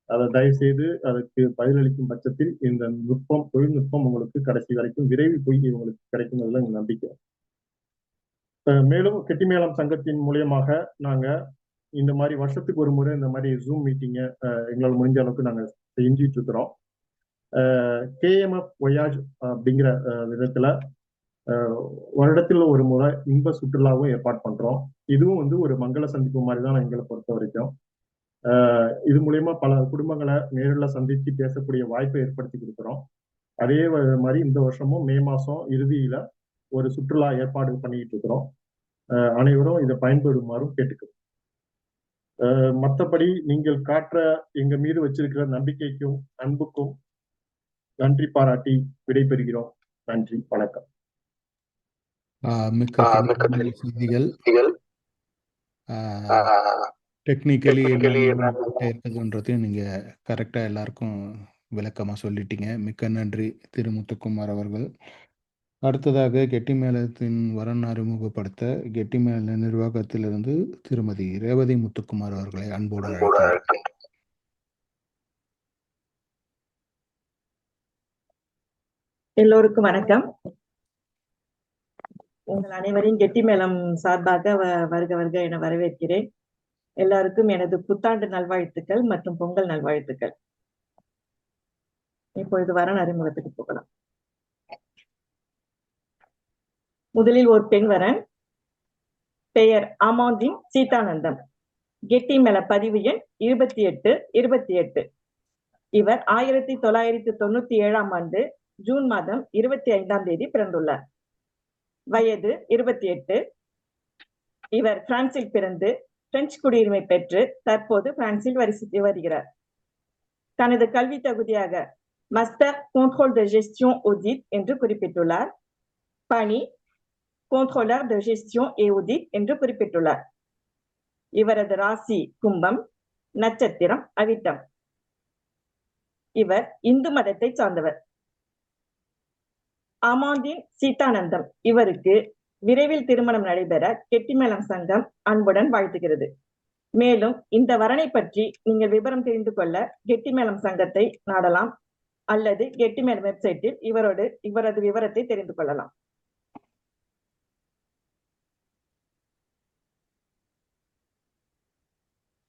அதை தயவு செய்து அதுக்கு பதிலளிக்கும் பட்சத்தில் இந்த தொழில்நுட்பம் உங்களுக்கு கடைசி வரைக்கும் விரைவில் போய் உங்களுக்கு கிடைக்கும்ல எங்க நம்பிக்கை. மேலும் கெட்டிமேளம் சங்கத்தின் மூலியமாக நாங்க இந்த மாதிரி வருஷத்துக்கு ஒரு முறை இந்த மாதிரி ஜூம் மீட்டிங்கை எங்களால் முடிஞ்ச அளவுக்கு நாங்க செஞ்சுட்டு இருக்கிறோம். KMF ஒயாஜ் அப்படிங்கிற விதத்துல வருடத்துல ஒரு முறை இன்ப சுற்றுலாவும் ஏற்பாடு பண்றோம். இதுவும் வந்து ஒரு மங்கள சந்திப்பு மாதிரி தான் எங்களை பொறுத்த வரைக்கும். இது மூலியமா பல குடும்பங்களை நேரில் சந்தித்து பேசக்கூடிய வாய்ப்பை ஏற்படுத்தி கொடுக்குறோம். அதே மாதிரி இந்த வருஷமும் மே மாசம் இறுதியில ஒரு சுற்றுலா ஏற்பாடு பண்ணிக்கிட்டு இருக்கிறோம். அனைவரும் இதை பயன்படுமாறும் கேட்டுக்கிறோம். மற்றபடி நீங்கள் காட்டுற எங்க மீது வச்சிருக்கிற நம்பிக்கைக்கும் அன்புக்கும் நன்றி பாராட்டி விடைபெறுகிறோம். நன்றி, வணக்கம். மிக்க செய்திகள் டெக்னிக்கலி இருக்குதுன்றதையும் நீங்கள் கரெக்டாக எல்லாருக்கும் விளக்கமாக சொல்லிட்டீங்க. மிக்க நன்றி திரு முத்துக்குமார் அவர்கள். அடுத்ததாக கெட்டிமேளத்தின் வரன் அறிமுகப்படுத்த கெட்டிமேள நிர்வாகத்திலிருந்து திருமதி ரேவதி முத்துக்குமார் அவர்களை அன்போடு அழைக்கிறேன். எல்லோருக்கும் வணக்கம். உங்கள் அனைவரையும் கெட்டிமேளம் சார்பாக வருக வருக என வரவேற்கிறேன். எல்லாருக்கும் எனது புத்தாண்டு நல்வாழ்த்துக்கள் மற்றும் பொங்கல் நல்வாழ்த்துக்கள். இப்பொழுது வரன் அறிமுகத்துக்கு போகலாம். முதலில் ஒரு பெண் வரன், பெயர் அமாந்தின் சீதானந்தம். கெட்டிமேள பதிவு எண் 2828. இவர் 1997 ஆண்டு ஜூன் மாதம் 25 பிறந்துள்ளார். வயது 28. இவர் பிரான்சில் பிறந்து பிரெஞ்சு குடியுரிமை பெற்று தற்போது பிரான்சில் வசித்து வருகிறார். தனது கல்வி தகுதியாக master control de gestion audit என்று குறிப்பிட்டுள்ளார். பணி contrôleur de gestion et audit என்று குறிப்பிட்டுள்ளார். இவரது ராசி கும்பம், நட்சத்திரம் அவிட்டம். இவர் இந்து மதத்தை சார்ந்தவர். அமாந்தின் சீதானந்தம் இவருக்கு விரைவில் திருமணம் நடைபெற கெட்டிமேளம் சங்கம் அன்புடன் வாழ்த்துகிறது. மேலும் இந்த வரனை பற்றி நீங்கள் விவரம் தெரிந்து கொள்ள கெட்டிமேளம் சங்கத்தை நாடலாம் அல்லது கெட்டிமேளம் வெப்சைட்டில் இவரது விவரத்தை தெரிந்து கொள்ளலாம்.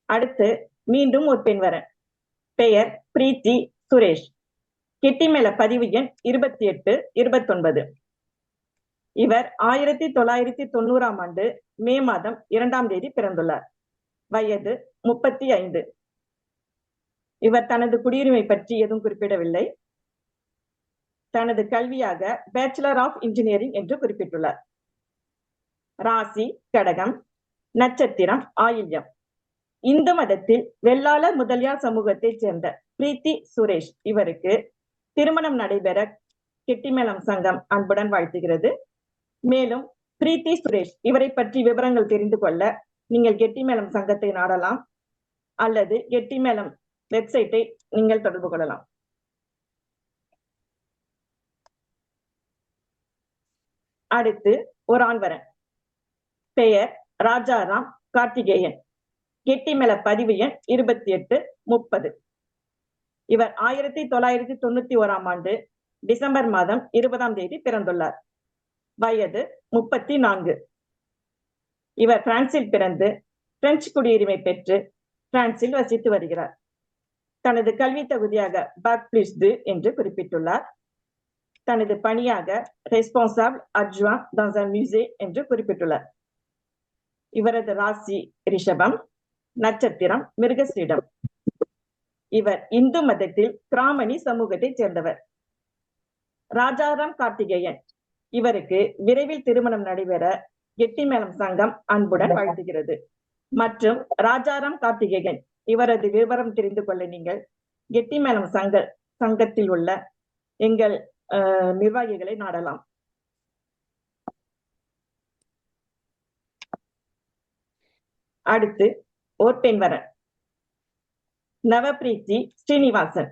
அடுத்து மீண்டும் ஒரு பெண் வரன், பெயர் பிரீத்தி சுரேஷ். கெட்டிமேள பதிவு எண் 2829. இவர் 1990 ஆண்டு மே மாதம் 2 பிறந்துள்ளார். வயது 35. இவர் தனது குடியுரிமை பற்றி எதுவும் குறிப்பிடவில்லை. தனது கல்வியாக பேச்சுலர் ஆஃப் இன்ஜினியரிங் என்று குறிப்பிட்டுள்ளார். ராசி கடகம், நட்சத்திரம் ஆயில்யம். இந்து மதத்தில் வெள்ளாளர் முதலியார் சமூகத்தைச் சேர்ந்த பிரீத்தி சுரேஷ் இவருக்கு திருமணம் நடைபெற கெட்டிமேளம் சங்கம் அன்புடன் வாழ்த்துகிறது. மேலும் பிரீத்தி சுரேஷ் இவரை பற்றி விவரங்கள் தெரிந்து கொள்ள நீங்கள் கெட்டிமேளம் சங்கத்தை நாடலாம் அல்லது கெட்டிமேளம் வெப்சைட்டை நீங்கள் தொடர்பு கொள்ளலாம். அடுத்து ஒரு ஆண்வரன், பெயர் ராஜாராம் கார்த்திகேயன். கெட்டிமேள பதிவு எண் 2830. இவர் 1991 ஆண்டு டிசம்பர் மாதம் 20 பிறந்துள்ளார். வயது 34. இவர் பிரான்சில் பிறந்து பிரெஞ்சு குடியுரிமை பெற்று பிரான்சில் வசித்து வருகிறார். தனது கல்வி தகுதியாக bac+2 என்று குறிப்பிட்டுள்ளார். தனது பணியாக ரெஸ்பான்சாபிள் அட்ஜுவான் dans un musée என்று குறிப்பிட்டுள்ளார். இவரது ராசி ரிஷபம், நட்சத்திரம் மிருகசீடம். இவர் இந்து மதத்தில் கிராமணி சமூகத்தைச் சேர்ந்தவர். ராஜாராம் கார்த்திகேயன் இவருக்கு விரைவில் திருமணம் நடைபெற கெட்டிமேளம் சங்கம் அன்புடன் வாழ்த்துகிறது. மற்றும் ராஜாராம் கார்த்திகேயன் இவரது விவரம் தெரிந்து கொள்ள நீங்கள் கெட்டிமேளம் சங்கத்தில் உள்ள எங்கள் நிர்வாகிகளை நாடலாம். அடுத்து ஓர் பெண் வரன், நவபிரீத்தி ஸ்ரீனிவாசன்.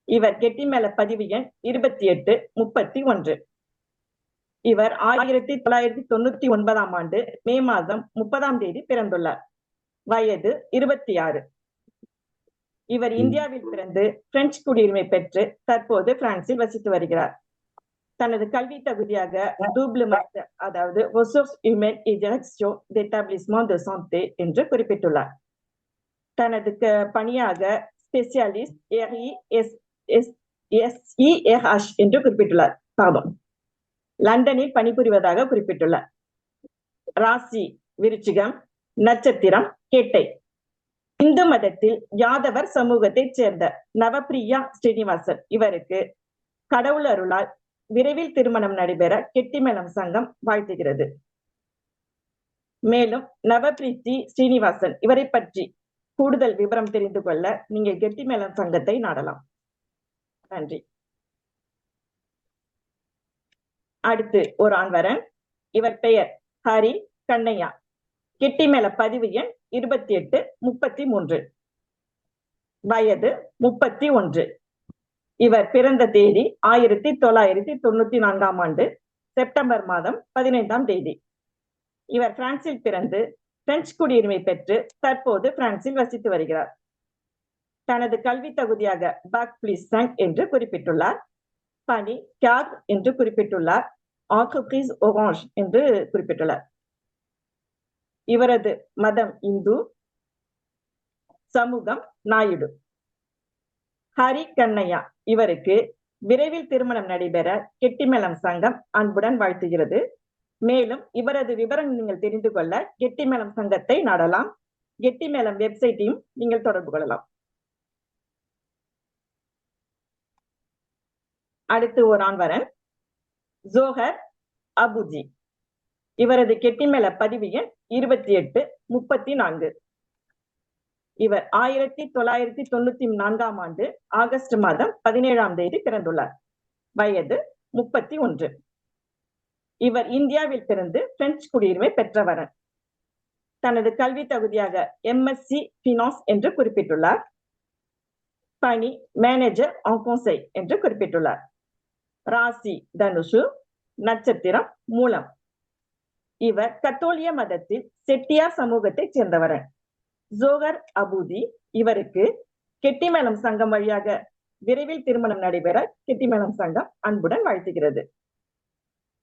இவர் கெட்டிமேள பதிவு எண் 2831. இவர் 1999 ஆண்டு மே மாதம் 30 பிறந்துள்ளார். வயது 26. இவர் இந்தியாவில் பிறந்து பிரெஞ்சு குடியுரிமை பெற்று தற்போது பிரான்சில் வசித்து வருகிறார். தனது கல்வி தகுதியாக டூப்ளு மாஸ்டர் அதாவது ressources humaines et direction d'établissement de santé என்று குறிப்பிட்டுள்ளார். தனது பணியாக ஸ்பெஷலிஸ்ட் RESERH என்று குறிப்பிட்டுள்ளார். லண்டனில் பணிபுரிவதாக குறிப்பிட்டுள்ளார். ராசி விருச்சிகம், நட்சத்திரம் கேட்டை. இந்து மதத்தில் யாதவர் சமூகத்தைச் சேர்ந்த நவபிரியா ஸ்ரீனிவாசன் இவருக்கு கடவுள் அருளால் விரைவில் திருமணம் நடைபெற கெட்டிமேளம் சங்கம் வாழ்த்துகிறது. மேலும் நவபிரீத்தி ஸ்ரீனிவாசன் இவரை பற்றி கூடுதல் விவரம் தெரிந்து கொள்ள நீங்கள் கெட்டிமேளம் சங்கத்தை நாடலாம். நன்றி. அடுத்து ஒரு ஆண்வரன், இவர் பெயர் ஹரி கண்ணையா. கெட்டிமேள பதிவு எண் 2833. வயது 31. இவர் பிறந்த தேதி 1994 ஆண்டு செப்டம்பர் மாதம் 15. இவர் பிரான்சில் பிறந்து பிரெஞ்சு குடியுரிமை பெற்று தற்போது பிரான்சில் வசித்து வருகிறார். தனது கல்வி தகுதியாக bac+5 என்று குறிப்பிட்டுள்ளார். பணி கேப் என்று குறிப்பிட்டுள்ளார். ஆண்டர்பிரைஸ் ஒராஞ்ச் என்று குறிப்பிட்டுள்ளார். இவரது மதம் இந்து, சமூகம் நாயுடு. ஹரி கண்ணையா, இவருக்கு விரைவில் திருமணம் நடைபெற கெட்டிமேளம் சங்கம் அன்புடன் வாழ்த்துகிறது. மேலும் இவரது விவரம் நீங்கள் தெரிந்து கொள்ள கெட்டிமேளம் சங்கத்தை நாடலாம். கெட்டிமேளம் வெப்சைட்டையும் நீங்கள் தொடர்பு கொள்ளலாம். அடுத்து ஒரு ஆண்வரன் ஜோஹர் அபுஜி. இவரது கெட்டிமேள பதிவு எண் 2834. இவர் 1994 ஆண்டு ஆகஸ்ட் மாதம் 17ஆம் தேதி பிறந்துள்ளார். வயது 31. இவர் இந்தியாவில் பிறந்து பிரெஞ்சு குடியுரிமை பெற்றவர். தனது கல்வி தகுதியாக MSc ஃபினான்ஸ் என்று குறிப்பிட்டுள்ளார். பணி மேனேஜர் ஆன் கான்செய் என்று குறிப்பிட்டுள்ளார். ராசி தனுஷு, நட்சத்திரம் மூலம். இவர் கத்தோலிய மதத்தில் செட்டியார் சமூகத்தைச் சேர்ந்தவர். ஜோஹர் அபூதி, இவருக்கு கெட்டிமேளம் சங்கம் வழியாக விரைவில் திருமணம் நடைபெற கெட்டிமேளம் சங்கம் அன்புடன் வாழ்த்துகிறது.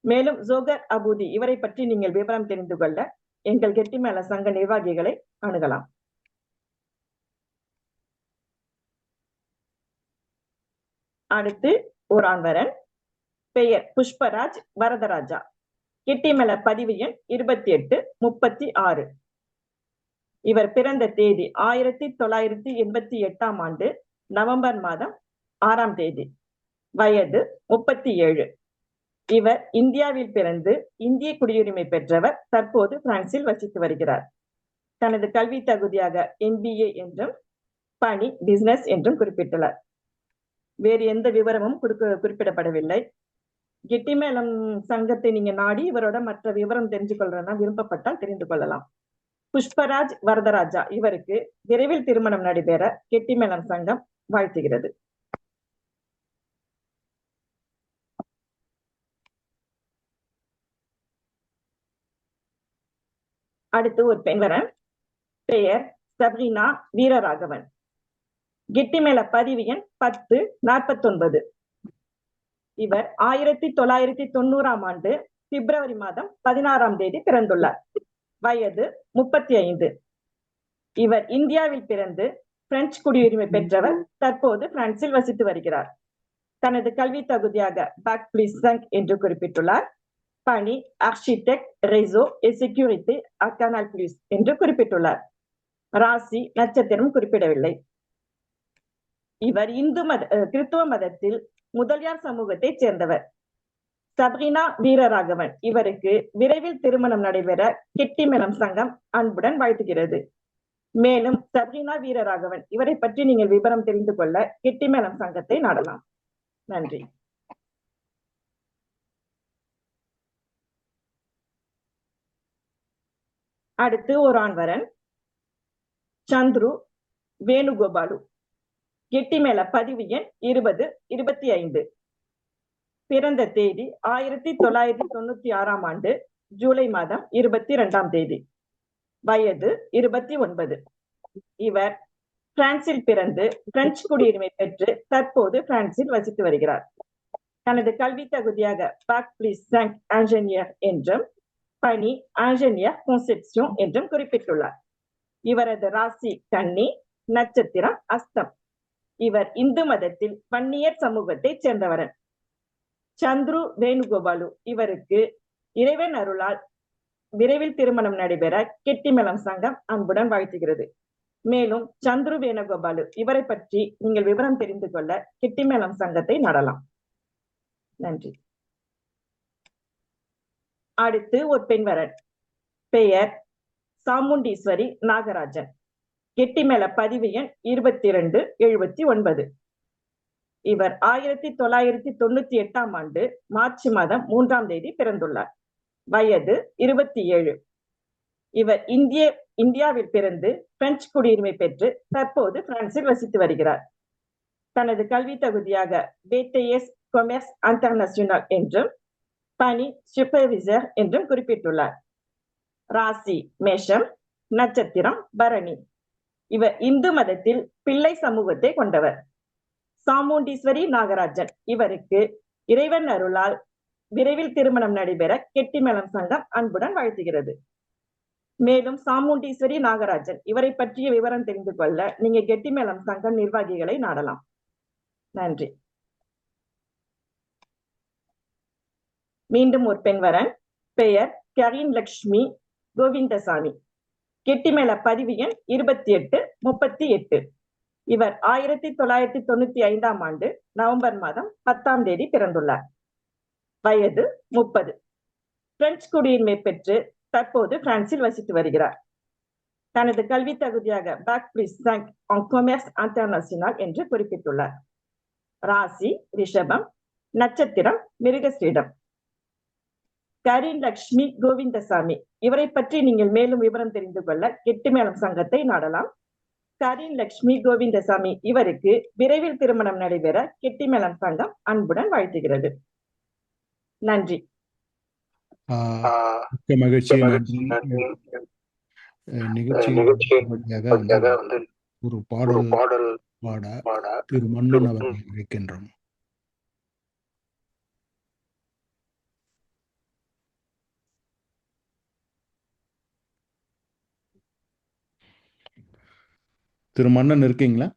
மேலும் ஜோஹர் அபூதி இவரை பற்றி நீங்கள் விவரம் தெரிந்து கொள்ள எங்கள் கெட்டிமேள சங்க நிர்வாகிகளை அணுகலாம். அடுத்து ஒரு ஆண்வரன், பெயர் புஷ்பராஜ் வரதராஜா. கெட்டிமேள பதிவு எண் 2836. இவர் பிறந்த தேதி 1988ஆம் ஆண்டு நவம்பர் மாதம் 6ஆம் தேதி. வயது 37. இவர் இந்தியாவில் பிறந்து இந்திய குடியுரிமை பெற்றவர். தற்போது பிரான்சில் வசித்து வருகிறார். தனது கல்வி தகுதியாக MBA என்றும் பணி பிசினஸ் என்றும் குறிப்பிட்டுள்ளார். வேறு எந்த விவரமும் குறிப்பிடப்படவில்லை. கெட்டிமேளம் சங்கத்தை நீங்க நாடி இவரோட மற்ற விவரம் தெரிஞ்சு கொள்றதுனா விருப்பப்பட்டால் தெரிந்து கொள்ளலாம். புஷ்பராஜ் வரதராஜா, இவருக்கு விரைவில் திருமணம் நடைபெற கெட்டிமேளம் சங்கம் வாழ்த்துகிறது. அடுத்து ஒரு பெண்வரன், பெயர் சப்ரீனா வீரராகவன். கெட்டிமேள பதிவு எண் 1049. இவர் 1990ஆம் ஆண்டு பிப்ரவரி மாதம் 16ஆம் தேதி பிறந்துள்ளார். வயது 35. இவர் இந்தியாவில் பிறந்து பிரெஞ்சு குடியுரிமை பெற்றவர். தற்போது பிரான்சில் வசித்து வருகிறார். தனது கல்வி தகுதியாக பேக் பிளீஸ் 5 என்று குறிப்பிட்டுள்ளார். பணி ஆர்கிடெக்ட் ரெசோ எ செக்யூரிட்டி அ கனால் பிளீஸ் என்று குறிப்பிட்டுள்ளார். ராசி நட்சத்திரம் குறிப்பிடவில்லை. இவர் கிறிஸ்துவ மதத்தில் முதலியார் சமூகத்தைச் சேர்ந்தவர். சப்ரீனா வீரராகவன், இவருக்கு விரைவில் திருமணம் நடைபெற கெட்டிமேளம் சங்கம் அன்புடன் வாழ்த்துகிறது. மேலும் சப்ரீனா வீரராகவன் இவரை பற்றி நீங்கள் விவரம் தெரிந்து கொள்ள கெட்டிமேளம் சங்கத்தை நாடலாம். நன்றி. அடுத்து ஒரு ஆண்வரன் சந்துரு வேணுகோபாலு. கெட்டிமேள பதிவு எண் 2025. பிறந்த தேதி 1996ஆம் ஆண்டு ஜூலை மாதம் 22ஆம் தேதி. வயது 29. இவர் பிரான்சில் பிறந்து பிரெஞ்சு குடியுரிமை பெற்று தற்போது பிரான்சில் வசித்து வருகிறார். தனது கல்வி தகுதியாக பேக் பிளீஸ் 5 இன்ஜினியர் என்றும் பணி இன்ஜினியர் கான்செப்ஷன் என்றும் குறிப்பிட்டுள்ளார். இவரது ராசி கன்னி, நட்சத்திரம் அஸ்தம். இவர் இந்து மதத்தில் வன்னியர் சமூகத்தைச் சேர்ந்தவர். சந்துரு வேணுகோபாலு, இவருக்கு இறைவன் அருளால் விரைவில் திருமணம் நடைபெற கெட்டிமேளம் சங்கம் அன்புடன் வாழ்த்துகிறது. மேலும் சந்துரு வேணுகோபாலு இவரை பற்றி நீங்கள் விவரம் தெரிந்து கொள்ள கெட்டிமேளம் சங்கத்தை நாடலாம். நன்றி. அடுத்து ஒரு பெண்வரன், பெயர் சாமுண்டீஸ்வரி நாகராஜன். கெட்டிமேள பதிவு எண் 2279. இவர் 1998ஆம் ஆண்டு மார்ச் மாதம் 3ஆம் தேதி பிறந்துள்ளார். வயது 27. இவர் இந்தியாவில் பிறந்து பிரெஞ்சு குடியுரிமை பெற்று தற்போது பிரான்சில் வசித்து வருகிறார். தனது கல்வி தகுதியாக BTS காமர்ஸ் இன்டர்நேஷனல் என்றும் பணி சூப்பர்வைசர் என்றும் குறிப்பிட்டுள்ளார். ராசி மேஷம், நட்சத்திரம் பரணி. இவர் இந்து மதத்தில் பிள்ளை சமூகத்தை கொண்டவர். சாமுண்டீஸ்வரி நாகராஜன், இவருக்கு இறைவன் அருளால் விரைவில் திருமணம் நடைபெற கெட்டிமேளம் சங்கம் அன்புடன் வாழ்த்துகிறது. மேலும் சாமுண்டீஸ்வரி நாகராஜன் இவரை பற்றிய விவரம் தெரிந்து கொள்ள நீங்க கெட்டிமேளம் சங்கம் நிர்வாகிகளை நாடலாம். நன்றி. மீண்டும் ஒரு பெண் வரன், பெயர் கரீன் லட்சுமி கோவிந்தசாமி. கெட்டிமேள பதிவு எண் 2838. இவர் 1995ஆம் ஆண்டு நவம்பர் மாதம் 10ஆம் தேதி பிறந்துள்ளார். வயது 30. பிரெஞ்சு குடியுரிமை பெற்று தற்போது பிரான்சில் வசித்து வருகிறார். தனது கல்வி தகுதியாக back plus 5 en commerce international என்று குறிப்பிட்டுள்ளார். ராசி ரிஷபம், நட்சத்திரம் மிருகஸ்ரீடம். கரீன் லட்சுமி கோவிந்தசாமி இவரை பற்றி நீங்கள் மேலும் விவரம் தெரிந்து கொள்ள கெட்டிமேளம் சங்கத்தை நாடலாம். கரீன் லட்சுமி கோவிந்தசாமி இவருக்கு விரைவில் திருமணம் நடைபெற கெட்டிமேளம் சங்கம் அன்புடன் வாழ்த்துகிறது. நன்றி. மகிழ்ச்சி. நிகழ்ச்சியாக ஒரு பாடல் பாட திரு மன்னன் அவர்களை அழைக்கின்றோம். திரு மன்னன் இருக்கீங்களா?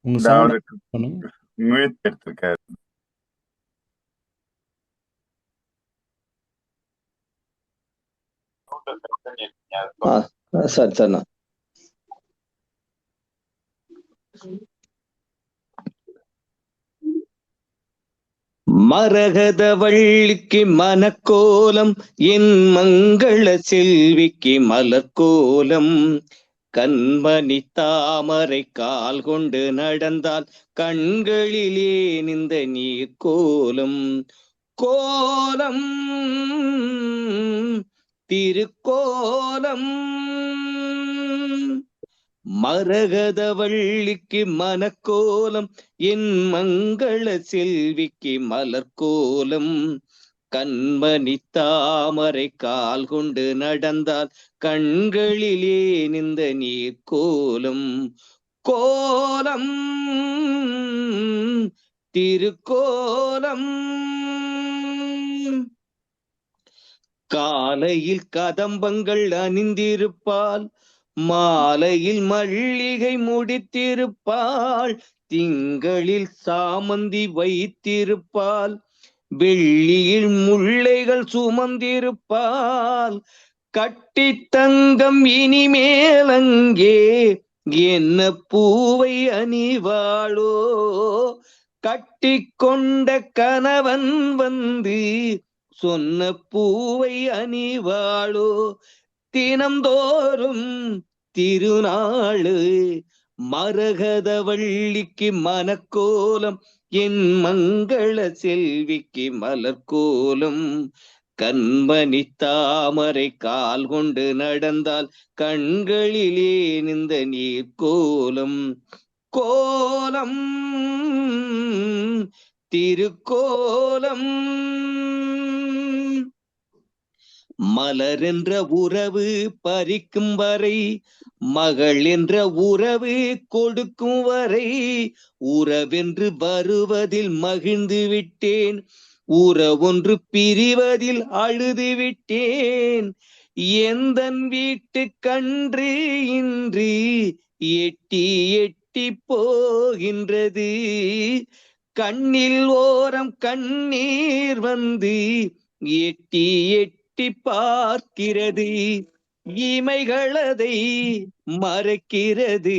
உங்க சவுண்ட் மியூட் எடுத்திருக்காரு. சரி சரிண்ணா. மரகத வள்ளிக்கு மனக்கோலம், என் மங்கள செல்விக்கு மலர்கோலம். கண்மணி தாமரை கால் கொண்டு நடந்தால் கண்களிலே நின்ற நீர் கோலம். கோலம் திருக்கோலம். மரகத வள்ளிக்கு மனக்கோலம், என் மங்கள செல்விக்கு மலர்கோலம். கண்மணி தாமரை கால் கொண்டு நடந்தால் கண்களிலே நின்ற நீர் கோலம். கோலம் திருக்கோலம். காலையில் கதம்பங்கள் அணிந்திருப்பாள், மாலையில் மல்லிகை முடித்திருப்பாள். திங்களில் சாமந்தி வைத்திருப்பாள், வெள்ளியில் முல்லைகள் சுமந்திருப்பாள். கட்டி தங்கம் இனிமேலங்கே என்ன பூவை அணிவாளோ. கட்டி கொண்ட கணவன் வந்து சொன்ன பூவை அணிவாளோ. தினம்தோறும் திருநாளு மரகத வள்ளிக்கு மனக்கோலம், என் மங்கள செல்விக்கு மலர்கோலம். கண்மணி தாமரை கால் கொண்டு நடந்தால் கண்களிலே நின்ற நீர் கோலம். கோலம் திருக்கோலம். மலர் என்ற உறவு பறிக்கும் வரை, மகள் என்ற உறவு கொடுக்கும் வரை, உறவென்று வருவதில் மகிழ்ந்து விட்டேன், உறவொன்று பிரிவதில் அழுது விட்டேன். எந்தன் வீட்டு கன்று இன்று எட்டி எட்டி போகின்றது, கண்ணில் ஓரம் கண்ணீர் வந்து எட்டி எட்டி பார்க்கிறது. இமைகளதை மறைக்கிறது,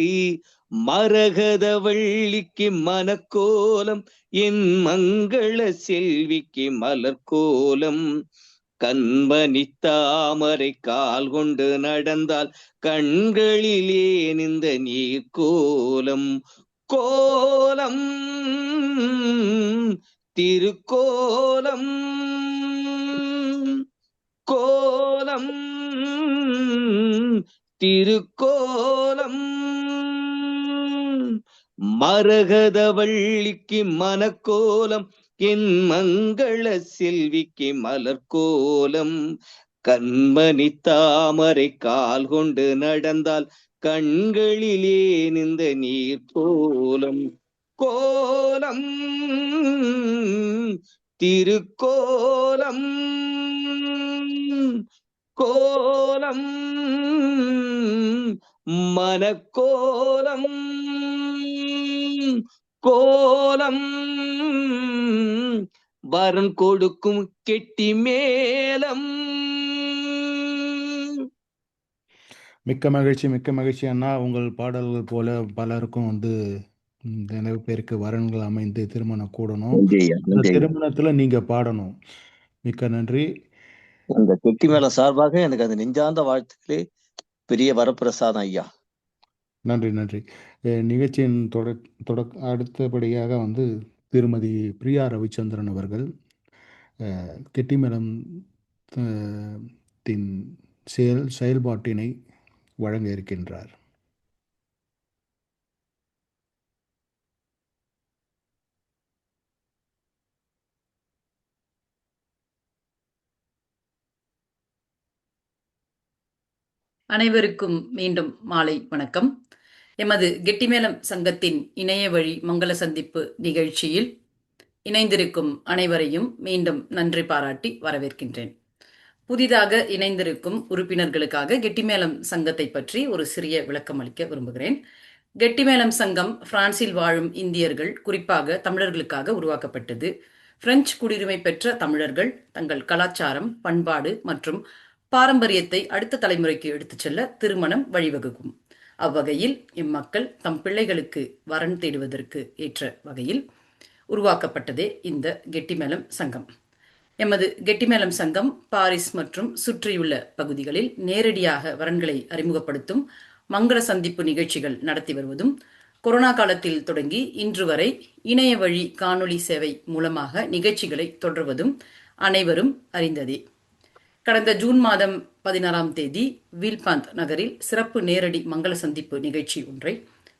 மரகத வள்ளிக்கு மனக்கோலம், என் மங்கள செல்விக்கு மலர்கோலம். கண்மணி தாமரை கால் கொண்டு நடந்தால் கண்களிலே நின்ற நீர் கோலம். கோலம் திருக்கோலம். கோலம் திருக்கோலம். மரகத வள்ளிக்கு மனக்கோலம், என் மங்கள செல்விக்கு மலர்கோலம். கண்மணி தாமரை கால் கொண்டு நடந்தால் கண்களிலே நின்ற நீர் கோலம். கோலம் திருக்கோலம் கோலம் மனக்கோலம் கோலம் வரன் கொடுக்கும் கெட்டி மேளம். மிக்க மகிழ்ச்சி அண்ணா. உங்கள் பாடல்கள் போல பலருக்கும் வந்து நிறைய பேருக்கு வரன்கள் அமைந்து திருமணம் கூடணும். அந்த திருமணத்துல நீங்க பாடணும். மிக்க நன்றி. அந்த கெட்டி மேளம் சார்பாக எனக்கு அது நெஞ்சார்ந்த வாழ்த்துக்களே. பெரிய வரப்பிரசாதம் ஐயா. நன்றி. நிகழ்ச்சியின் அடுத்தபடியாக வந்து திருமதி பிரியா ரவிச்சந்திரன் அவர்கள் கெட்டிமேளம் செயல்பாட்டினை வழங்க இருக்கின்றார். அனைவருக்கும் மீண்டும் மாலை வணக்கம். எமது கெட்டிமேளம் சங்கத்தின் இணைய வழி மங்கள சந்திப்பு நிகழ்ச்சியில் இணைந்திருக்கும் அனைவரையும் மீண்டும் நன்றி பாராட்டி வரவேற்கின்றேன். புதிதாக இணைந்திருக்கும் உறுப்பினர்களுக்காக கெட்டிமேளம் சங்கத்தை பற்றி ஒரு சிறிய விளக்கம் அளிக்க விரும்புகிறேன். கெட்டிமேளம் சங்கம் பிரான்சில் வாழும் இந்தியர்கள், குறிப்பாக தமிழர்களுக்காக உருவாக்கப்பட்டது. பிரெஞ்சு குடியுரிமை பெற்ற தமிழர்கள் தங்கள் கலாச்சாரம், பண்பாடு மற்றும் பாரம்பரியத்தை அடுத்த தலைமுறைக்கு எடுத்துச் செல்ல திருமணம் வழிவகுக்கும். அவ்வகையில் இம்மக்கள் தம் பிள்ளைகளுக்கு வரன் தேடுவதற்கு ஏற்ற வகையில் உருவாக்கப்பட்டதே இந்த கெட்டிமேளம் சங்கம். எமது கெட்டிமேளம் சங்கம் பாரிஸ் மற்றும் சுற்றியுள்ள பகுதிகளில் நேரடியாக வரன்களை அறிமுகப்படுத்தும் மங்கள சந்திப்பு நிகழ்ச்சிகள் நடத்தி வருவதும், கொரோனா காலத்தில் தொடங்கி இன்று வரை இணைய வழி காணொளி சேவை மூலமாக நிகழ்ச்சிகளை தொடர்வதும் அனைவரும் அறிந்ததே. கடந்த ஜூன் மாதம் 16ஆம் தேதி வீல்பாந்த் நகரில் சிறப்பு நேரடி மங்கள சந்திப்பு நிகழ்ச்சி ஒன்றை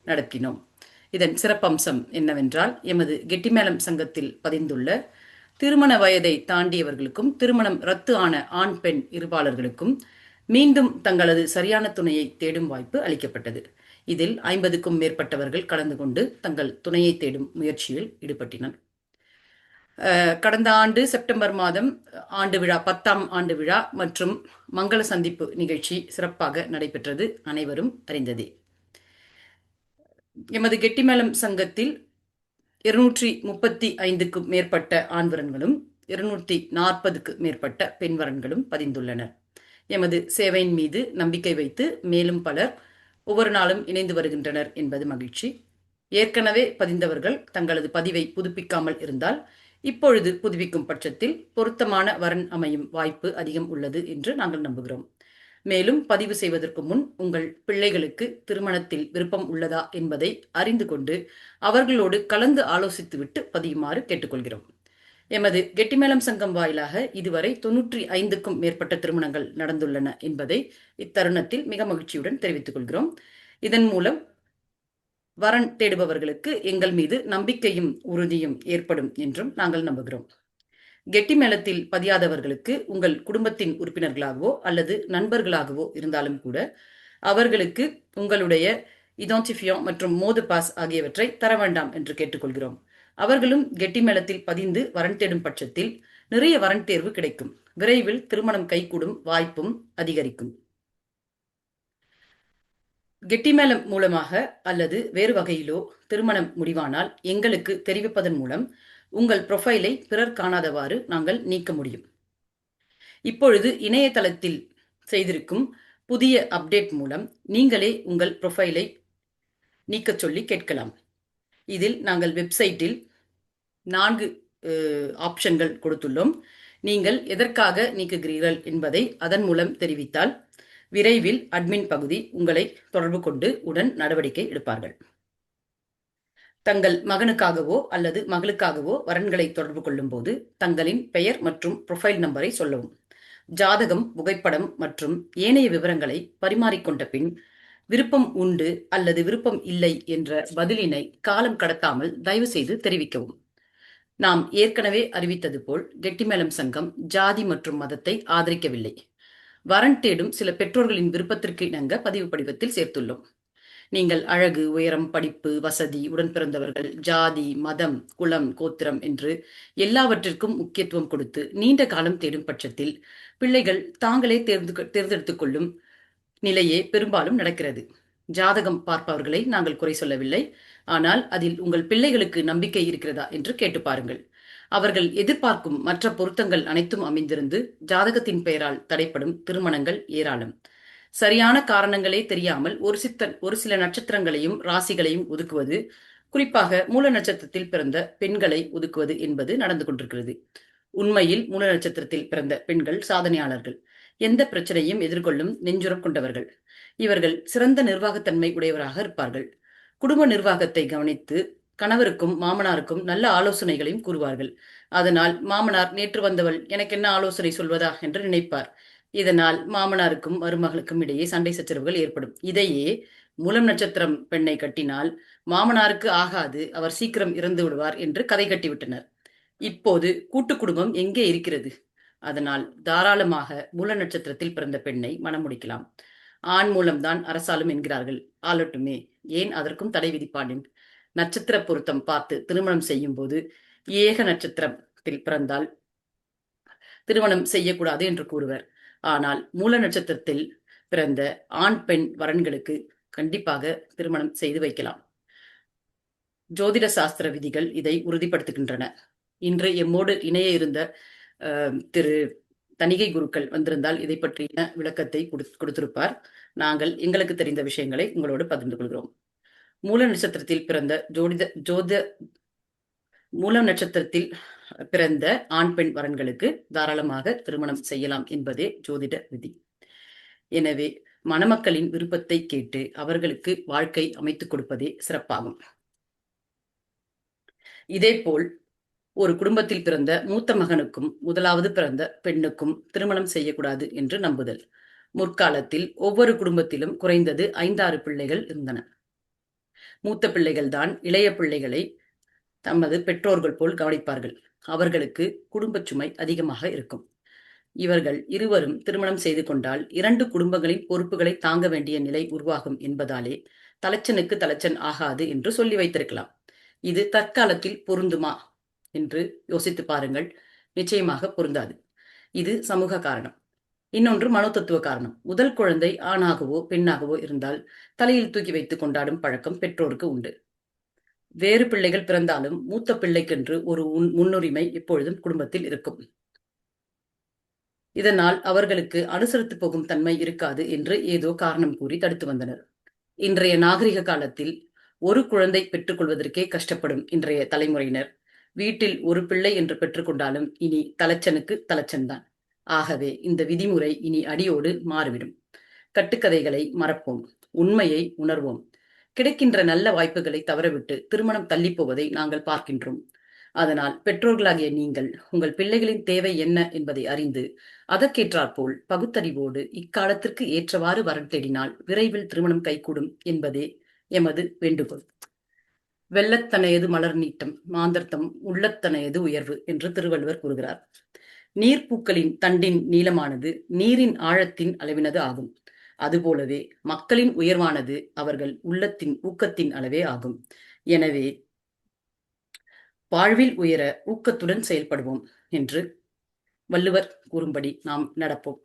நடத்தினோம். இதன் சிறப்பம்சம் என்னவென்றால், எமது கெட்டிமேளம் சங்கத்தில் பதிந்துள்ள திருமண வயதை தாண்டியவர்களுக்கும் திருமணம் ரத்து ஆன ஆண் பெண் இருபாளர்களுக்கும் மீண்டும் தங்களது சரியான துணையை தேடும் வாய்ப்பு அளிக்கப்பட்டது. இதில் 50க்கும் மேற்பட்டவர்கள் கலந்து கொண்டு தங்கள் துணையை தேடும் முயற்சியில் ஈடுபட்டனர். கடந்த ஆண்டு செப்டம்பர் மாதம் ஆண்டு விழா 10ஆம் ஆண்டு விழா மற்றும் மங்கள சந்திப்பு நிகழ்ச்சி சிறப்பாக நடைபெற்றது, அனைவரும் அறிந்ததே. எமது கெட்டிமேளம் சங்கத்தில் 235க்கும் மேற்பட்ட ஆண்வரன்களும் 240க்கு மேற்பட்ட பெண்வரன்களும் பதிந்துள்ளனர். எமது சேவையின் மீது நம்பிக்கை வைத்து மேலும் பலர் ஒவ்வொரு நாளும் இணைந்து வருகின்றனர் என்பது மகிழ்ச்சி. ஏற்கனவே பதிந்தவர்கள் தங்களது பதிவை புதுப்பிக்காமல் இருந்தால் இப்பொழுது புதுப்பிக்கும் பட்சத்தில் பொருத்தமான வரன் அமையும் வாய்ப்பு அதிகம் உள்ளது என்று நாங்கள் நம்புகிறோம். மேலும் பதிவு செய்வதற்கு முன் உங்கள் பிள்ளைகளுக்கு திருமணத்தில் விருப்பம் உள்ளதா என்பதை அறிந்து கொண்டு அவர்களோடு கலந்து ஆலோசித்துவிட்டு பதியுமாறு கேட்டுக்கொள்கிறோம். எமது கெட்டிமேளம் சங்கம் வாயிலாக இதுவரை 95க்கும் மேற்பட்ட திருமணங்கள் நடந்துள்ளன என்பதை இத்தருணத்தில் மிக மகிழ்ச்சியுடன் தெரிவித்துக் கொள்கிறோம். இதன் மூலம் வரன் தேடுபவர்களுக்கு எங்கள் மீது நம்பிக்கையும் உறுதியும் ஏற்படும் என்றும் நாங்கள் நம்புகிறோம். கெட்டிமேளத்தில் பதியாதவர்களுக்கு உங்கள் குடும்பத்தின் உறுப்பினர்களாகவோ அல்லது நண்பர்களாகவோ இருந்தாலும் கூட அவர்களுக்கு உங்களுடைய இதோன்டிஃபியோ மற்றும் மோது பாஸ் ஆகியவற்றை தர வேண்டாம் என்று கேட்டுக்கொள்கிறோம். அவர்களும் கெட்டிமேளத்தில் பதிந்து வரன் தேடும் பட்சத்தில் நிறைய வரன் தேர்வு கிடைக்கும். விரைவில் திருமணம் கைகூடும் வாய்ப்பும் அதிகரிக்கும். கெட்டிமேளம் மூலமாக அல்லது வேறு வகையிலோ திருமணம் முடிவானால் எங்களுக்கு தெரிவிப்பதன் மூலம் உங்கள் ப்ரொஃபைலை பிறர் காணாதவாறு நாங்கள் நீக்க முடியும். இப்பொழுது இணையதளத்தில் செய்திருக்கும் புதிய அப்டேட் மூலம் நீங்களே உங்கள் ப்ரொஃபைலை நீக்க சொல்லி கேட்கலாம். இதில் நாங்கள் வெப்சைட்டில் 4 ஆப்ஷன்கள் கொடுத்துள்ளோம். நீங்கள் எதற்காக நீக்குகிறீர்கள் என்பதை அதன் மூலம் தெரிவித்தால் விரைவில் அட்மின் பகுதி உங்களை தொடர்பு கொண்டு உடன் நடவடிக்கை எடுப்பார்கள். தங்கள் மகனுக்காகவோ அல்லது மகளுக்காகவோ வரன்களை தொடர்பு கொள்ளும் போது தங்களின் பெயர் மற்றும் ப்ரொஃபைல் நம்பரை சொல்லவும். ஜாதகம், புகைப்படம் மற்றும் ஏனைய விவரங்களை பரிமாறிக்கொண்ட பின் விருப்பம் உண்டு அல்லது விருப்பம் இல்லை என்ற பதிலினை காலம் கடத்தாமல் தயவு செய்து தெரிவிக்கவும். நாம் ஏற்கனவே அறிவித்தது போல் கெட்டிமேளம் சங்கம் ஜாதி மற்றும் மதத்தை ஆதரிக்கவில்லை. வரன் தேடும் சில பெற்றோர்களின் விருப்பத்திற்கு இணங்க பதிவு படிவத்தில் சேர்த்துள்ளோம். நீங்கள் அழகு, உயரம், படிப்பு, வசதி, உடன் பிறந்தவர்கள், ஜாதி, மதம், குலம், கோத்திரம் என்று எல்லாவற்றிற்கும் முக்கியத்துவம் கொடுத்து நீண்ட காலம் தேடும் பட்சத்தில் பிள்ளைகள் தாங்களே தேர்ந்தெடுத்துக் கொள்ளும் நிலையே பெரும்பாலும் நடக்கிறது. ஜாதகம் பார்ப்பவர்களை நாங்கள் குறை சொல்லவில்லை. ஆனால் அதில் உங்கள் பிள்ளைகளுக்கு நம்பிக்கை இருக்கிறதா என்று கேட்டு பாருங்கள். அவர்கள் எதிர்பார்க்கும் மற்ற பொருத்தங்கள் அனைத்தும் அமைந்திருந்து ஜாதகத்தின் பெயரால் தடைப்படும் திருமணங்கள் ஏராளம். சரியான காரணங்களே தெரியாமல் ஒரு சில நட்சத்திரங்களையும் ராசிகளையும் ஒதுக்குவது, குறிப்பாக மூல நட்சத்திரத்தில் பிறந்த பெண்களை ஒதுக்குவது என்பது நடந்து கொண்டிருக்கிறது. உண்மையில் மூல நட்சத்திரத்தில் பிறந்த பெண்கள் சாதனையாளர்கள், எந்த பிரச்சனையும் எதிர்கொள்ளும் நெஞ்சுரம் கொண்டவர்கள். இவர்கள் சிறந்த நிர்வாகத்தன்மை உடையவராக இருப்பார்கள். குடும்ப நிர்வாகத்தை கவனித்து கணவருக்கும் மாமனாருக்கும் நல்ல ஆலோசனைகளையும் கூறுவார்கள். அதனால் மாமனார் நேற்று வந்தவள் எனக்கு என்ன ஆலோசனை சொல்வதா என்று நினைப்பார். இதனால் மாமனாருக்கும் மருமகளுக்கும் இடையே சண்டை சச்சரவுகள் ஏற்படும். இதையே மூலம் நட்சத்திரம் பெண்ணை கட்டினால் மாமனாருக்கு ஆகாது, அவர் சீக்கிரம் இறந்து விடுவார் என்று கதை கட்டிவிட்டனர். இப்போது கூட்டு குடும்பம் எங்கே இருக்கிறது? அதனால் தாராளமாக மூல நட்சத்திரத்தில் பிறந்த பெண்ணை மணம் முடிக்கலாம். ஆண் மூலம்தான் அரசாலும் என்கிறார்கள். ஆளட்டுமே, ஏன் அதற்கும் தடை விதிப்பானேன்? நட்சத்திர பொருத்தம் பார்த்து திருமணம் செய்யும் போது ஏக நட்சத்திரத்தில் பிறந்தால் திருமணம் செய்யக்கூடாது என்று கூறுவர். ஆனால் மூல நட்சத்திரத்தில் பிறந்த ஆண் பெண் வரன்களுக்கு கண்டிப்பாக திருமணம் செய்து வைக்கலாம். ஜோதிட சாஸ்திர விதிகள் இதை உறுதிப்படுத்துகின்றன. இன்று எம்மோடு இணைய இருந்த திரு தணிகை குருக்கள் வந்திருந்தால் இதை பற்றிய விளக்கத்தை கொடுத்திருப்பார். நாங்கள் எங்களுக்கு தெரிந்த விஷயங்களை உங்களோடு பகிர்ந்து கொள்கிறோம். மூல நட்சத்திரத்தில் பிறந்த மூல நட்சத்திரத்தில் பிறந்த ஆண் பெண் வரன்களுக்கு தாராளமாக திருமணம் செய்யலாம் என்பதே ஜோதிட விதி. எனவே மணமக்களின் விருப்பத்தை கேட்டு அவர்களுக்கு வாழ்க்கை அமைத்துக் கொடுப்பதே சிறப்பாகும். இதேபோல் ஒரு குடும்பத்தில் பிறந்த மூத்த மகனுக்கும் முதலாவது பிறந்த பெண்ணுக்கும் திருமணம் செய்யக்கூடாது என்று நம்புதல். முற்காலத்தில் ஒவ்வொரு குடும்பத்திலும் குறைந்தது 5-6 பிள்ளைகள் இருந்தன. மூத்த பிள்ளைகள் தான் இளைய பிள்ளைகளை தமது பெற்றோர்கள் போல் கவனிப்பார்கள். அவர்களுக்கு குடும்ப சுமை அதிகமாக இருக்கும். இவர்கள் இருவரும் திருமணம் செய்து கொண்டால் 2 குடும்பங்களின் பொறுப்புகளை தாங்க வேண்டிய நிலை உருவாகும் என்பதாலே தலைச்சனுக்கு தலைச்சன் ஆகாது என்று சொல்லி வைத்திருக்கலாம். இது தற்காலத்தில் பொருந்துமா என்று யோசித்து பாருங்கள். நிச்சயமாக பொருந்தாது. இது சமூக காரணம். இன்னொன்று மனோதத்துவ காரணம். முதல் குழந்தை ஆணாகவோ பெண்ணாகவோ இருந்தால் தலையில் தூக்கி வைத்து கொண்டாடும் பழக்கம் பெற்றோருக்கு உண்டு. வேறு பிள்ளைகள் பிறந்தாலும் மூத்த பிள்ளைக்கென்று ஒரு முன்னுரிமை எப்பொழுதும் குடும்பத்தில் இருக்கும். இதனால் அவர்களுக்கு அனுசரித்து போகும் தன்மை இருக்காது என்று ஏதோ காரணம் கூறி தடுத்து வந்தனர். இன்றைய நாகரிக காலத்தில் ஒரு குழந்தை பெற்றுக்கொள்வதற்கே கஷ்டப்படும் இன்றைய தலைமுறையினர் வீட்டில் ஒரு பிள்ளை என்று பெற்றுக்கொண்டாலும் இனி தலைச்சனுக்கு தலைச்சன் தான். ஆகவே இந்த விதிமுறை இனி அடியோடு மாறிவிடும். கட்டுக்கதைகளை மறப்போம், உண்மையை உணர்வோம். கிடைக்கின்ற நல்ல வாய்ப்புகளை தவறவிட்டு திருமணம் தள்ளி போவதை நாங்கள் பார்க்கின்றோம். அதனால் பெற்றோர்களாகிய நீங்கள் உங்கள் பிள்ளைகளின் தேவை என்ன என்பதை அறிந்து அதற்கேற்றாற்போல் பகுத்தறிவோடு இக்காலத்திற்கு ஏற்றவாறு வரன் தேடினால் விரைவில் திருமணம் கைகூடும் என்பதே எமது வேண்டுகோள். வெள்ளத்தனையது மலர் நீட்டம், மாந்தர்த்தம் உள்ளத்தனையது உயர்வு என்று திருவள்ளுவர் கூறுகிறார். நீர்ப்பூக்களின் தண்டின் நீளமானது நீரின் ஆழத்தின் அளவினது ஆகும். அதுபோலவே மக்களின் உயர்வானது அவர்கள் உள்ளத்தின் ஊக்கத்தின் அளவே ஆகும். எனவே வாழ்வில் உயர ஊக்கத்துடன் செயல்படுவோம் என்று வள்ளுவர் கூறும்படி நாம் நடப்போம்.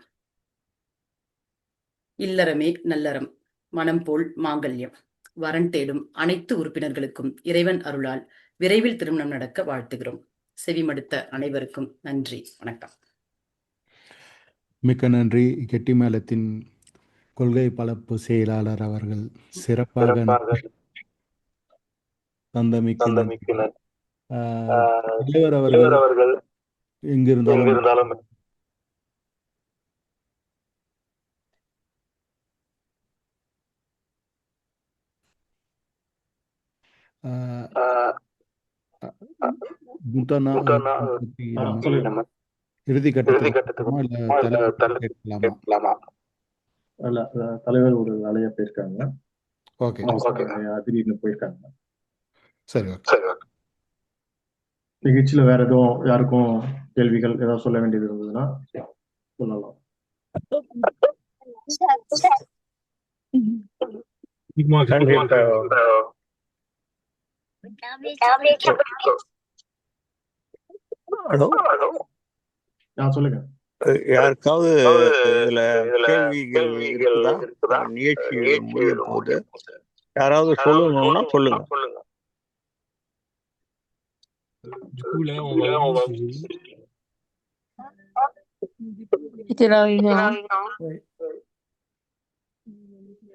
இல்லறமே நல்லறம், மனம் போல் மாங்கல்யம். வரன் தேடும் அனைத்து உறுப்பினர்களுக்கும் இறைவன் அருளால் விரைவில் திருமணம் நடக்க வாழ்த்துகிறோம். செவிமடுத்த அனைவருக்கும் நன்றி, வணக்கம். மிக்க நன்றி. கெட்டிமேளத்தின் கொள்கை பரப்பு செயலாளர் அவர்கள் சிறப்பாக தந்தமிக்க தலைவர் அவர்கள் எங்கிருந்தாலும் இறுதி கட்டத்துக்கு இல்ல தலைவர் ஒரு வேலையா போயிருக்காங்க. திடீர்னு போயிருக்காங்க. சரி, நிகழ்ச்சியில வேற எதுவும் யாருக்கும் கேள்விகள் ஏதாவது சொல்ல வேண்டியது இருந்ததுன்னா சொல்லலாம். கண்டிப்பா. ஹலோ, சொல்லுங்க. யாருக்காவது இதுல கேள்விகள் இருக்குதா? நிகழ்ச்சி முடிய போகுது. யாராவது சொல்லணும்னா சொல்லுங்க.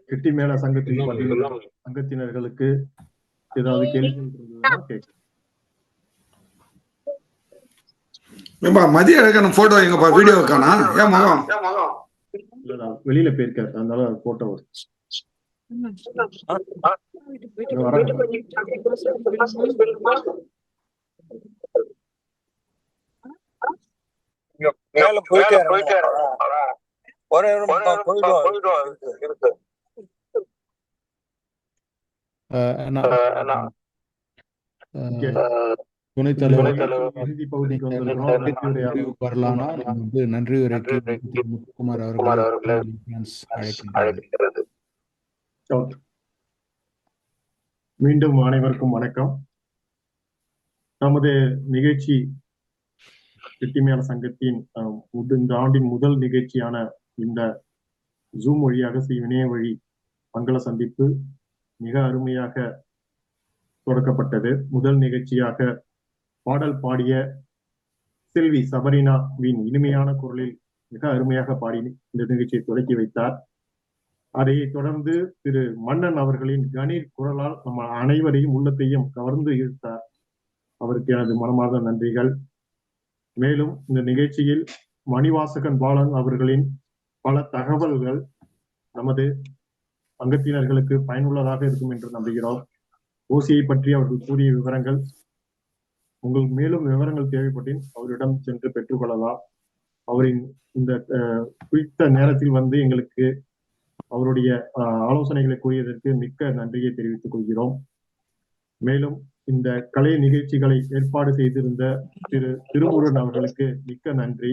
கெட்டி மேல சங்கத்தின் சங்கத்தினர்களுக்கு ஏதாவது கேள்விகள் இருந்ததுன்னா கேட்க. மதிய அழகன் போட்டோ எங்கப்பா வீடியோ காணா? ஏன் மகம் இல்ல வெளியில போயிருக்காரு, அதனால போட்டோ மேல போயிட்டே ஒரே போயிடுவோம். துணைத் தலைவர் இறுதி பகுதிக்கு வந்திருக்கிறோம். வரலாம்னா நம்ம வந்து நன்றி உரைக்கு முத்துக்குமார் அவர்களை அழைக்கின்றது. மீண்டும் அனைவருக்கும் வணக்கம். நமது நிகழ்ச்சி கெட்டிமேள சங்கத்தின் இந்த ஆண்டின் முதல் நிகழ்ச்சியான இந்த ஜூம் வழியாக இணைய வழி மங்கள சந்திப்பு மிக அருமையாக தொடக்கப்பட்டது. முதல் நிகழ்ச்சியாக பாடல் பாடிய செல்வி சபரினாவின் இனிமையான குரலில் மிக அருமையாக பாடி இந்த நிகழ்ச்சியை தொடக்கி வைத்தார். அதை தொடர்ந்து திரு மன்னன் அவர்களின் கணீர் குரலால் நம்ம அனைவரையும் உள்ளத்தையும் கவர்ந்து இழுத்தார். அவருக்கு எனது மனமார்ந்த நன்றிகள். மேலும் இந்த நிகழ்ச்சியில் மணிவாசகன் பாலன் அவர்களின் பல தகவல்கள் நமது அங்கத்தினர்களுக்கு பயனுள்ளதாக இருக்கும் என்று நம்புகிறோம். ஓசியை பற்றி அவர்கள் கூறிய விவரங்கள், உங்களுக்கு மேலும் விவரங்கள் தேவைப்பட்டின் அவரிடம் சென்று பெற்றுக்கொள்ளலாம். அவரின் இந்த குறித்த நேரத்தில் வந்து எங்களுக்கு அவருடைய ஆலோசனைகளை கூறியதற்கு மிக்க நன்றியை தெரிவித்துக் கொள்கிறோம். மேலும் இந்த கலை நிகழ்ச்சிகளை ஏற்பாடு செய்திருந்த திரு திருமுருகன் அவர்களுக்கு மிக்க நன்றி.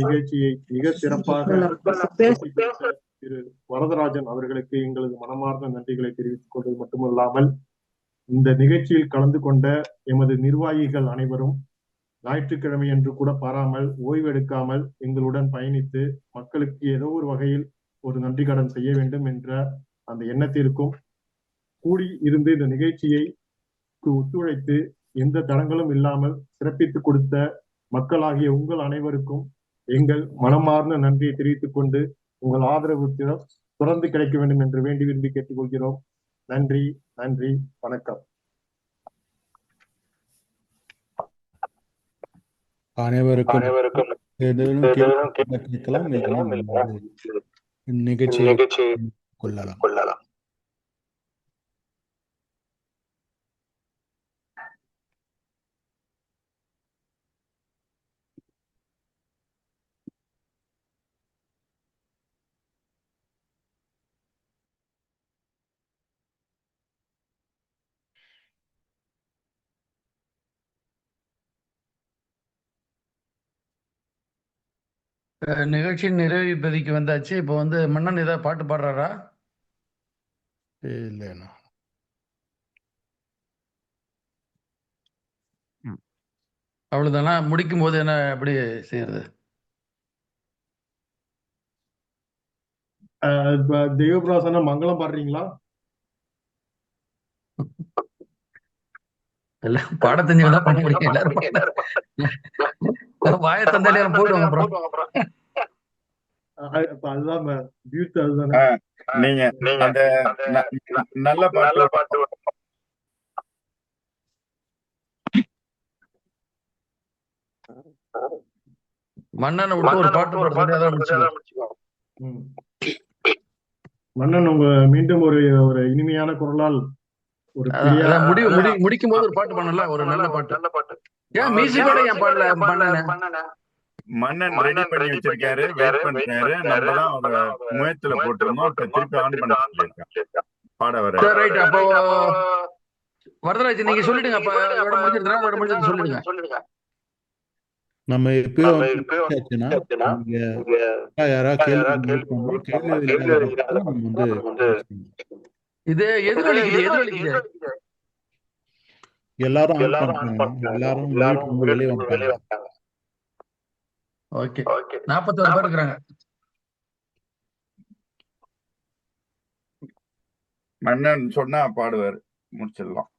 நிகழ்ச்சியை மிக சிறப்பாக திரு வரதராஜன் அவர்களுக்கு எங்களது மனமார்ந்த நன்றிகளை தெரிவித்துக் கொள்வது மட்டுமல்லாமல், இந்த நிகழ்ச்சியில் கலந்து கொண்ட எமது நிர்வாகிகள் அனைவரும் ஞாயிற்றுக்கிழமை என்று கூட பாராமல் ஓய்வெடுக்காமல் எங்களுடன் பயணித்து மக்களுக்கு ஏதோ ஒரு வகையில் ஒரு நன்றி கடன் செய்ய வேண்டும் என்ற அந்த எண்ணத்திற்கும் கூடி இருந்து இந்த நிகழ்ச்சியை ஒத்துழைத்து எந்த தடங்களும் இல்லாமல் சிறப்பித்துக் கொடுத்த மக்களாகிய உங்கள் அனைவருக்கும் எங்கள் மனமார்ந்த நன்றியை தெரிவித்துக் கொண்டு உங்கள் ஆதரவு தொடர்ந்து கிடைக்க வேண்டும் என்று வேண்டி விரும்பி கேட்டுக்கொள்கிறோம். நன்றி, நன்றி, வணக்கம். அனைவருக்கும் கேட்கலாம், நிகழ்ச்சியை கொள்ளலாம். நிகழ்ச்சியின் நிறைவு இப்போதைக்கு வந்தாச்சு. இப்போ வந்து மன்னன் ஏதாவது பாட்டு பாடுறாரா? இல்லைண்ணா. அவ்வளவுதானா? முடிக்கும் போது என்ன எப்படி செய்யறது? தெய்வபிராசன மங்களம் பாடுறீங்களா? எல்லாம் பாட தெரிஞ்சவங்க பண்ண முடியும். எல்லாரும் வாய தந்தாலே போயிடுவாங்க. அதுதான் நீங்க அந்த நல்ல பாட்டு மன்னனை விட்டு ஒரு பாட்டு பாடுறது. மன்னன் உங்க மீண்டும் ஒரு இனிமையான குரலால் ஒரு முடிக்கும் போது ஒரு பாட்டு பண்ணல, ஒரு நல்ல பாட்டு. ஏன் மியூசிக்கோட ஏன் பாடல? மன்னன் ரெடி பண்ணி வச்சிருக்காரு, வெயிட் பண்றாரு. நம்ம தான் அவரை முயற்சியில போட்டுருந்தோம். இப்ப திருப்பி ஆன் பண்ண சொல்லியிருக்கான் பாட வர. ரைட், அப்போ வரதராஜ் நீங்க சொல்லிடுங்க. அப்ப முடிஞ்சிருந்தா சொல்லிடுங்க. நம்ம எப்பயோ முடிச்சாச்சுன்னா நீங்க யாராவது கேள்வி பண்ணா கேள்வி இல்லாத பட்சத்துல நம்ம வந்து இது எதிரொலிக்குது. எல்லாரும் ஆன் பண்றாங்க. எல்லாரும் வீட்டுல இருந்து வெளியே வந்துட்டாங்க. ஓகே 41 பேர் இருக்கிறாங்க. மன்னன் சொன்னா பாடுவார், முடிச்சிடலாம்.